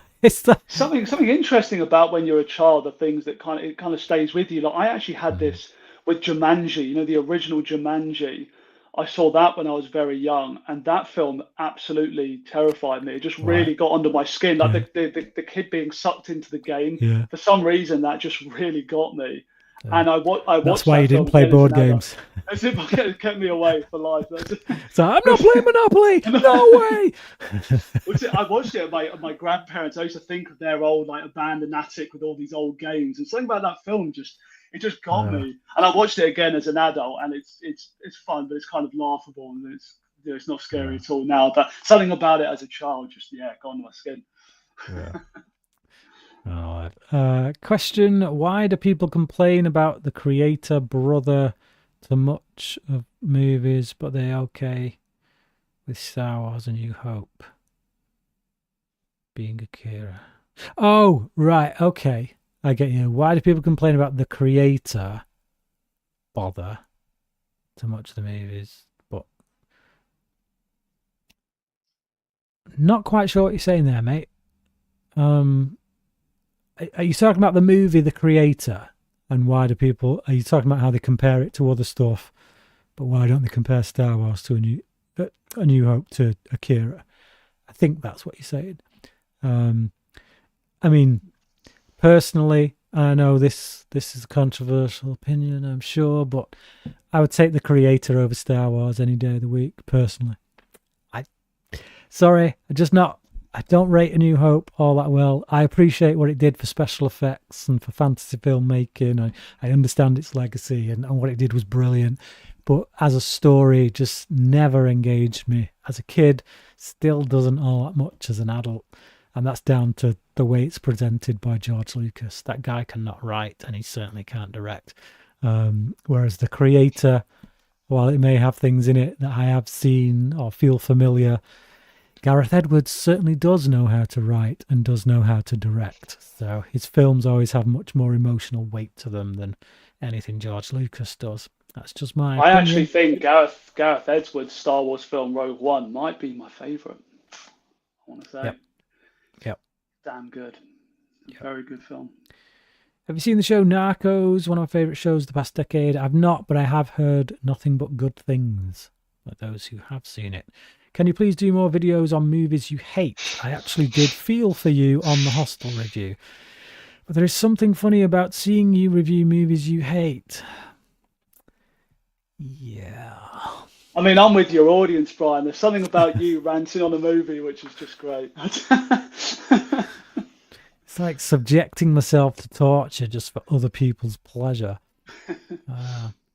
something interesting about when you're a child, the things that kind of stays with you. Like I actually had this with Jumanji, the original Jumanji. I saw that when I was very young, and that film absolutely terrified me. It just really got under my skin. Like the kid being sucked into the game. For some reason, that just really got me. And I watched. That's why you didn't play board games. As if it kept me away for life. So I'm not playing Monopoly. No way. I watched it at my grandparents. I used to think of their old like abandoned attic with all these old games, and something about that film just got me. And I watched it again as an adult, and it's fun, but it's kind of laughable, and it's not scary at all now. But something about it as a child just got under my skin. Question: why do people complain about the creator brother to much of movies, but they're okay with Star Wars: A New Hope being Akira? Oh, right, okay, I get you. Why do people complain about the creator bother to much of the movies, but not quite sure what you're saying there, mate. Are you talking about the movie The Creator? And why do people... Are you talking about how they compare it to other stuff? But why don't they compare Star Wars to A New Hope to Akira? I think that's what you're saying. I mean, personally, I know this is a controversial opinion, I'm sure, but I would take The Creator over Star Wars any day of the week, personally. I don't rate A New Hope all that well. I appreciate what it did for special effects and for fantasy filmmaking. I understand its legacy and what it did was brilliant. But as a story, it just never engaged me. As a kid, still doesn't all that much as an adult. And that's down to the way it's presented by George Lucas. That guy cannot write, and he certainly can't direct. Whereas The Creator, while it may have things in it that I have seen or feel familiar, Gareth Edwards certainly does know how to write and does know how to direct. So his films always have much more emotional weight to them than anything George Lucas does. That's just my opinion. I actually think Gareth Edwards' Star Wars film Rogue One might be my favourite. I want to say. Yep. Damn good. Very good film. Have you seen the show Narcos? One of my favourite shows of the past decade. I've not, but I have heard nothing but good things about those who have seen it. Can you please do more videos on movies you hate? I actually did feel for you on the Hostel review. But there is something funny about seeing you review movies you hate. Yeah. I mean, I'm with your audience, Brian. There's something about you ranting on a movie which is just great. It's like subjecting myself to torture just for other people's pleasure.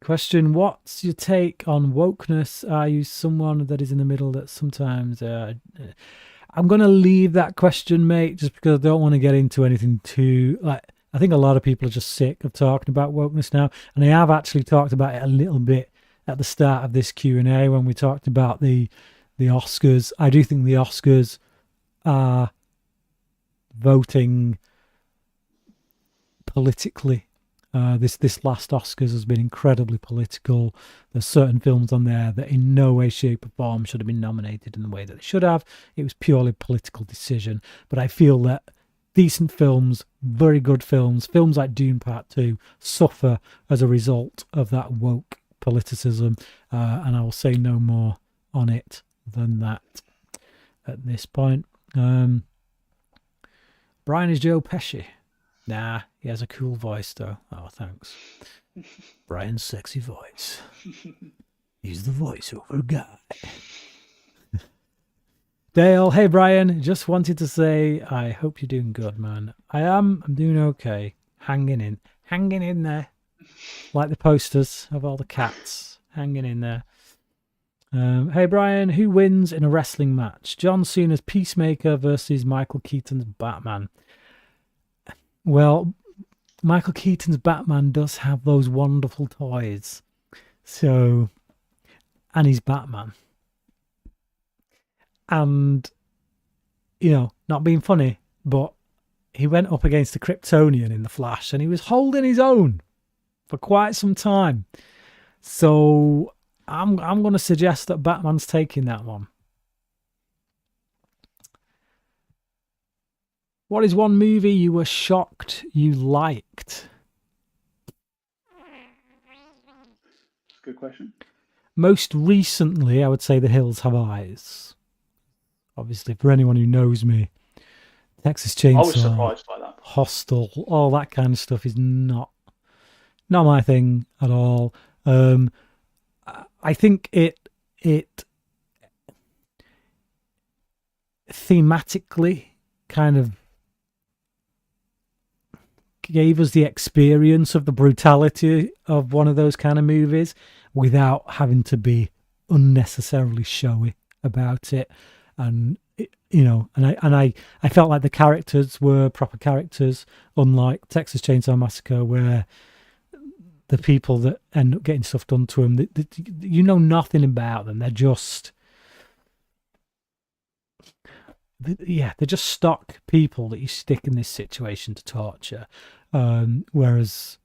Question: what's your take on wokeness? Are you someone that is in the middle that sometimes... I'm going to leave that question, mate, just because I don't want to get into anything too... I think a lot of people are just sick of talking about wokeness now, and I have actually talked about it a little bit at the start of this Q&A when we talked about the Oscars. I do think the Oscars are voting politically. This last Oscars has been incredibly political. There's certain films on there that in no way, shape or form should have been nominated in the way that they should have. It was purely a political decision. But I feel that decent films, very good films, films like Dune Part 2 suffer as a result of that woke politicism. And I will say no more on it than that at this point. Brian is Joe Pesci. Nah, he has a cool voice though. Oh, thanks. Brian's sexy voice. He's the voiceover guy. Dale, hey Brian, just wanted to say I hope you're doing good, man. I am. I'm doing okay. Hanging in there. Like the posters of all the cats hanging in there. Hey Brian, who wins in a wrestling match? John Cena's Peacemaker versus Michael Keaton's Batman. Well, Michael Keaton's Batman does have those wonderful toys. So, and he's Batman. And, you know, not being funny, but he went up against the Kryptonian in The Flash and he was holding his own for quite some time. So, I'm going to suggest that Batman's taking that one. What is one movie you were shocked you liked? That's a good question. Most recently, I would say The Hills Have Eyes. Obviously, for anyone who knows me, Texas Chainsaw, I was surprised by that. Hostel, all that kind of stuff is not my thing at all. I think it thematically kind of gave us the experience of the brutality of one of those kind of movies without having to be unnecessarily showy about it. And I felt like the characters were proper characters, unlike Texas Chainsaw Massacre, where the people that end up getting stuff done to them, you know nothing about them. They're just, they're just stock people that you stick in this situation to torture. Whereas,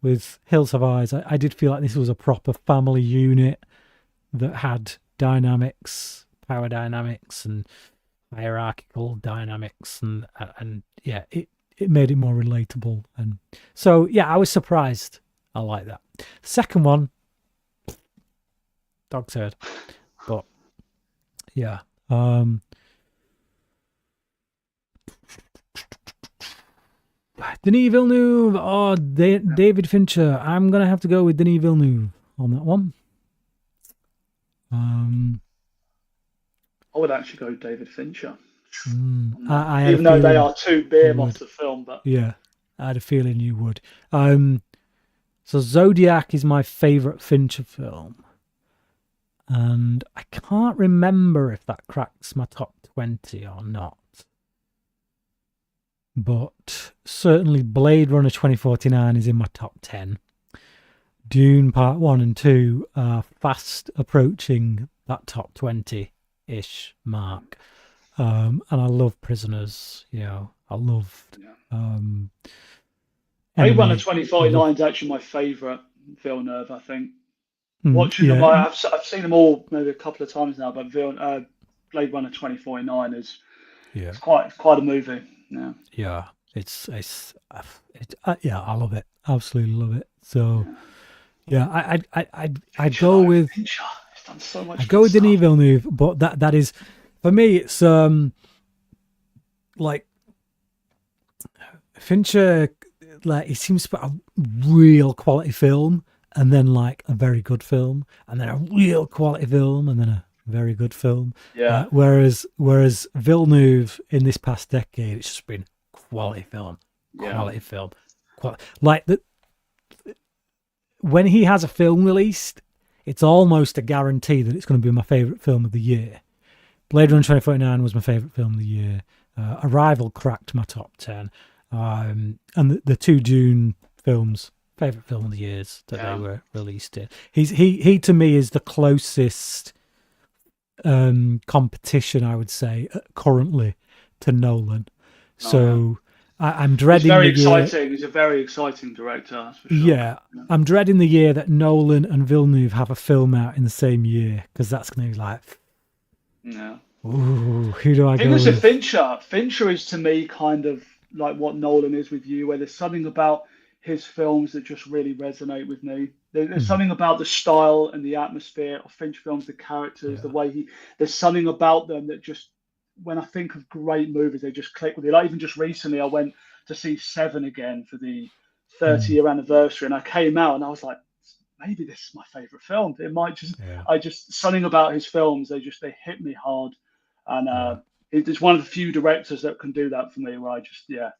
with Hills Have Eyes, I did feel like this was a proper family unit that had dynamics, power dynamics, and hierarchical dynamics, and it made it more relatable. And so, I was surprised. I like that. Second one, dog turd, but Denis Villeneuve or David Fincher. I'm gonna have to go with Denis Villeneuve on that one. I would actually go David Fincher. I even though they are two behemoths of film, but I had a feeling you would. So Zodiac is my favourite Fincher film, and I can't remember if that cracks my top 20 or not. But certainly Blade Runner 2049 is in my top 10. Dune Part 1 and 2 are fast approaching that top 20-ish mark. And I love Prisoners, I loved... Blade Runner 2049 is actually my favourite Villeneuve, I think. Watching them, I've seen them all maybe a couple of times now, but Blade Runner 2049 is it's quite a movie. I love it, absolutely love it. So I'd go with Denis Villeneuve, but that is for me. It's like Fincher, like he seems to put a real quality film and then like a very good film and then a real quality film and then a very good film. Whereas Villeneuve in this past decade, it's just been quality film. Like when he has a film released, it's almost a guarantee that it's going to be my favourite film of the year. Blade Runner 2049 was my favourite film of the year. Arrival cracked my top 10. And the two Dune films, favorite film of the years that Yeah. they were released in. He to me is the closest competition, I would say, currently to Nolan. So I'm He's dreading very the year. exciting. He's a very exciting director, that's for sure. Yeah, I'm dreading the year that Nolan and Villeneuve have a film out in the same year, because that's going to be like, Yeah. ooh, who do I I think go it's a with? Fincher. Fincher is to me kind of like what Nolan is with you, where there's something about his films that just really resonate with me. There's Mm, something about the style and the atmosphere of Fincher films, the characters, the yeah, way he. There's something about them that just, when I think of great movies, they just click with you. Like even just recently, I went to see Seven again for the 30 mm, year anniversary, and I came out and I was like, maybe this is my favorite film. It might just, yeah, I just something about his films. They hit me hard, and yeah, it's one of the few directors that can do that for me. Where I just yeah,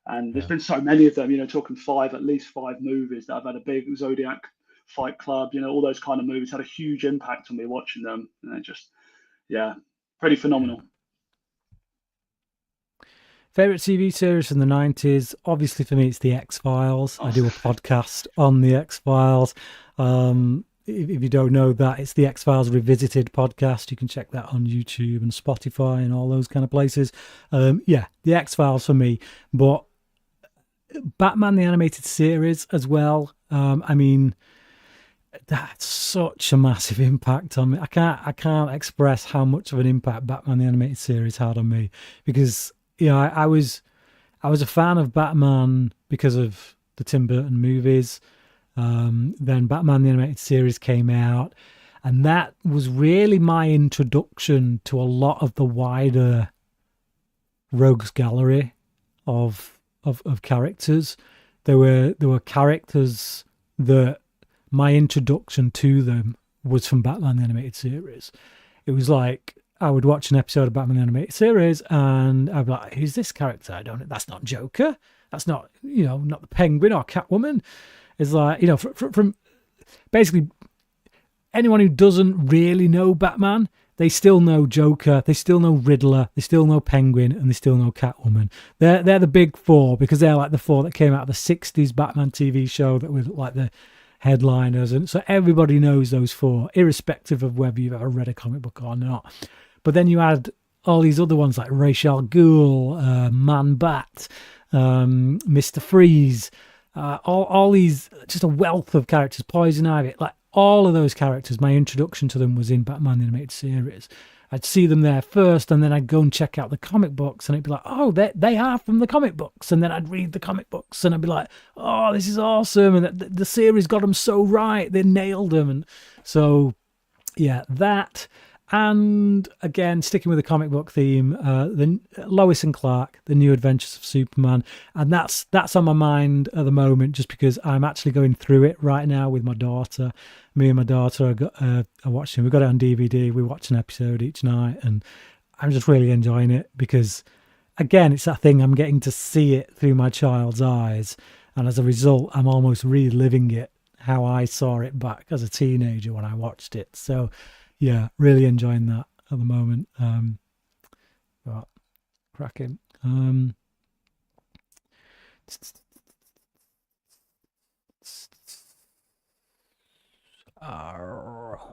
and there's yeah. been so many of them. You know, talking five, at least five movies that I've had a big Zodiac, Fight Club. You know, all those kind of movies had a huge impact on me watching them, and they're just yeah, pretty Yeah. phenomenal. Favorite TV series from the 90s? Obviously, for me, it's The X Files. I Oh, do a podcast on The X Files. If you don't know that, it's The X Files Revisited podcast. You can check that on YouTube and Spotify and all those kind of places. Yeah, The X Files for me. But Batman the Animated Series as well. I mean, that's such a massive impact on me. I can't express how much of an impact Batman the Animated Series had on me, because I was a fan of Batman because of the Tim Burton movies. Then Batman the Animated Series came out, and that was really my introduction to a lot of the wider rogues gallery of characters. There were characters that my introduction to them was from Batman the Animated Series. It was like I would watch an episode of Batman the Animated Series and I'd be like, who's this character? I don't know. That's not Joker. That's not, not the Penguin or Catwoman. It's like, from basically anyone who doesn't really know Batman, they still know Joker, they still know Riddler, they still know Penguin, and they still know Catwoman. They're the big four, because they're like the four that came out of the 60s Batman TV show that were like the headliners. And so everybody knows those four, irrespective of whether you've ever read a comic book or not. But then you add all these other ones like Ra's al Ghul, Man Bat, Mr. Freeze, all these, just a wealth of characters, Poison Ivy, like all of those characters. My introduction to them was in Batman the Animated Series. I'd see them there first, and then I'd go and check out the comic books, and it'd be like, oh, they are from the comic books. And then I'd read the comic books, and I'd be like, oh, this is awesome. And the series got them so right. They nailed them. And so, yeah, that. And again, sticking with the comic book theme, the Lois and Clark, The New Adventures of Superman, and that's on my mind at the moment, just because I'm actually going through it right now with my daughter. Me and my daughter are watching. We've got it on DVD. We watch an episode each night, and I'm just really enjoying it because, again, it's that thing. I'm getting to see it through my child's eyes, and as a result, I'm almost reliving it how I saw it back as a teenager when I watched it. So, yeah, really enjoying that at the moment. But cracking.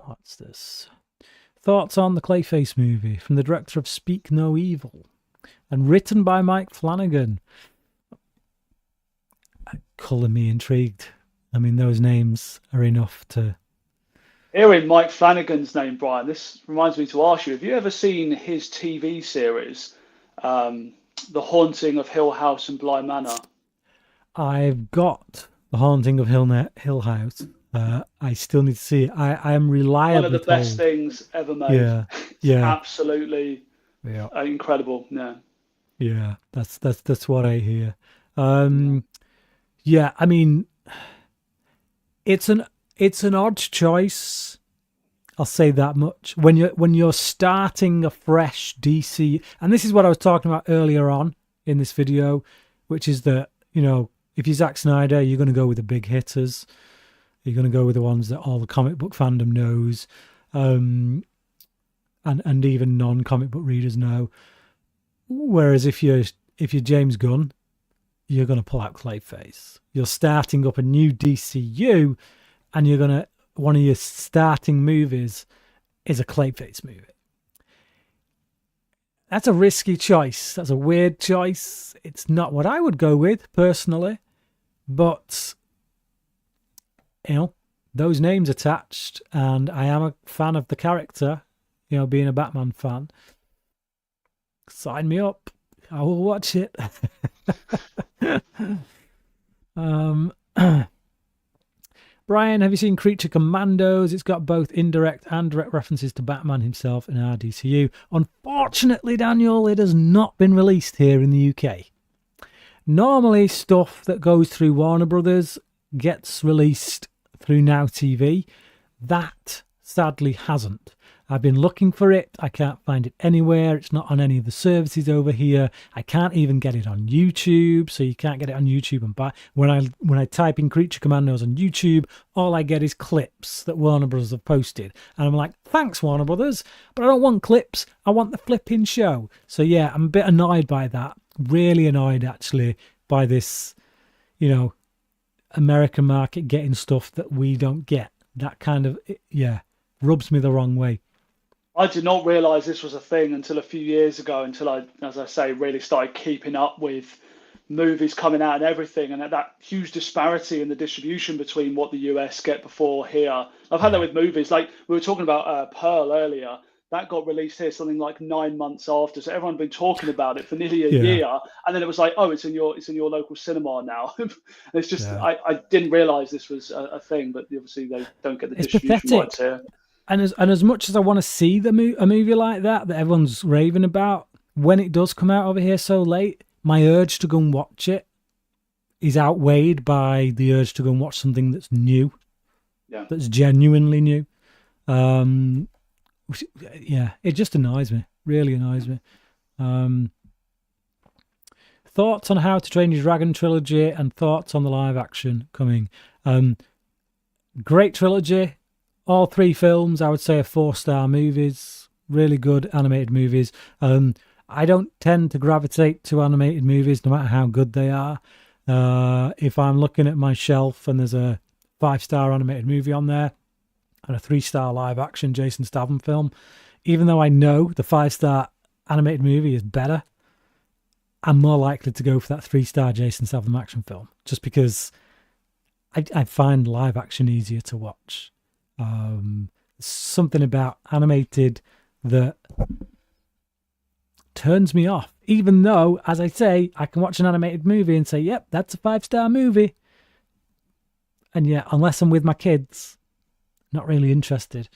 What's this? Thoughts on the Clayface movie from the director of Speak No Evil and written by Mike Flanagan. Colour me intrigued. I mean, those names are enough to. Hearing Mike Flanagan's name, Brian, this reminds me to ask you: have you ever seen his TV series, The Haunting of Hill House and Bly Manor? I've got The Haunting of Hill House. I still need to see it. I am One of reliably the best told. things ever made. Yeah, It's yeah, absolutely yeah, incredible. Yeah. yeah. That's what I hear. Yeah. I mean, it's an odd choice. I'll say that much. When you're starting a fresh DC, and this is what I was talking about earlier on in this video, which is that, if you're Zack Snyder, you're going to go with the big hitters. You're going to go with the ones that all the comic book fandom knows, and even non-comic book readers know. Whereas if you're James Gunn, you're going to pull out Clayface. You're starting up a new DCU, and one of your starting movies is a Clayface movie. That's a risky choice. That's a weird choice. It's not what I would go with personally, but those names attached, and I am a fan of the character, being a Batman fan. Sign me up. I will watch it. Brian, have you seen Creature Commandos? It's got both indirect and direct references to Batman himself in our DCU. Unfortunately, Daniel, it has not been released here in the UK. Normally, stuff that goes through Warner Brothers gets released through Now TV. That, sadly, hasn't. I've been looking for it. I can't find it anywhere. It's not on any of the services over here. I can't even get it on YouTube, so you can't get it on YouTube and buy. When I type in Creature Commandos on YouTube, all I get is clips that Warner Brothers have posted. And I'm like, thanks, Warner Brothers, but I don't want clips. I want the flipping show. So yeah, I'm a bit annoyed by that. Really annoyed, actually, by this, American market getting stuff that we don't get. That kind of, rubs me the wrong way. I did not realise this was a thing until a few years ago, until I, as I say, really started keeping up with movies coming out and everything, and that huge disparity in the distribution between what the US get before here. I've had that with movies. Like we were talking about Pearl earlier. That got released here something like 9 months after. So everyone had been talking about it for nearly a year. And then it was like, oh, it's in your local cinema now. It's just, I didn't realise this was a thing, but obviously they don't get the distribution rights here. And as much as I want to see a movie like that everyone's raving about, when it does come out over here so late, my urge to go and watch it is outweighed by the urge to go and watch something that's new, that's genuinely new. It just annoys me, really annoys me. Thoughts on How to Train Your Dragon trilogy and thoughts on the live action coming. Great trilogy. All 3 films, I would say, are 4-star movies. Really good animated movies. I don't tend to gravitate to animated movies, no matter how good they are. If I'm looking at my shelf and there's a 5-star animated movie on there and a 3-star live-action Jason Statham film, even though I know the 5-star animated movie is better, I'm more likely to go for that 3-star Jason Statham action film, just because I find live-action easier to watch. Something about animated that turns me off, even though, as I say, I can watch an animated movie and say, yep, that's a 5-star movie. And yeah, unless I'm with my kids, not really interested.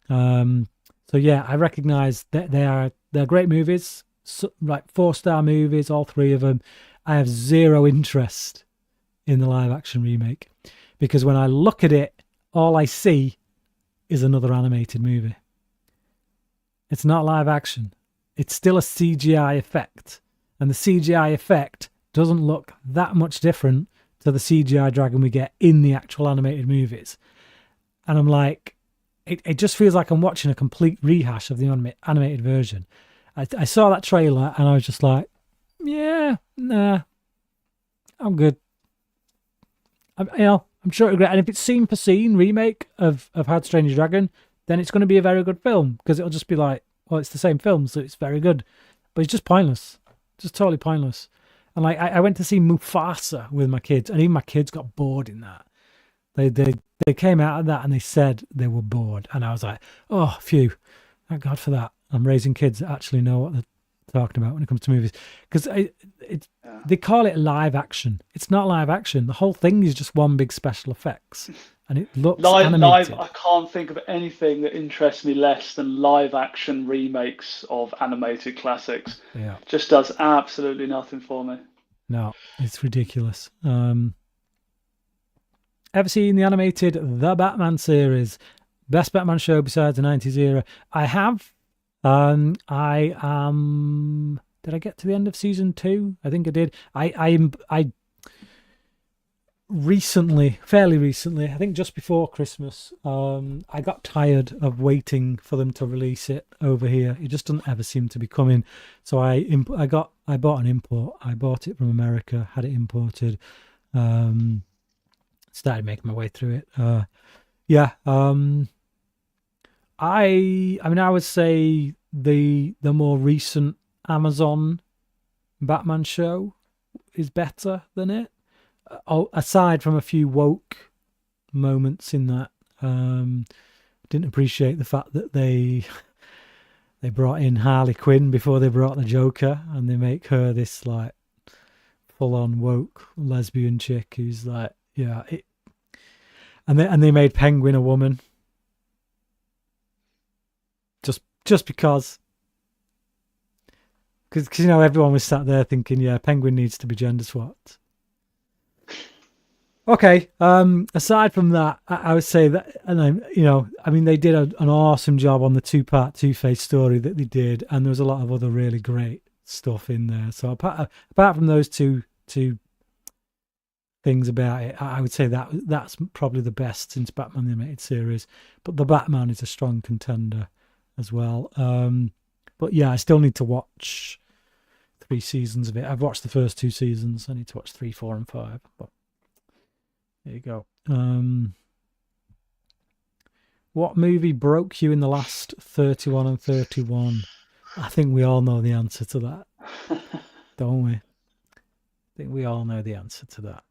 So yeah, I recognize that they're great movies, like 4-star movies, all 3 of them. I have zero interest in the live action remake, because when I look at it, all I see is another animated movie. It's not live action. It's still a CGI effect. And the CGI effect doesn't look that much different to the CGI dragon we get in the actual animated movies. And I'm like, it just feels like I'm watching a complete rehash of the animated version. I saw that trailer and I was just like, yeah, nah, I'm good. I'm sure it'll be great. And if it's scene for scene remake of How to Train Your Dragon, then it's going to be a very good film, because it'll just be like, well, it's the same film, so it's very good. But it's just pointless. Just totally pointless. And like, I went to see Mufasa with my kids, and even my kids got bored in that. They came out of that and they said they were bored. And I was like, oh, phew. Thank God for that. I'm raising kids that actually know what they're talking about when it comes to movies. Because they call it live action. It's not live action. The whole thing is just one big special effects. And it looks animated. I can't think of anything that interests me less than live action remakes of animated classics. Yeah. Just does absolutely nothing for me. No, it's ridiculous. Ever seen the animated The Batman series? Best Batman show besides the 90s era? I have. I did I get to the end of season 2? I think I did. I recently, fairly recently, I think just before Christmas, I got tired of waiting for them to release it over here. It just doesn't ever seem to be coming. So I bought an import. I bought it from America, had it imported, um, started making my way through it. Yeah, I mean, I would say the more recent Amazon Batman show is better than it. Aside from a few woke moments in that, didn't appreciate the fact that they brought in Harley Quinn before they brought the Joker, and they make her this like full on woke lesbian chick who's like, yeah, and they made Penguin a woman just because you know everyone was sat there thinking, yeah, Penguin needs to be gender swapped. Okay. Aside from that, I would say that, and I mean, they did an awesome job on the two-part Two-Face story that they did, and there was a lot of other really great stuff in there. So apart from those two things about it, I would say that's probably the best since Batman the Animated Series. But the Batman is a strong contender as well. But yeah, I still need to watch 3 seasons of it. I've watched the first 2 seasons. I need to watch 3, 4, and 5. But there you go. What movie broke you in the last 31 and 31? I think we all know the answer to that, don't we? I think we all know the answer to that.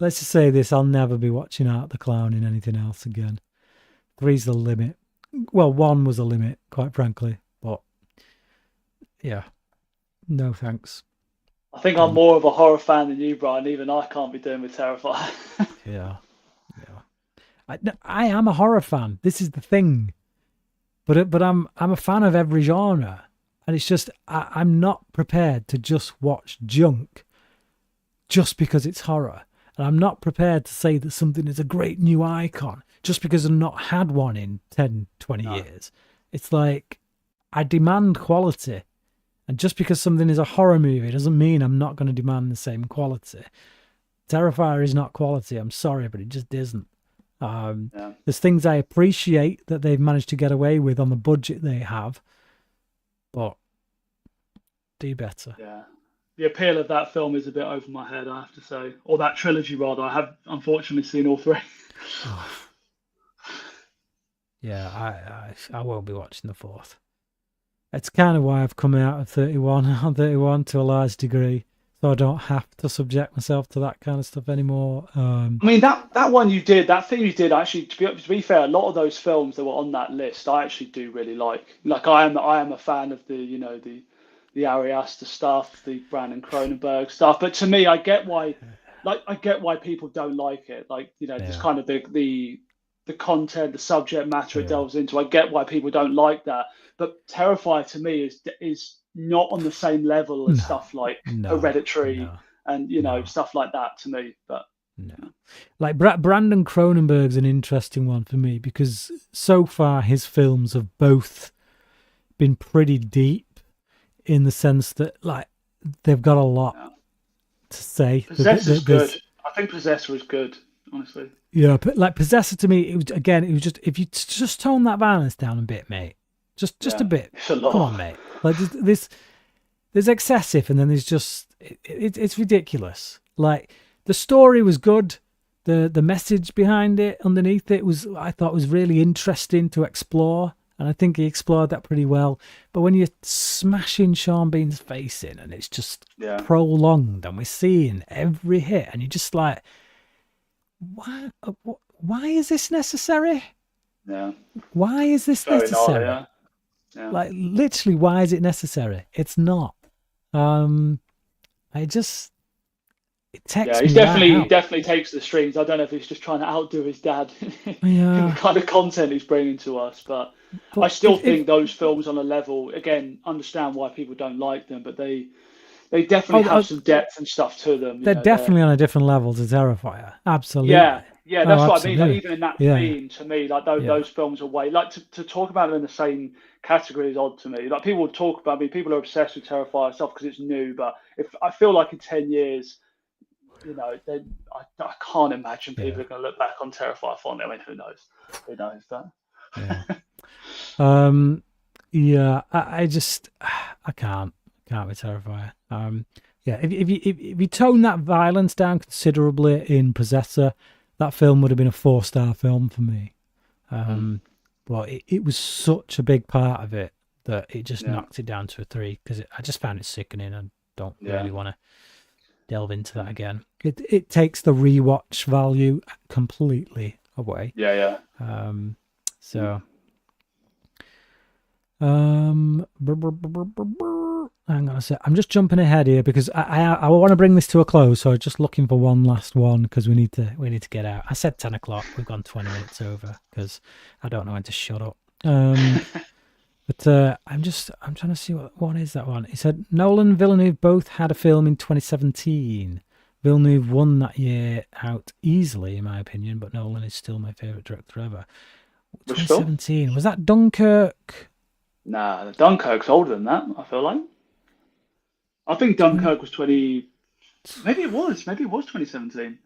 Let's just say this: I'll never be watching Art the Clown in anything else again. 3's the limit. Well, 1 was a limit, quite frankly. But yeah, no thanks. I think I'm more of a horror fan than you, Brian. Even I can't be doing with Terrifier. Yeah. I am a horror fan. This is the thing. But I'm a fan of every genre, and it's just I'm not prepared to just watch junk just because it's horror. And I'm not prepared to say that something is a great new icon just because I've not had one in 10, 20 years. It's like I demand quality. And just because something is a horror movie doesn't mean I'm not going to demand the same quality. Terrifier is not quality. I'm sorry, but it just isn't. There's things I appreciate that they've managed to get away with on the budget they have, but do better. Yeah. The appeal of that film is a bit over my head, I have to say. Or that trilogy, rather. I have unfortunately seen all 3. Yeah, I won't be watching the 4th. It's kind of why I've come out of 31 on 31 to a large degree, so I don't have to subject myself to that kind of stuff anymore. I mean, that one you did, that thing you did, actually, to be fair, a lot of those films that were on that list, I actually do really like. Like, I am a fan of the Ari Aster stuff, the Brandon Cronenberg stuff. But to me, I get why people don't like it. Like, just kind of the content, the subject matter it delves into. I get why people don't like that. But Terrifier to me is not on the same level as stuff like Hereditary and stuff like that to me. But like Brandon Cronenberg's an interesting one for me because so far his films have both been pretty deep in the sense that like they've got a lot to say. Possessor's good. I think Possessor is good, honestly. Yeah, but like Possessor to me, it was just if you just tone that violence down a bit, mate. Just a bit. Come on, mate. Like there's excessive, and then there's just it's ridiculous. Like the story was good, the message behind it, underneath it I thought was really interesting to explore, and I think he explored that pretty well. But when you're smashing Sean Bean's face in, and it's just prolonged, and we're seeing every hit, and you're just like, why is this necessary? Yeah. Why is this necessary? Yeah. Like literally, why is it necessary? It's not. It takes. Yeah, he definitely takes the strings. I don't know if he's just trying to outdo his dad in the kind of content he's bringing to us, but I still think those films on a level. Again, understand why people don't like them, but they definitely have some depth and stuff to them. They're definitely on a different level to Terrifier. Absolutely. Yeah, that's what I mean. Like, even in that theme, to me, like those films are way like to talk about them in the same category is odd to me. Like people talk about people are obsessed with Terrifier stuff because it's new, but if I feel like in 10 years, then I can't imagine people Yeah. are going to look back on Terrifier fondly. I mean, who knows? Who knows that? Yeah. Um, yeah, I just I can't be terrified. Yeah, if you tone that violence down considerably in Possessor, that film would have been a 4-star film for me. But it was such a big part of it that it just Yeah, knocked it down to a 3 because I just found it sickening and don't yeah, really want to delve into that again. It takes the rewatch value completely away. yeah, yeah. So. Hang on a sec. I'm just jumping ahead here because I want to bring this to a close. So I'm just looking for one last one because we need to get out. I said 10 o'clock. We've gone 20 minutes over because I don't know when to shut up. But I'm trying to see what one is that one. He said Nolan and Villeneuve both had a film in 2017. Villeneuve won that year out easily, in my opinion, but Nolan is still my favorite director ever. Which film? 2017, was that Dunkirk? Nah, Dunkirk's older than that. I feel like. I think Dunkirk was 20. Maybe it was. Maybe it was 2017.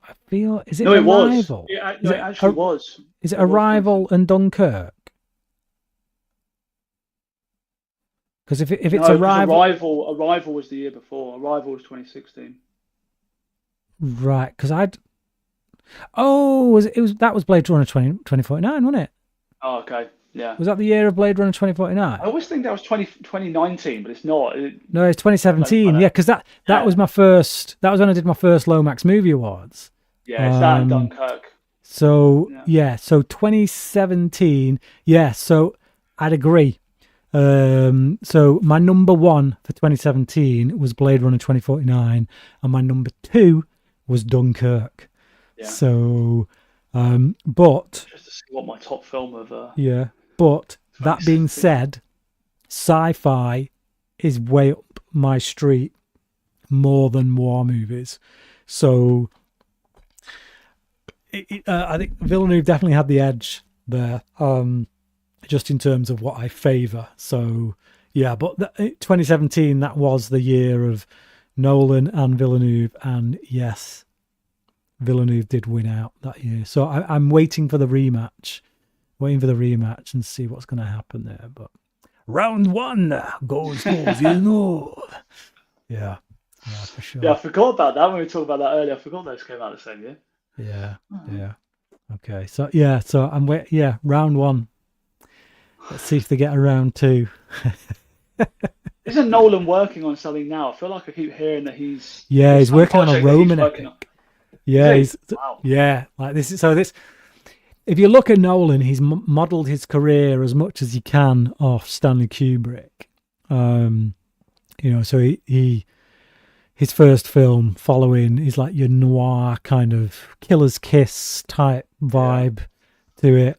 I feel, is it No, it was. Arrival? No, it actually was. Is it It was Arrival and Dunkirk? Because if it's No, 'cause Arrival, Arrival was the year before. Arrival was 2016. right? Because that was Blade Runner 2049, wasn't it? Oh, okay. Yeah. Was that the year of Blade Runner 2049? I always think that was 2019, but it's not. No, it's 2017. Yeah, because that Yeah. was my first. That was when I did my first Lomax Movie Awards. Yeah, it's that and Dunkirk. So Yeah. so 2017. Yeah, so I'd agree. So my number one for 2017 was Blade Runner 2049, and my number two was Dunkirk. Yeah. So, but Just to see what my top film of. yeah, but that being 2016. said, sci-fi is way up my street more than war movies. So I think Villeneuve definitely had the edge there, just in terms of what I favour. So yeah, but 2017, that was the year of Nolan and Villeneuve, and yes, Villeneuve did win out that year. So I'm waiting for the rematch, and see what's going to happen there. But round one goes, yeah, for sure. Yeah, I forgot about that when we talked about that earlier. I forgot those came out the same year. Yeah. Okay. So round one. Let's see if they get a round two. Isn't Nolan working on something now? I feel like I keep hearing that he's. He's working on a Roman epic. Yeah, Wow. yeah, like this. So this, if you look at Nolan, he's modelled his career as much as he can off Stanley Kubrick. So his first film following is like your noir kind of Killer's Kiss type vibe to it.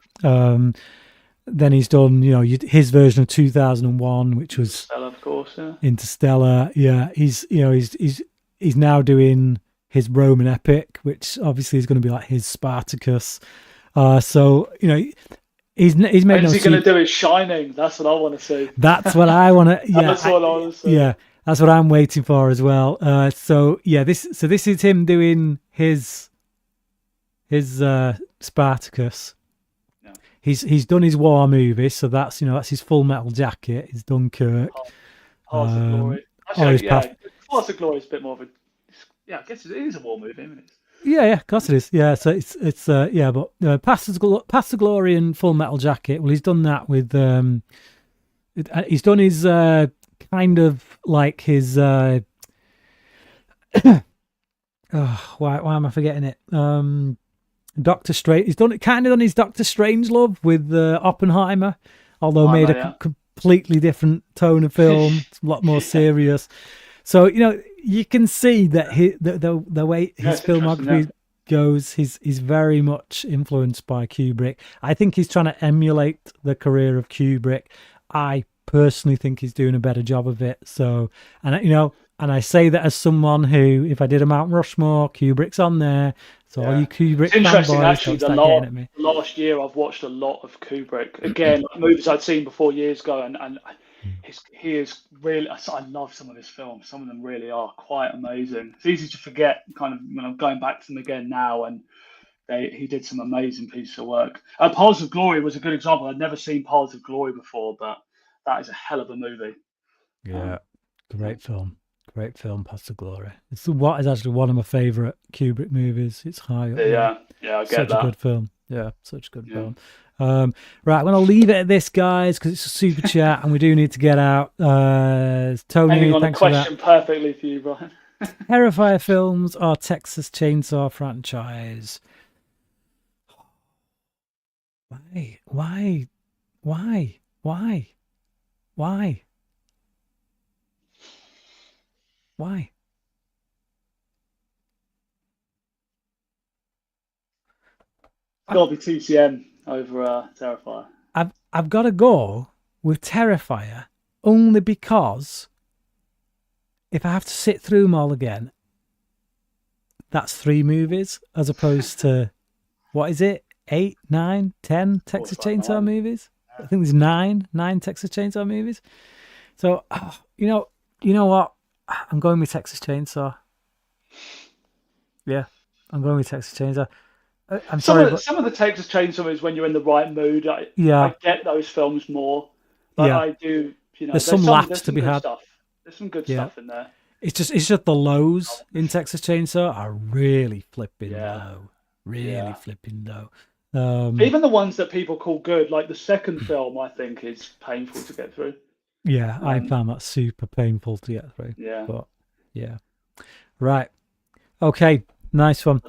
Then he's done, his version of 2001, which was Interstellar, of course. Yeah. Interstellar. Yeah, he's now doing his Roman epic, which obviously is going to be like his Spartacus. So he's made. When is he going to do his Shining? That's what I want to see. That's what I want to. Yeah, that's what I want to see. Yeah, that's what I'm waiting for as well. This is him doing his Spartacus. Yeah. He's done his war movie, so that's his Full Metal Jacket, his Dunkirk. Paths of Glory. Paths of Glory is a bit more of a. Yeah, I guess it is a war movie, isn't it? Yeah, of course it is. Yeah, so it's but Paths of Glory and Full Metal Jacket. Well, he's done that with he's done his kind of like his why am I forgetting it? Doctor Strange. He's done his Doctor Strangelove with Oppenheimer, although made a completely different tone of film. It's a lot more serious. So you can see that the way his filmography goes, he's very much influenced by Kubrick. I think he's trying to emulate the career of Kubrick. I personally think he's doing a better job of it. So, and I say that as someone who, if I did a Mount Rushmore, Kubrick's on there. So all you Kubrick fanboys, actually, last year I've watched a lot of Kubrick. Again, movies I'd seen before years ago, and he is really. I love some of his films. Some of them really are quite amazing. It's easy to forget, kind of, when I'm going back to them again now. And he did some amazing pieces of work. Paths of Glory was a good example. I'd never seen Paths of Glory before, but that is a hell of a movie. Yeah, great film. Great film, Paths of Glory. It's what is actually one of my favourite Kubrick movies. It's high up there. Yeah, I get Such that. a good film. Yeah, such a good film. Right, I'm going to leave it at this, guys, because it's a super chat and we do need to get out. Tony, Hanging on a thanks for that. question perfectly for you, Brian. Terrifier films or Texas Chainsaw franchise? Why? Why? Why? Why? Why? Why? It's got to be TCM over Terrifier. I've got to go with Terrifier only because if I have to sit through them all again, that's 3 movies as opposed to, what is it? 8, 9, 10 Texas Chainsaw movies? I think there's 9 Texas Chainsaw movies. So, you know what? I'm going with Texas Chainsaw. Yeah, I'm going with Texas Chainsaw. I'm sorry, Some of the Texas Chainsaw movies, when you're in the right mood, I get those films more. But I do, there's some laughs to be had. There's some good stuff in there. It's just the lows in Texas Chainsaw are really flipping low. Really flipping low. Even the ones that people call good, like the second film, I think is painful to get through. Yeah, I found that super painful to get through. Yeah. But yeah. Right. Okay, nice one.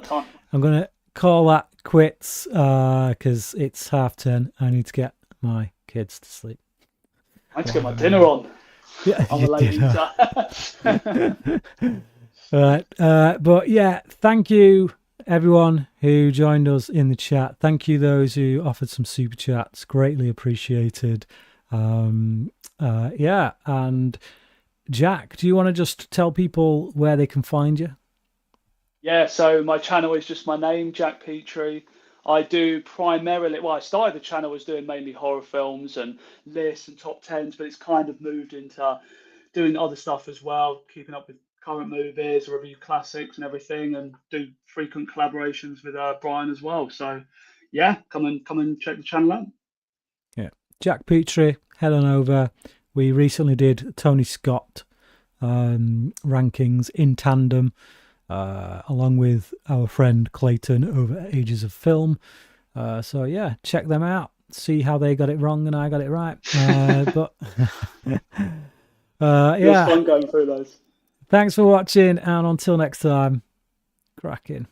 I'm going to call that quits because it's 10:30. I need to get my kids to sleep. I need to get my dinner on. Yeah, I'm a late eater. Right. But yeah, thank you everyone who joined us in the chat. Thank you those who offered some super chats. Greatly appreciated. Yeah, and Jack, do you want to just tell people where they can find you? Yeah, so my channel is just my name, Jack Petrie. I do primarily, I started the channel as doing mainly horror films and lists and top 10s, but it's kind of moved into doing other stuff as well, keeping up with current movies, review classics and everything, and do frequent collaborations with Brian as well. So yeah, come and check the channel out. Yeah, Jack Petrie, head on over. We recently did Tony Scott rankings in tandem, along with our friend Clayton over at Ages of Film. So yeah, check them out. See how they got it wrong and I got it right. But yeah, it was fun going through those. Thanks for watching, and until next time, cracking.